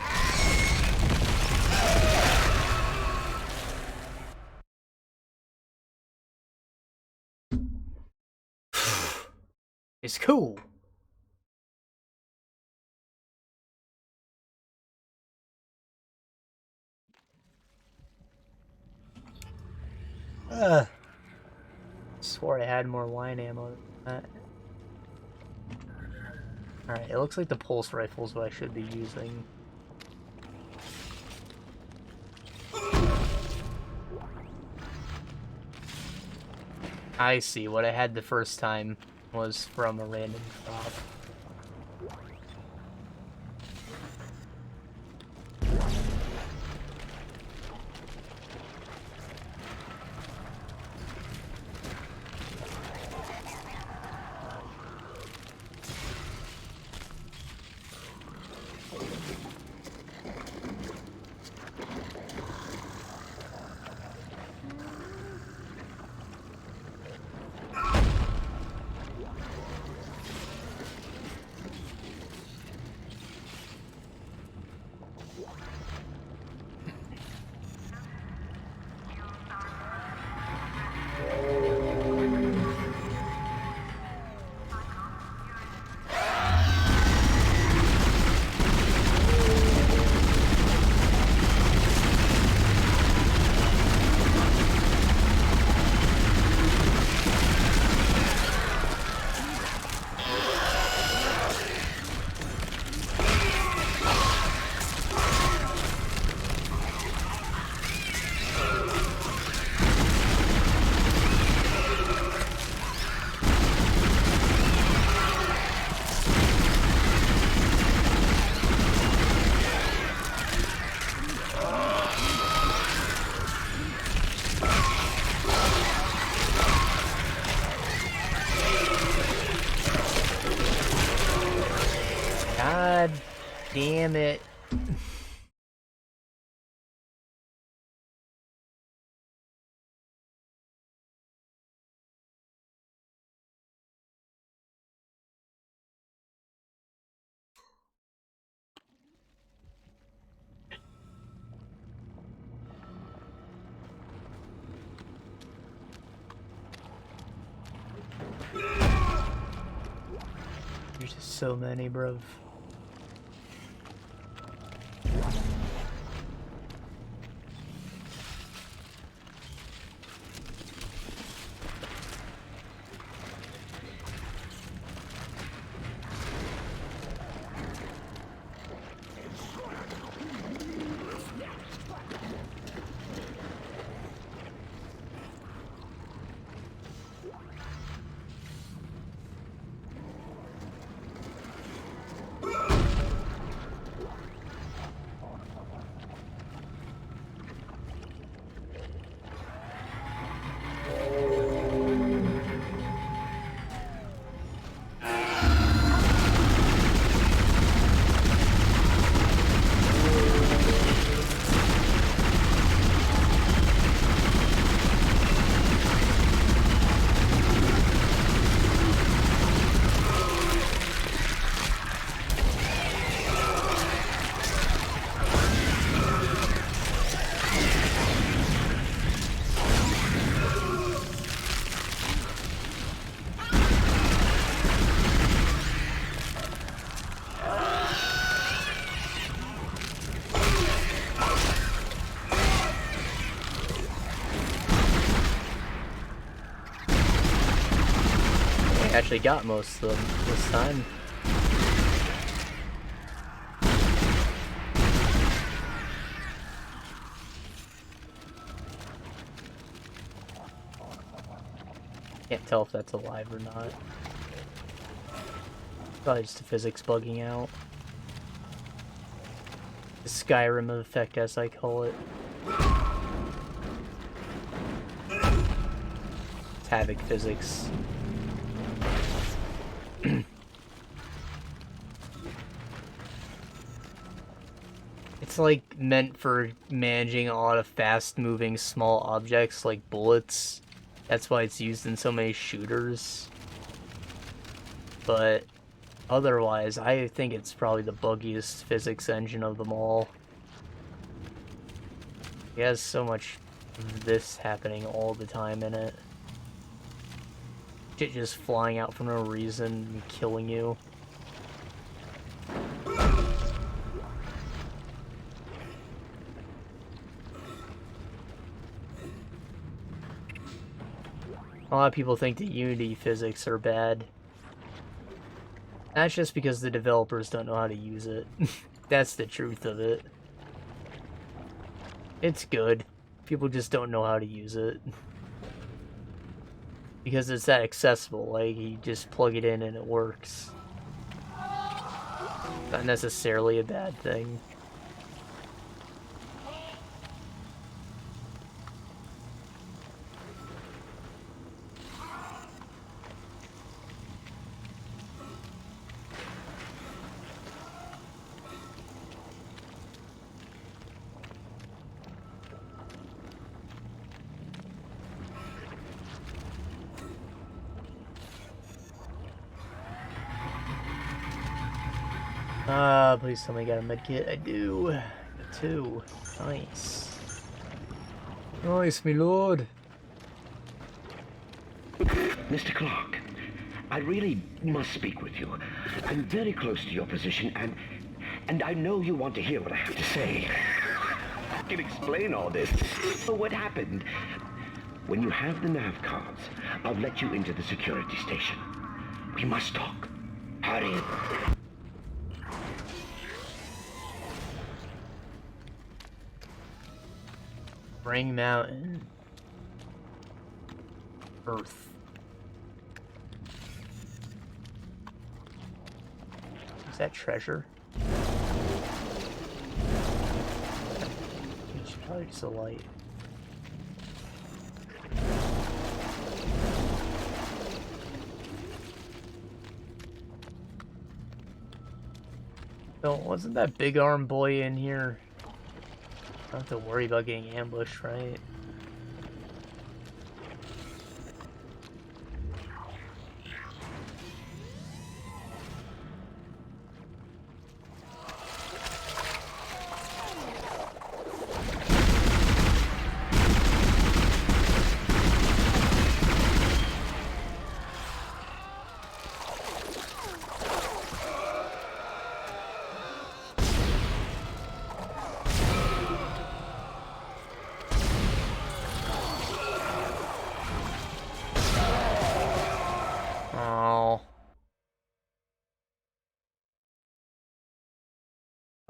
It's cool. Swore I had more line ammo than that. Alright, it looks like the pulse rifle is what I should be using. I see, what I had the first time was from a random drop. God damn it. There's just so many, bruv. Actually got most of them this time. Can't tell if that's alive or not. Probably just the physics bugging out. The Skyrim effect, as I call it. It's Havoc physics. It's like meant for managing a lot of fast-moving small objects like bullets. That's why it's used in so many shooters. But otherwise, I think it's probably the buggiest physics engine of them all. It has so much of this happening all the time in it. Shit just flying out for no reason and killing you. A lot of people think the Unity physics are bad. That's just because the developers don't know how to use it. That's the truth of it. It's good. People just don't know how to use it. Because it's that accessible, like, you just plug it in and it works. Not necessarily a bad thing. Please tell me I got a medkit. I do. Got 2. Nice. Nice, me lord. Mr. Clark, I really must speak with you. I'm very close to your position, and I know you want to hear what I have to say. I can explain all this. So what happened? When you have the nav cards, I'll let you into the security station. We must talk. Hurry. Ring Mountain. Earth. Is that treasure? It's probably just a light. So, wasn't that big arm boy in here? I don't have to worry about getting ambushed, right?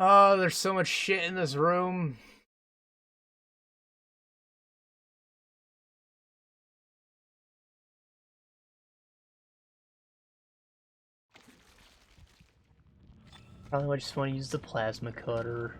Oh, there's so much shit in this room. Probably just want to use the plasma cutter.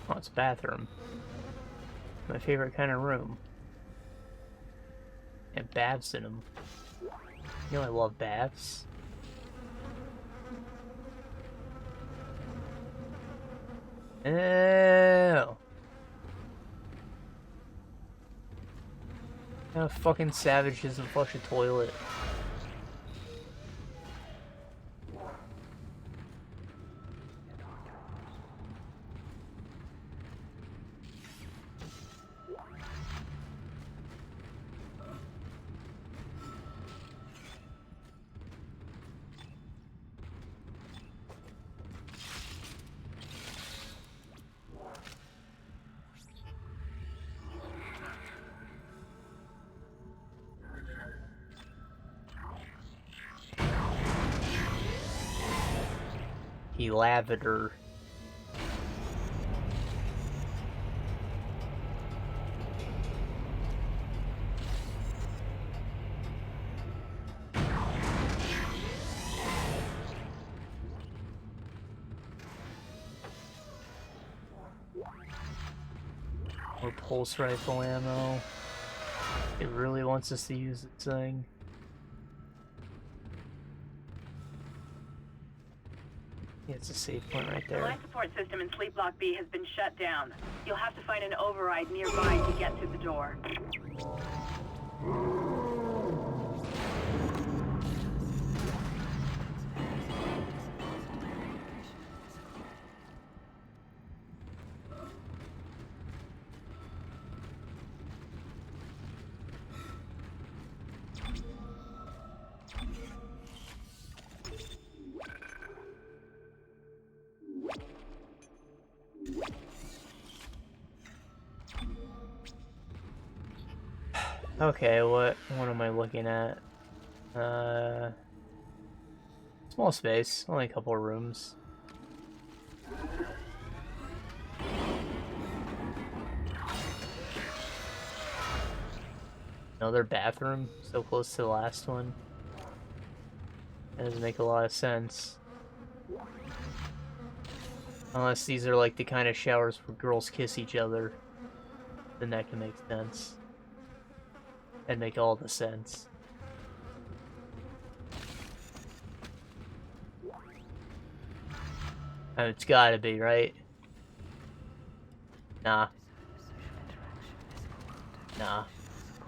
Oh, it's a bathroom. My favorite kind of room. And baths in them. You know I love baths. Ew. How fucking savage doesn't flush a toilet? Lavender. More pulse rifle ammo. It really wants us to use this thing. Yeah, it's a safe point right there. The life support system in Sleep Block B has been shut down. You'll have to find an override nearby to get to the door. Okay, what am I looking at? Small space, only a couple of rooms. Another bathroom, so close to the last one. That doesn't make a lot of sense. Unless these are like the kind of showers where girls kiss each other. Then that can make sense. And make all the sense. Oh, it's gotta be, right? Nah. Nah.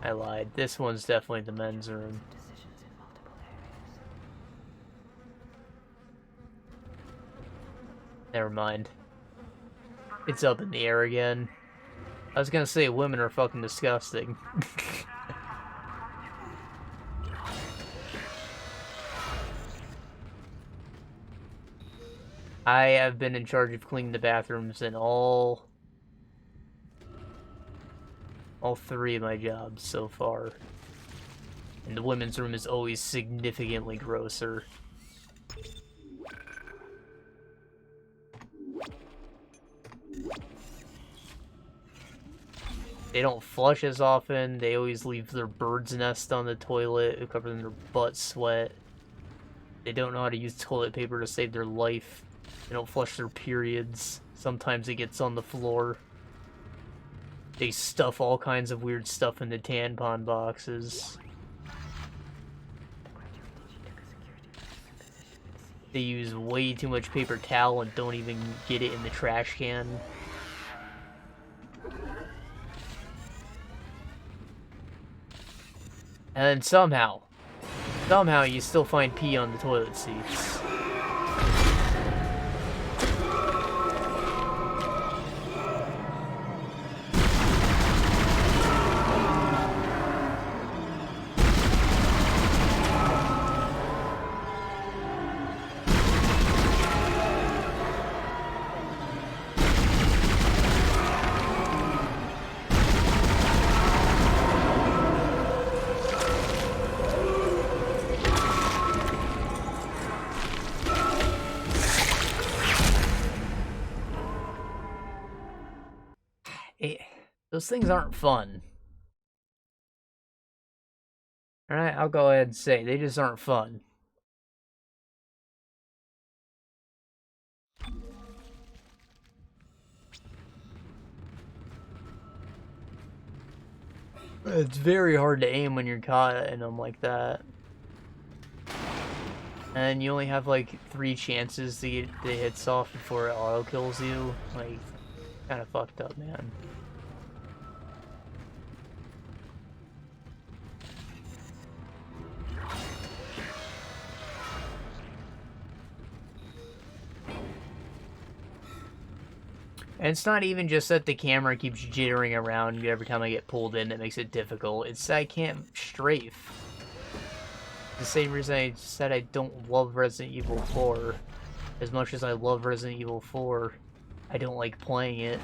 I lied. This one's definitely the men's room. Never mind. It's up in the air again. I was gonna say women are fucking disgusting. I have been in charge of cleaning the bathrooms in all 3 of my jobs so far. And the women's room is always significantly grosser. They don't flush as often. They always leave their bird's nest on the toilet, covering their butt sweat. They don't know how to use toilet paper to save their life. They don't flush their periods. Sometimes it gets on the floor. They stuff all kinds of weird stuff in the tampon boxes. They use way too much paper towel and don't even get it in the trash can. And then somehow you still find pee on the toilet seats. Those things aren't fun. Alright, I'll go ahead and say, they just aren't fun. It's very hard to aim when you're caught in them like that. And you only have like 3 chances to get the hits off before it auto kills you. Like, kinda fucked up, man. And it's not even just that the camera keeps jittering around every time I get pulled in that makes it difficult. It's that I can't strafe. The same reason I said I don't love Resident Evil 4. As much as I love Resident Evil 4, I don't like playing it.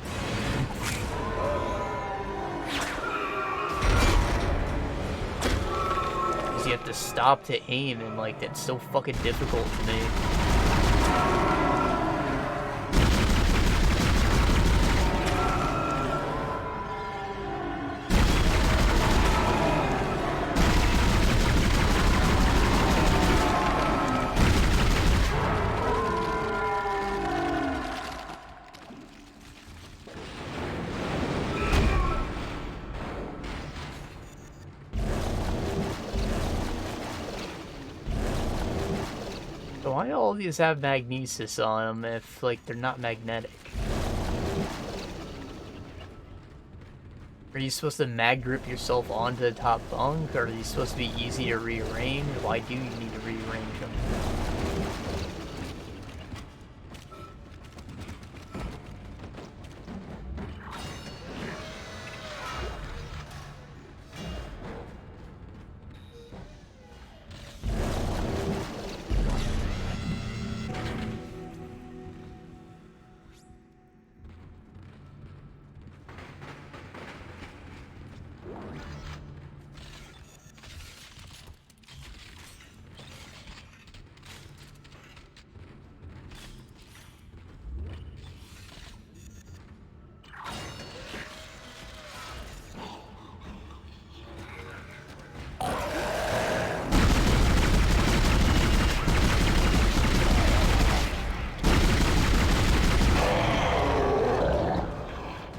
Because you have to stop to aim, and like, that's so fucking difficult to me. Why do all of these have magnesis on them if, like, they're not magnetic? Are you supposed to mag grip yourself onto the top bunk? Or are these supposed to be easy to rearrange? Why do you need to rearrange them?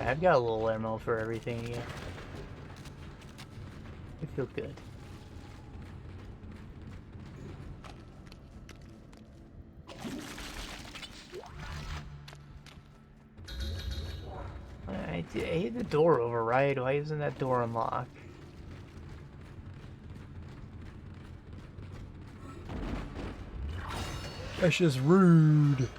I've got a little ammo for everything again. I feel good. I hit the door over, right? Why isn't that door unlocked? That's just rude.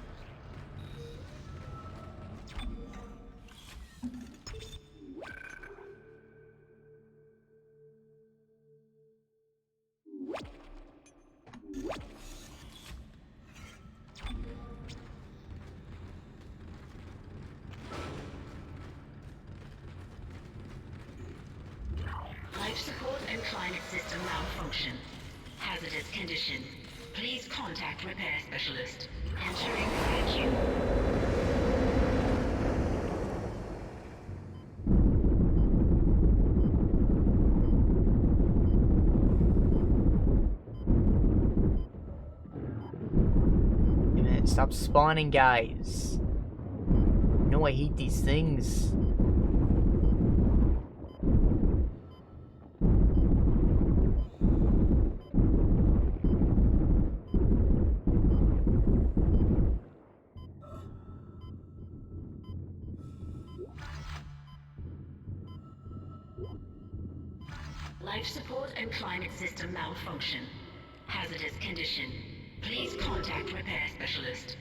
Life support and climate system malfunction. Hazardous condition. Please contact repair specialist. Entering vacuum. Hey man, stop spawning, guys. You know I hate these things. Life support and climate system malfunction. Hazardous condition. Please contact repair specialist.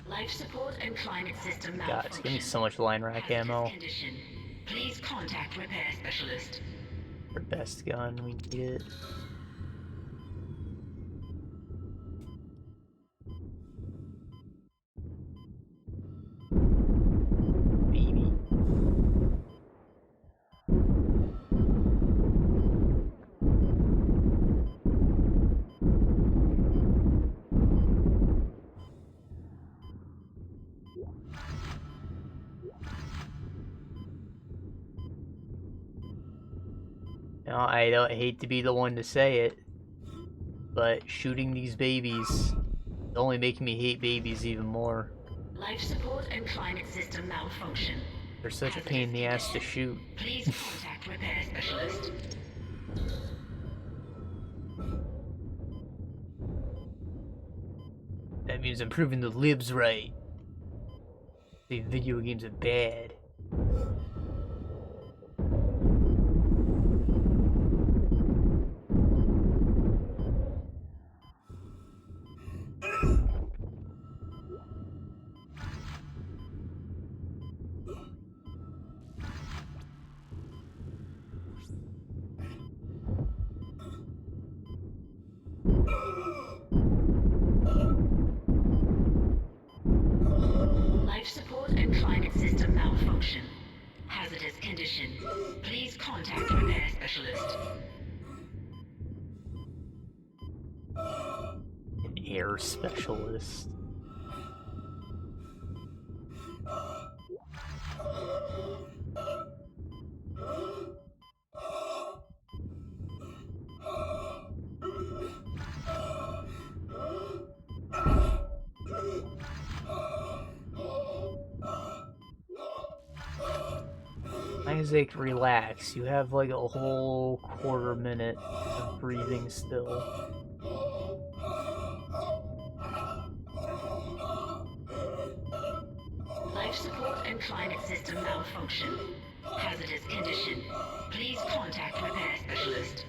Life support and climate system malfunction. God, it's giving me so much line rack ammo. Condition. Please contact repair specialist. Our best gun, we need it. Baby. Now, I don't hate to be the one to say it, but shooting these babies is only making me hate babies even more. Life support and climate system malfunction. They're such a pain in the ass to shoot. Please contact repair specialist. That means I'm proving the libs right. These video games are bad. Life support and climate system malfunction. Hazardous condition. Please contact repair specialist. An air specialist. Isaac, relax. You have like a whole quarter minute of breathing still. Life support and climate system malfunction. Hazardous condition. Please contact repair specialist.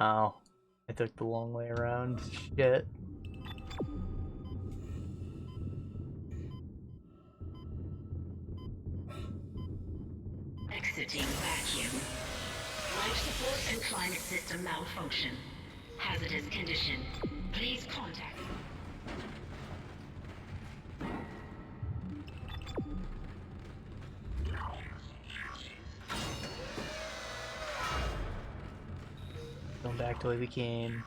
Oh, I took the long way around. Shit. Exiting vacuum. Life support and climate system malfunction. Hazardous condition. Please contact. Going back to where we came.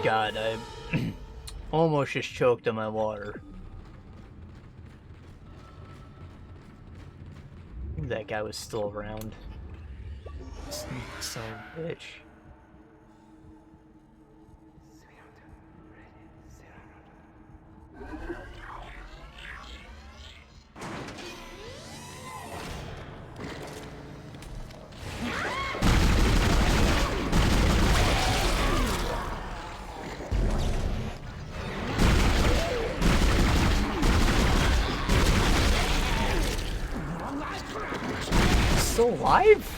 God, I almost just choked on my water. That guy was still around. Son of a bitch. Still alive?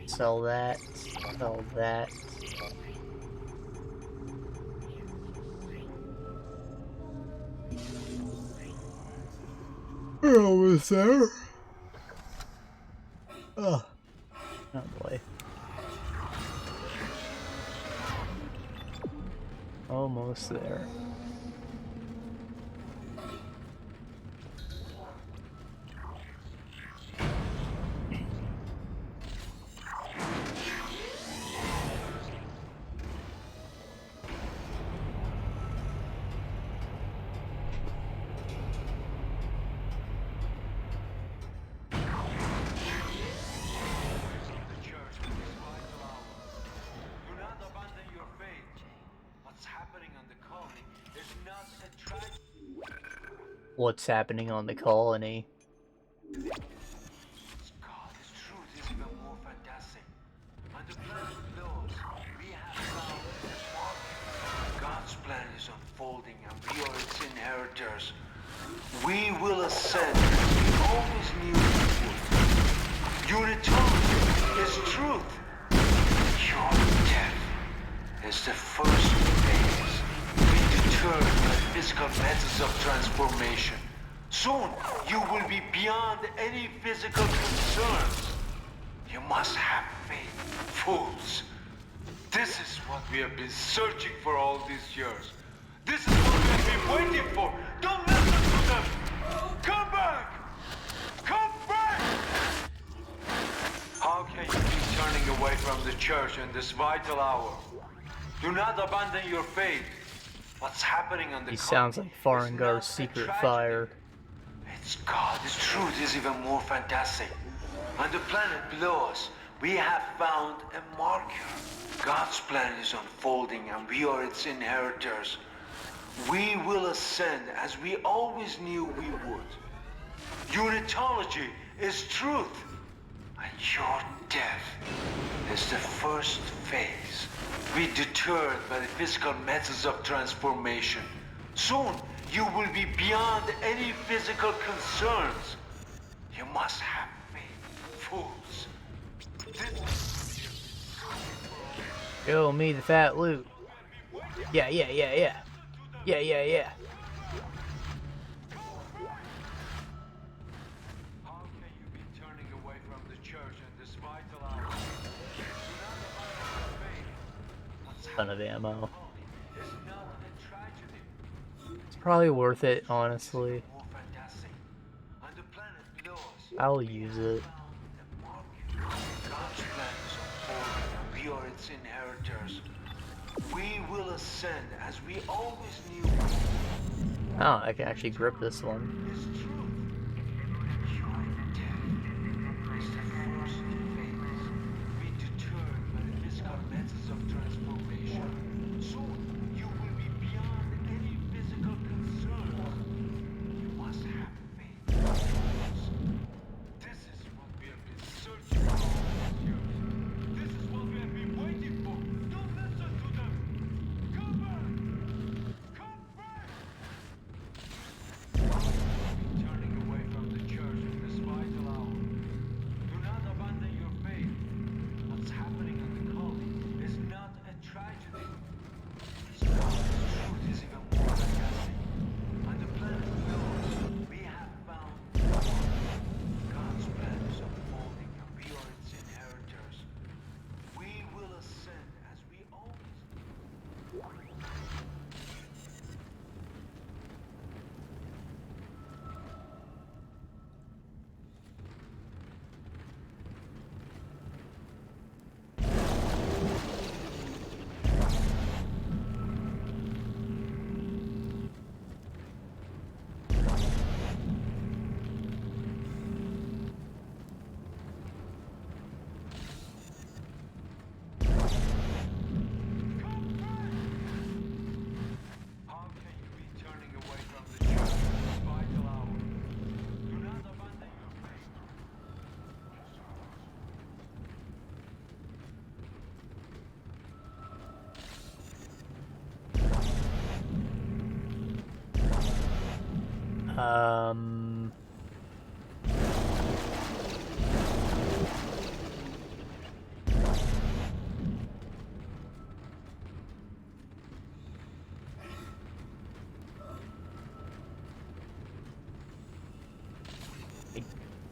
Sell that, sell that. We're almost there. Oh boy. Almost there. What's happening on the colony? God's plan is unfolding and we are its inheritors. We will ascend as we always knew we would. Unitology is truth. Your death is the first phase. Be deterred by physical methods of transformation. Soon, you will be beyond any physical concerns. You must have faith, fools. This is what we have been searching for all these years. This is what we have been waiting for. Don't listen to them! Come back! Come back! How can you be turning away from the church in this vital hour? Do not abandon your faith. What's happening on the He sounds like Farengar's secret fire. It's God. This truth is even more fantastic. On the planet below us, we have found a marker. God's plan is unfolding and we are its inheritors. We will ascend as we always knew we would. Unitology is truth. And your death is the first phase. Be deterred by the physical methods of transformation. Soon, you will be beyond any physical concerns. You must have faith, fools. Yo, me the fat loot. Yeah. Yeah. How can you be turning away from the church in this vital hour? ton of ammo. It's probably worth it, honestly. I'll use it. God's plan is unfolding. We are its inheritors. We will ascend as we always knew. Oh, I can actually grip this one. It's true. You are dead. It's the first phase. Be deterred by the physical methods of transformation. Soon, you will be beyond any physical concerns. You must have faith. This is what we have been searching for all these years. This is what we have been waiting for. Don't listen to them. Come back. Come back. Turning away from the church in this vital hour. Do not abandon your faith. What's happening in the colony is not a tragedy. This truth is even more fantastic. On the planet knows we have found God's plan is unfolding and we are its inheritors. We will ascend as we always How can you be turning away from the church in this vital hour? Do not abandon your faith.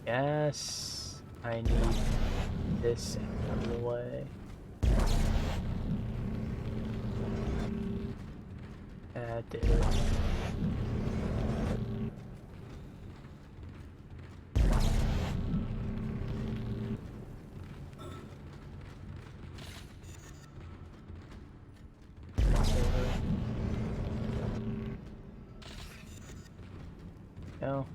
Yes, I need this out of the way. That did it. Go.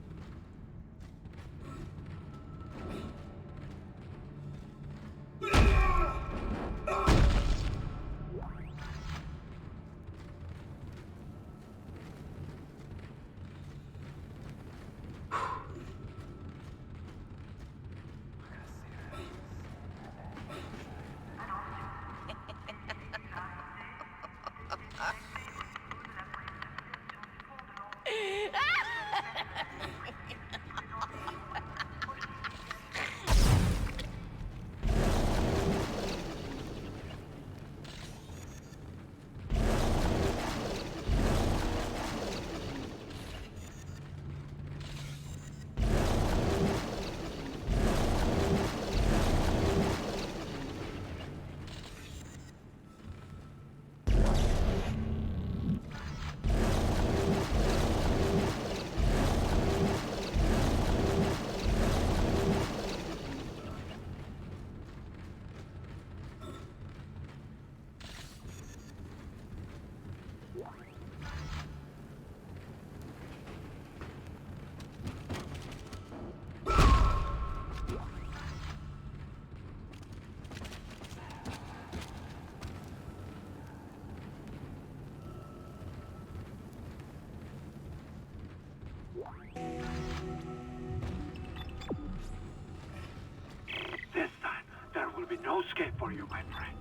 This time, there will be no escape for you, my friend.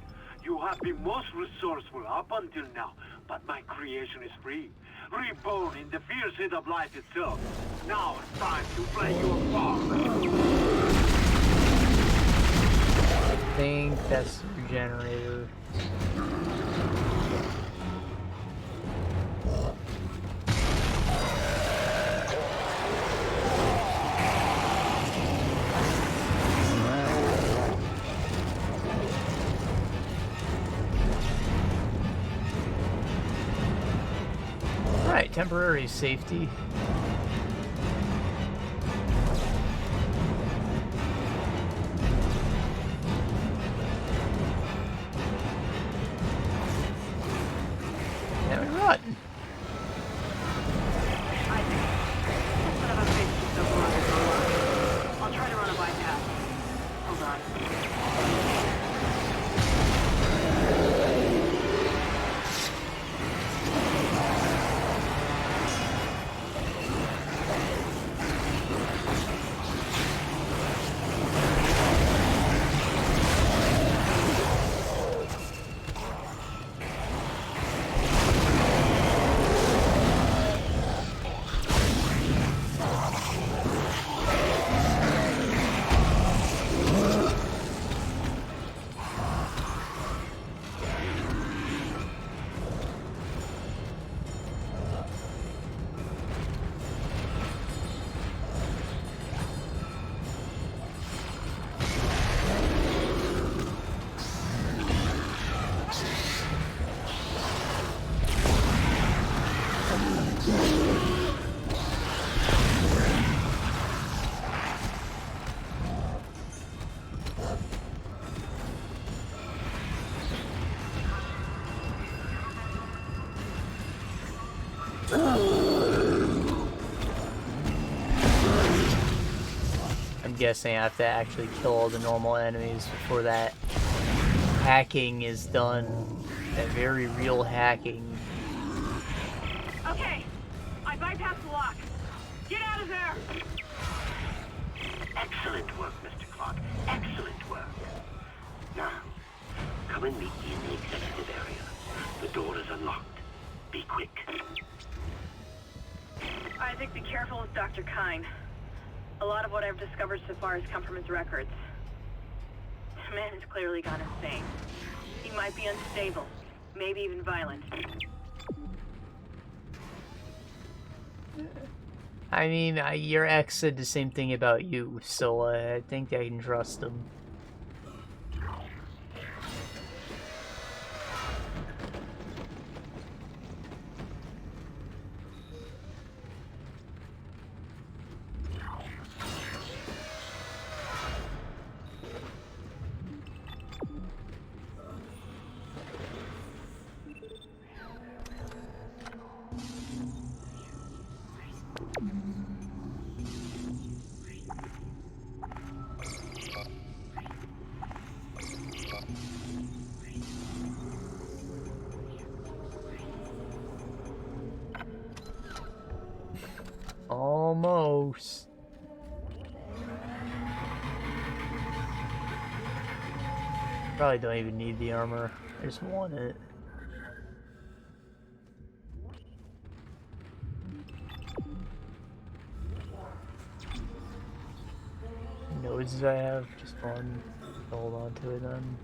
You have been most resourceful up until now, but my creation is free. Reborn in the fierce heat of life itself. Now it's time to play your part. I think that's the regenerator. temporary safety. Now we run. I'll try to run a bypass. Hold on. I'm guessing I have to actually kill all the normal enemies before that hacking is done. That very real hacking. Okay, I bypassed the lock. Get out of there! Excellent work, Mr. Clark. Excellent work. Now, come and meet me in the executive area. The door is unlocked. Be quick. Isaac, be careful with Dr. Kine. A lot of what I've discovered so far has come from his records. The man has clearly gone insane. He might be unstable, maybe even violent. I mean, your ex said the same thing about you, so I think I can trust him. Almost. Probably don't even need the armor. I just want it. Nodes I have, just one. Hold on to it then.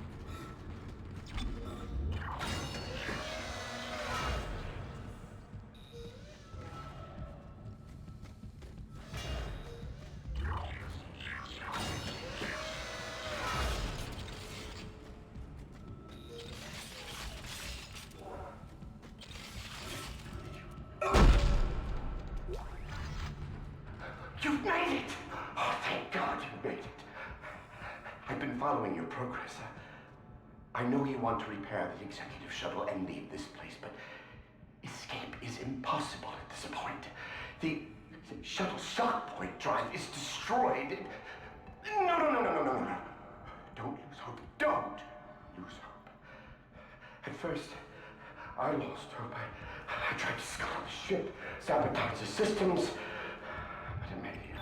You've made it! Oh, thank God you made it. I've been following your progress. I know you want to repair the executive shuttle and leave this place, but escape is impossible at this point. The shuttle shock point drive is destroyed. No. Don't lose hope. Don't lose hope. At first, I lost hope. I tried to scuttle the ship, sabotage the systems. But Amelia,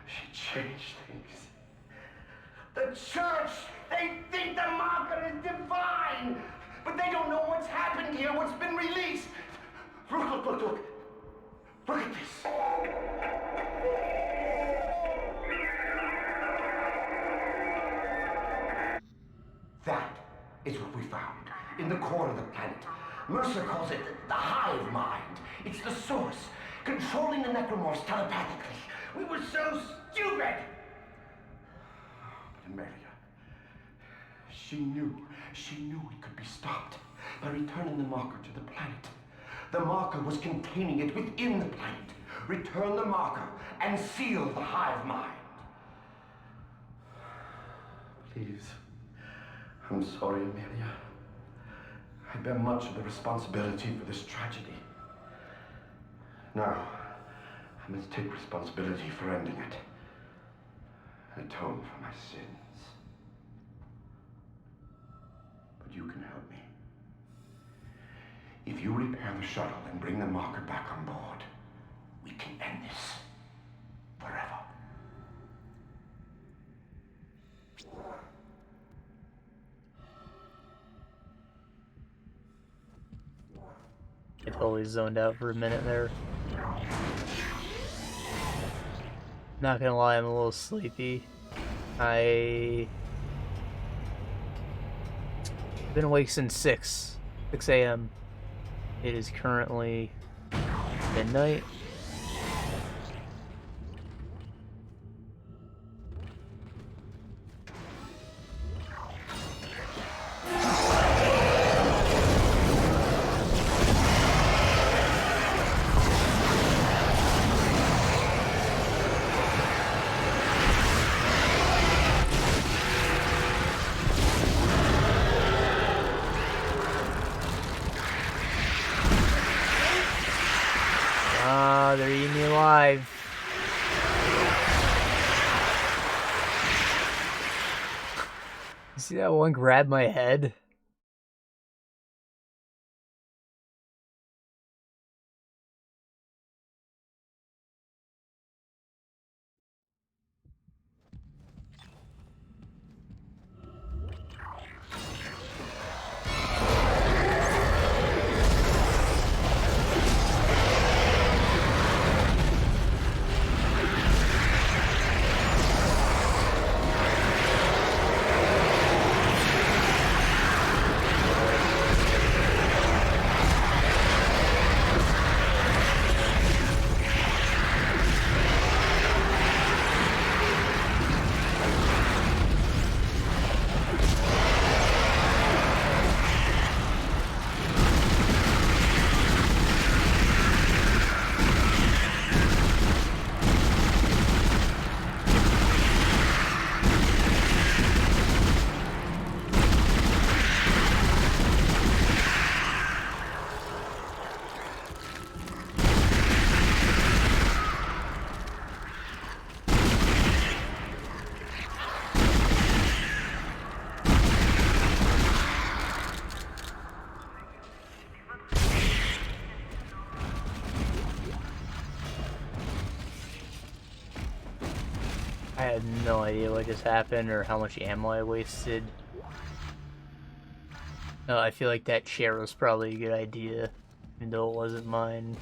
she changed things. The church, they think the marker is divine, but they don't know what's happened here, what's been released. Look. Look at this. That is what we found in the core of the planet. Mercer calls it the hive mind. It's the source, controlling the necromorphs telepathically. We were so stupid! But Amelia, she knew it could be stopped by returning the marker to the planet. The marker was containing it within the planet. Return the marker and seal the hive mind. Please. I'm sorry, Amelia. I bear much of the responsibility for this tragedy. Now, I must take responsibility for ending it. Atone for my sins. But you can help me. If you repair the shuttle and bring the marker back on board, we can end this forever. I totally zoned out for a minute there. Not gonna lie, I'm a little sleepy. I've been awake since 6 a.m. It is currently midnight. They're eating me alive. You see that one grab my head? I had no idea what just happened or how much ammo I wasted. No, I feel like that chair was probably a good idea, even though it wasn't mine.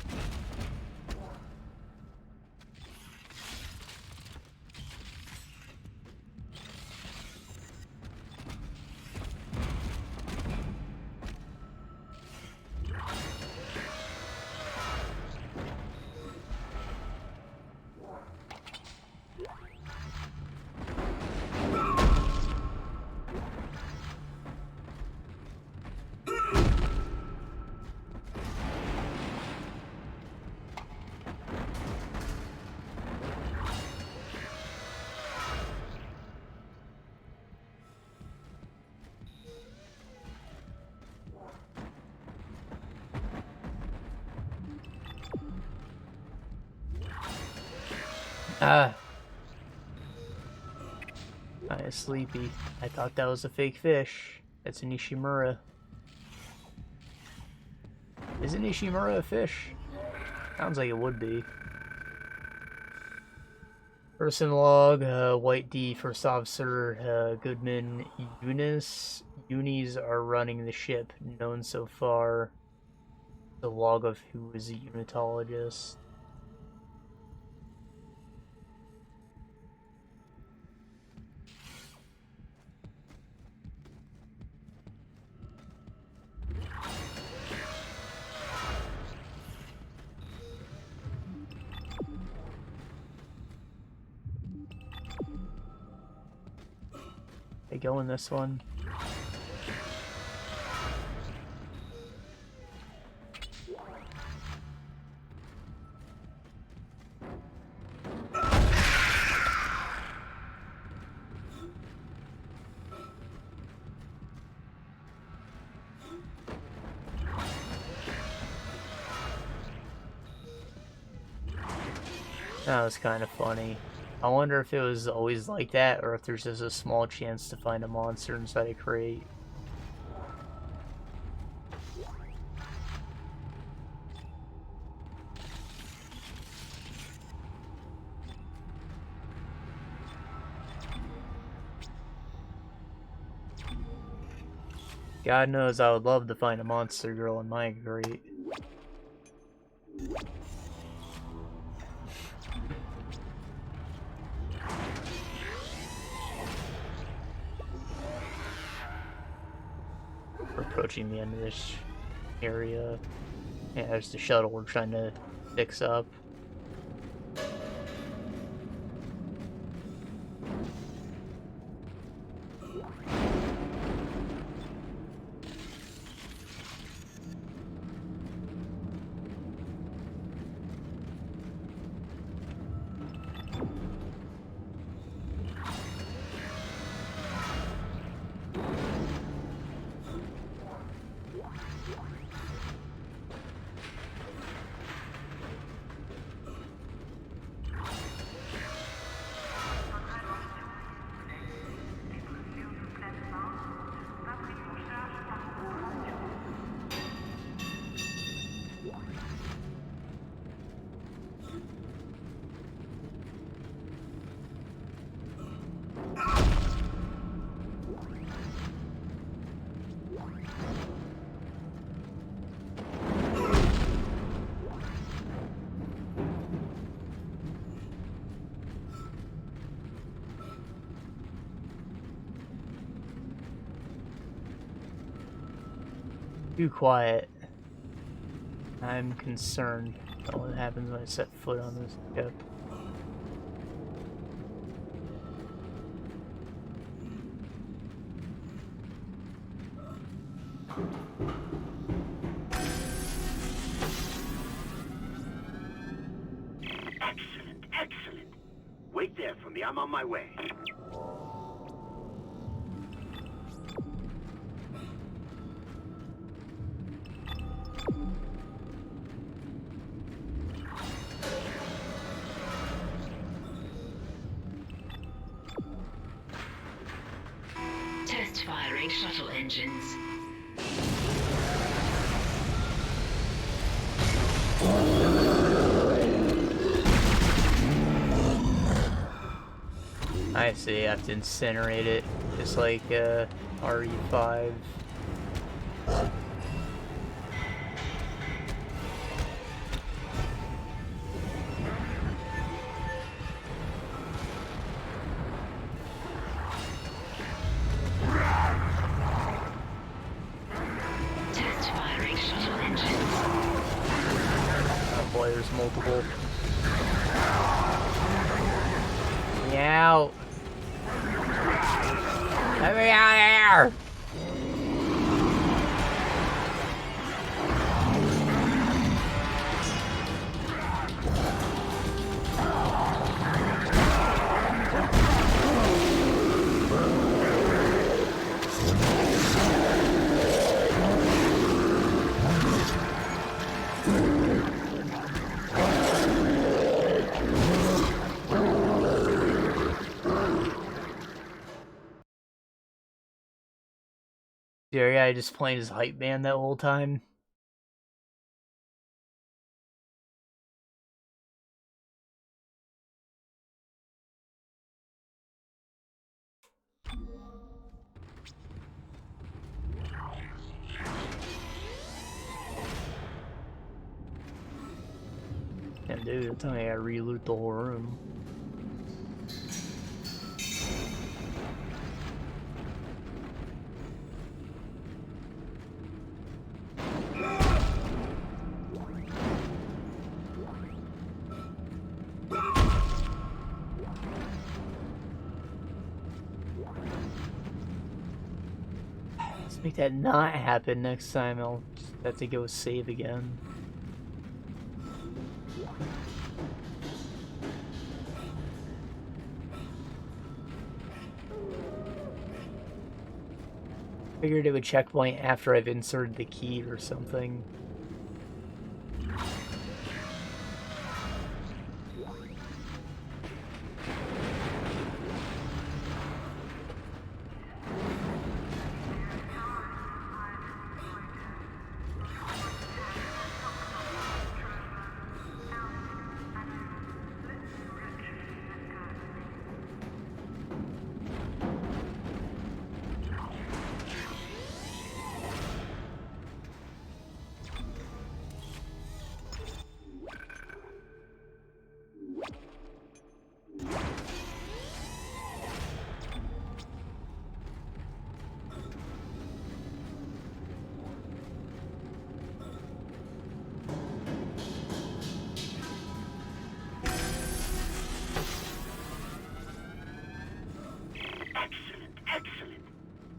Kinda sleepy. I thought that was a fake fish. That's an Ishimura. Isn't Ishimura a fish? Sounds like it would be. Person log, White D, First Officer, Goodman, Unis. Unis are running the ship. Known so far. The log of who is a unitologist. They go in this one. That was kind of funny. I wonder if it was always like that, or if there's just a small chance to find a monster inside a crate. God knows I would love to find a monster girl in my crate. We're approaching the end of this area. Yeah, there's the shuttle we're trying to fix up. Too quiet. I'm concerned about what happens when I set foot on this ship. Excellent, excellent. Wait there for me. I'm on my way. Test firing shuttle engines. I see, I have to incinerate it, just like RE5. Test firing shuttle engines. Oh boy, there's multiple. Meow. Let me out of here! Your guy just playing his hype band that whole time. And dude, that's how I gotta re-loot the whole room. Let's make that not happen next time. I'll just have to go save again. Figured it would checkpoint after I've inserted the key or something.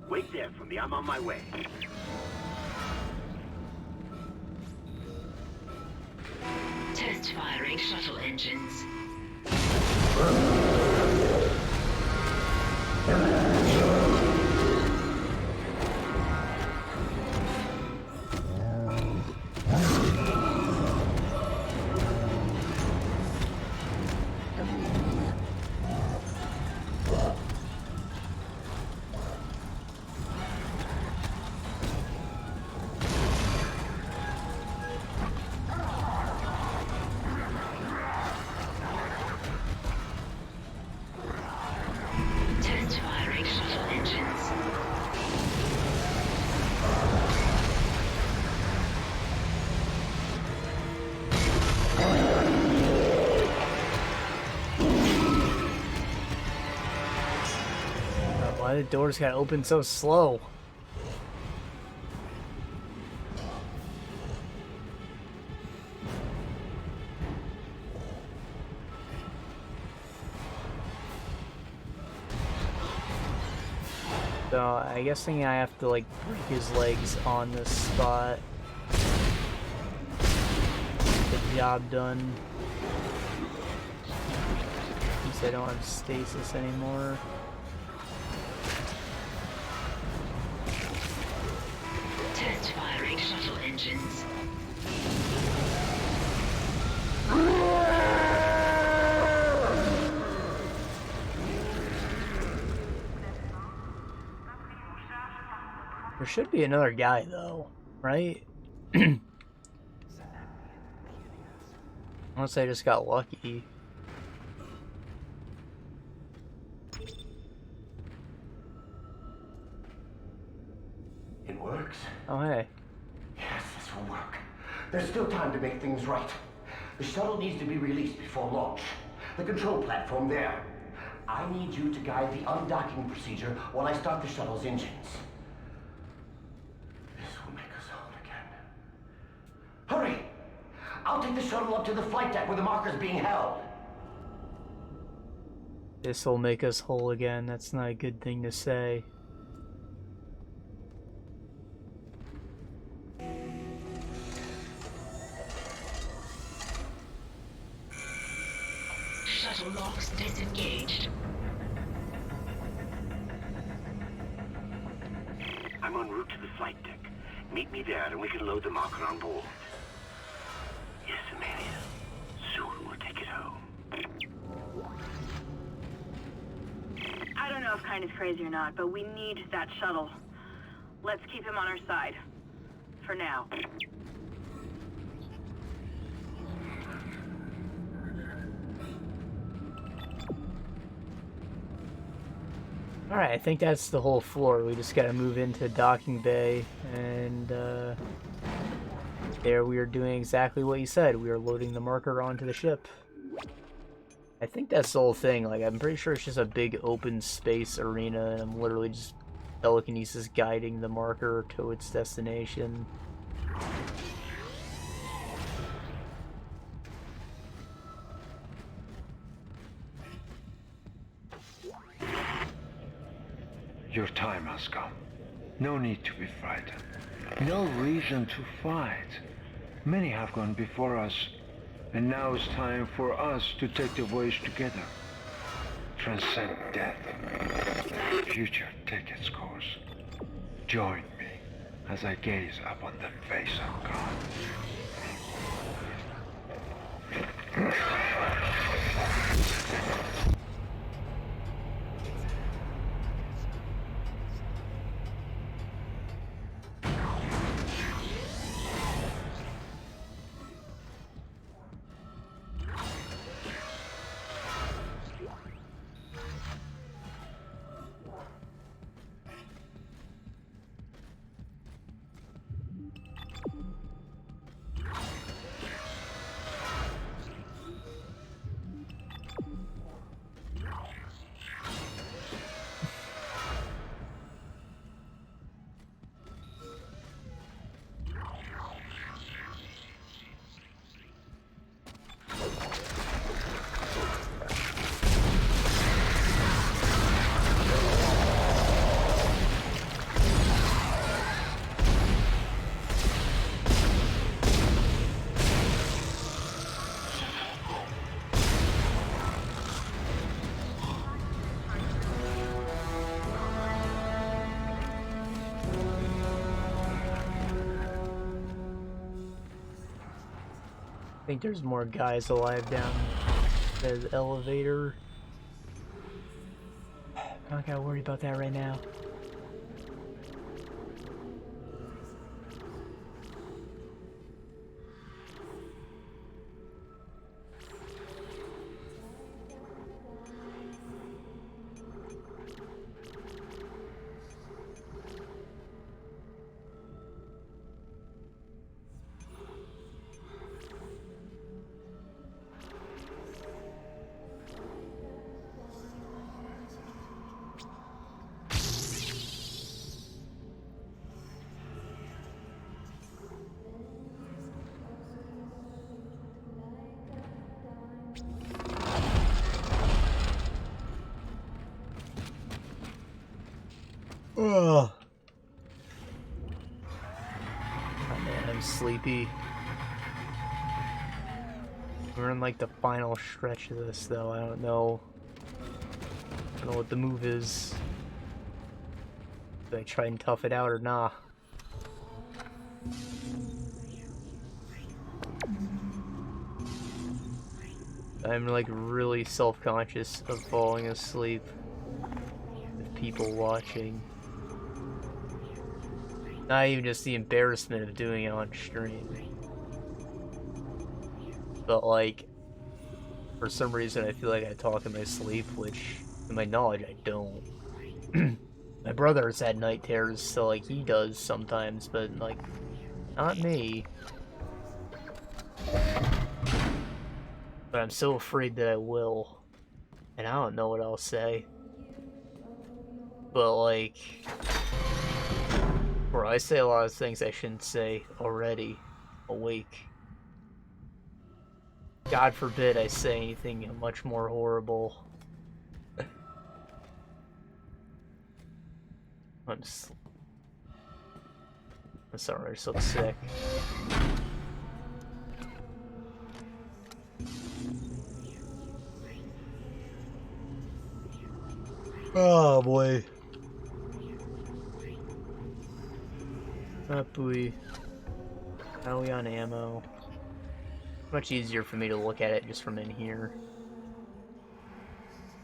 Wait there for me. I'm on my way. Test firing shuttle engines. Test firing shuttle engines. Why the doors gotta open so slow? So I guess I have to like break his legs on this spot. Get the job done. Since I don't have stasis anymore. Test firing shuttle engines. There should be another guy though, right? Unless I just got lucky. It works. Oh hey. Yes, this will work. There's still time to make things right. The shuttle needs to be released before launch. The control platform there. I need you to guide the undocking procedure while I start the shuttle's engines. This will make us whole again. Hurry! I'll take the shuttle up to the flight deck where the marker's being held. This will make us whole again. That's not a good thing to say. Shuttle locks disengaged. I'm en route to the flight deck. Meet me there and we can load the marker on board. Yes, Amelia. Soon we'll take it home. I don't know if Kind is crazy or not, but we need that shuttle. Let's keep him on our side. For now. Alright, I think that's the whole floor. We just gotta move into the docking bay, and there we are doing exactly what you said. We are loading the marker onto the ship. I think that's the whole thing. Like, I'm pretty sure it's just a big open space arena, and I'm literally just telekinesis guiding the marker to its destination. Your time has come. No need to be frightened. No reason to fight. Many have gone before us, and now it's time for us to take the voyage together. Transcend death. Future take its course. Join me as I gaze upon the face of God. think there's more guys alive down the elevator. I don't gotta worry about that right now. Ugh. Oh man, I'm sleepy. We're in like the final stretch of this though. I don't know what the move is. Do I try and tough it out or nah? I'm like really self-conscious of falling asleep with people watching. Not even just the embarrassment of doing it on stream. But like, for some reason I feel like I talk in my sleep, which, to my knowledge, I don't. My brother has had night terrors, so like, he does sometimes, but like, not me. But I'm so afraid that I will. And I don't know what I'll say. But like, or I say a lot of things I shouldn't say already, awake. God forbid I say anything much more horrible. I'm sorry, I'm so sick. Oh boy. Oh boy. How are we on ammo? Much easier for me to look at it just from in here.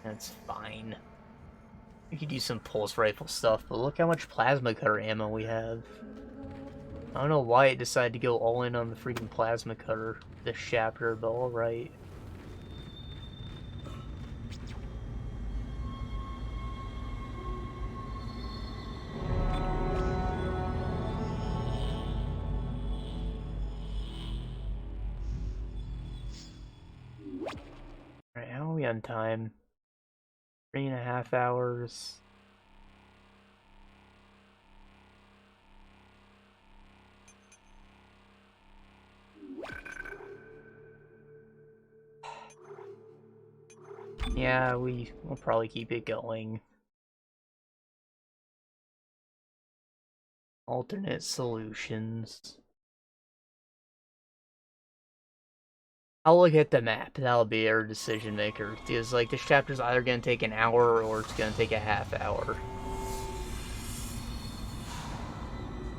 That's fine. We could use some pulse rifle stuff, but look how much plasma cutter ammo we have. I don't know why it decided to go all in on the freaking plasma cutter this chapter, but alright. Alright, how are we on time? 3.5 hours. Yeah, we'll probably keep it going. Alternate solutions. I'll look at the map. That'll be our decision maker. Because like this chapter's either gonna take an hour or it's gonna take a half hour.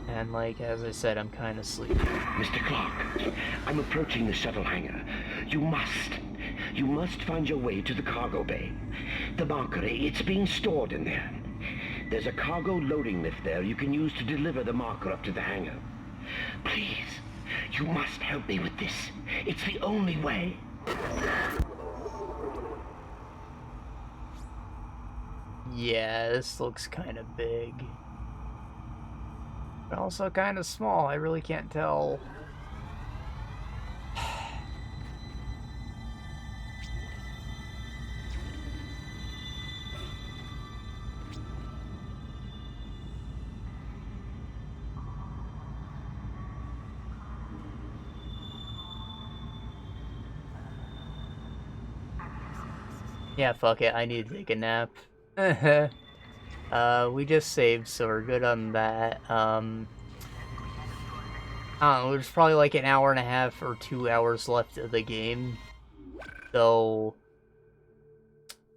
And like as I said, I'm kind of sleepy. Mr. Clark, I'm approaching the shuttle hangar. You must find your way to the cargo bay. The marker, it's being stored in there. There's a cargo loading lift there you can use to deliver the marker up to the hangar. Please, you must help me with this. It's the only way. Yeah, this looks kind of big. But also kind of small. I really can't tell. Yeah, fuck it. I need to take a nap. We just saved, so we're good on that. I don't know, there's probably like an hour and a half or 2 hours left of the game. So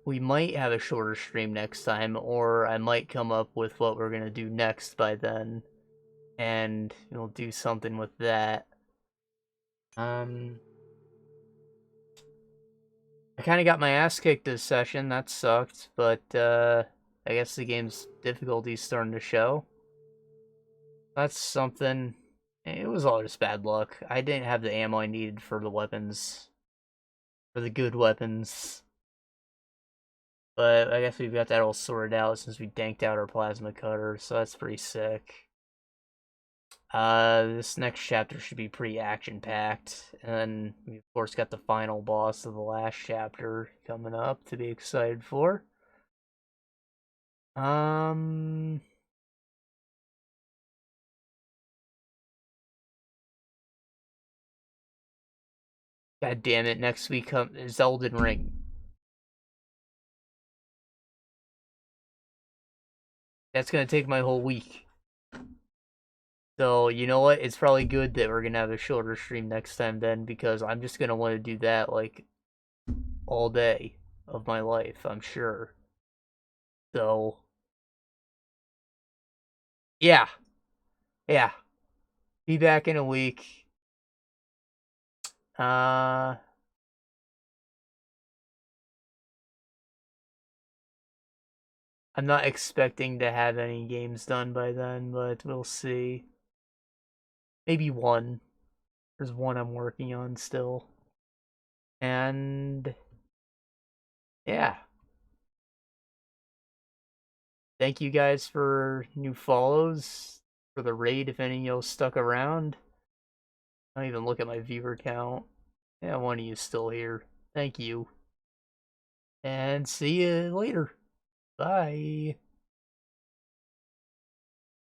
we might have a shorter stream next time, or I might come up with what we're gonna do next by then. And we'll do something with that. I kind of got my ass kicked this session. That sucked, but I guess the game's difficulty's starting to show. That's something. It was all just bad luck. I didn't have the ammo I needed for the weapons. For the good weapons. But I guess we've got that all sorted out since we danked out our plasma cutter, so that's pretty sick. This next chapter should be pretty action-packed, and then we of course got the final boss of the last chapter coming up to be excited for. God damn it, next week is Elden Ring. That's gonna take my whole week. So, you know what? It's probably good that we're gonna have a shorter stream next time then, because I'm just gonna want to do that, like, all day of my life, I'm sure. So, yeah. Yeah. Be back in a week. I'm not expecting to have any games done by then, but we'll see. Maybe one. There's one I'm working on still. And yeah. Thank you guys for new follows, for the raid, if any of y'all stuck around. I don't even look at my viewer count. Yeah, one of you still here. Thank you. And see you later. Bye.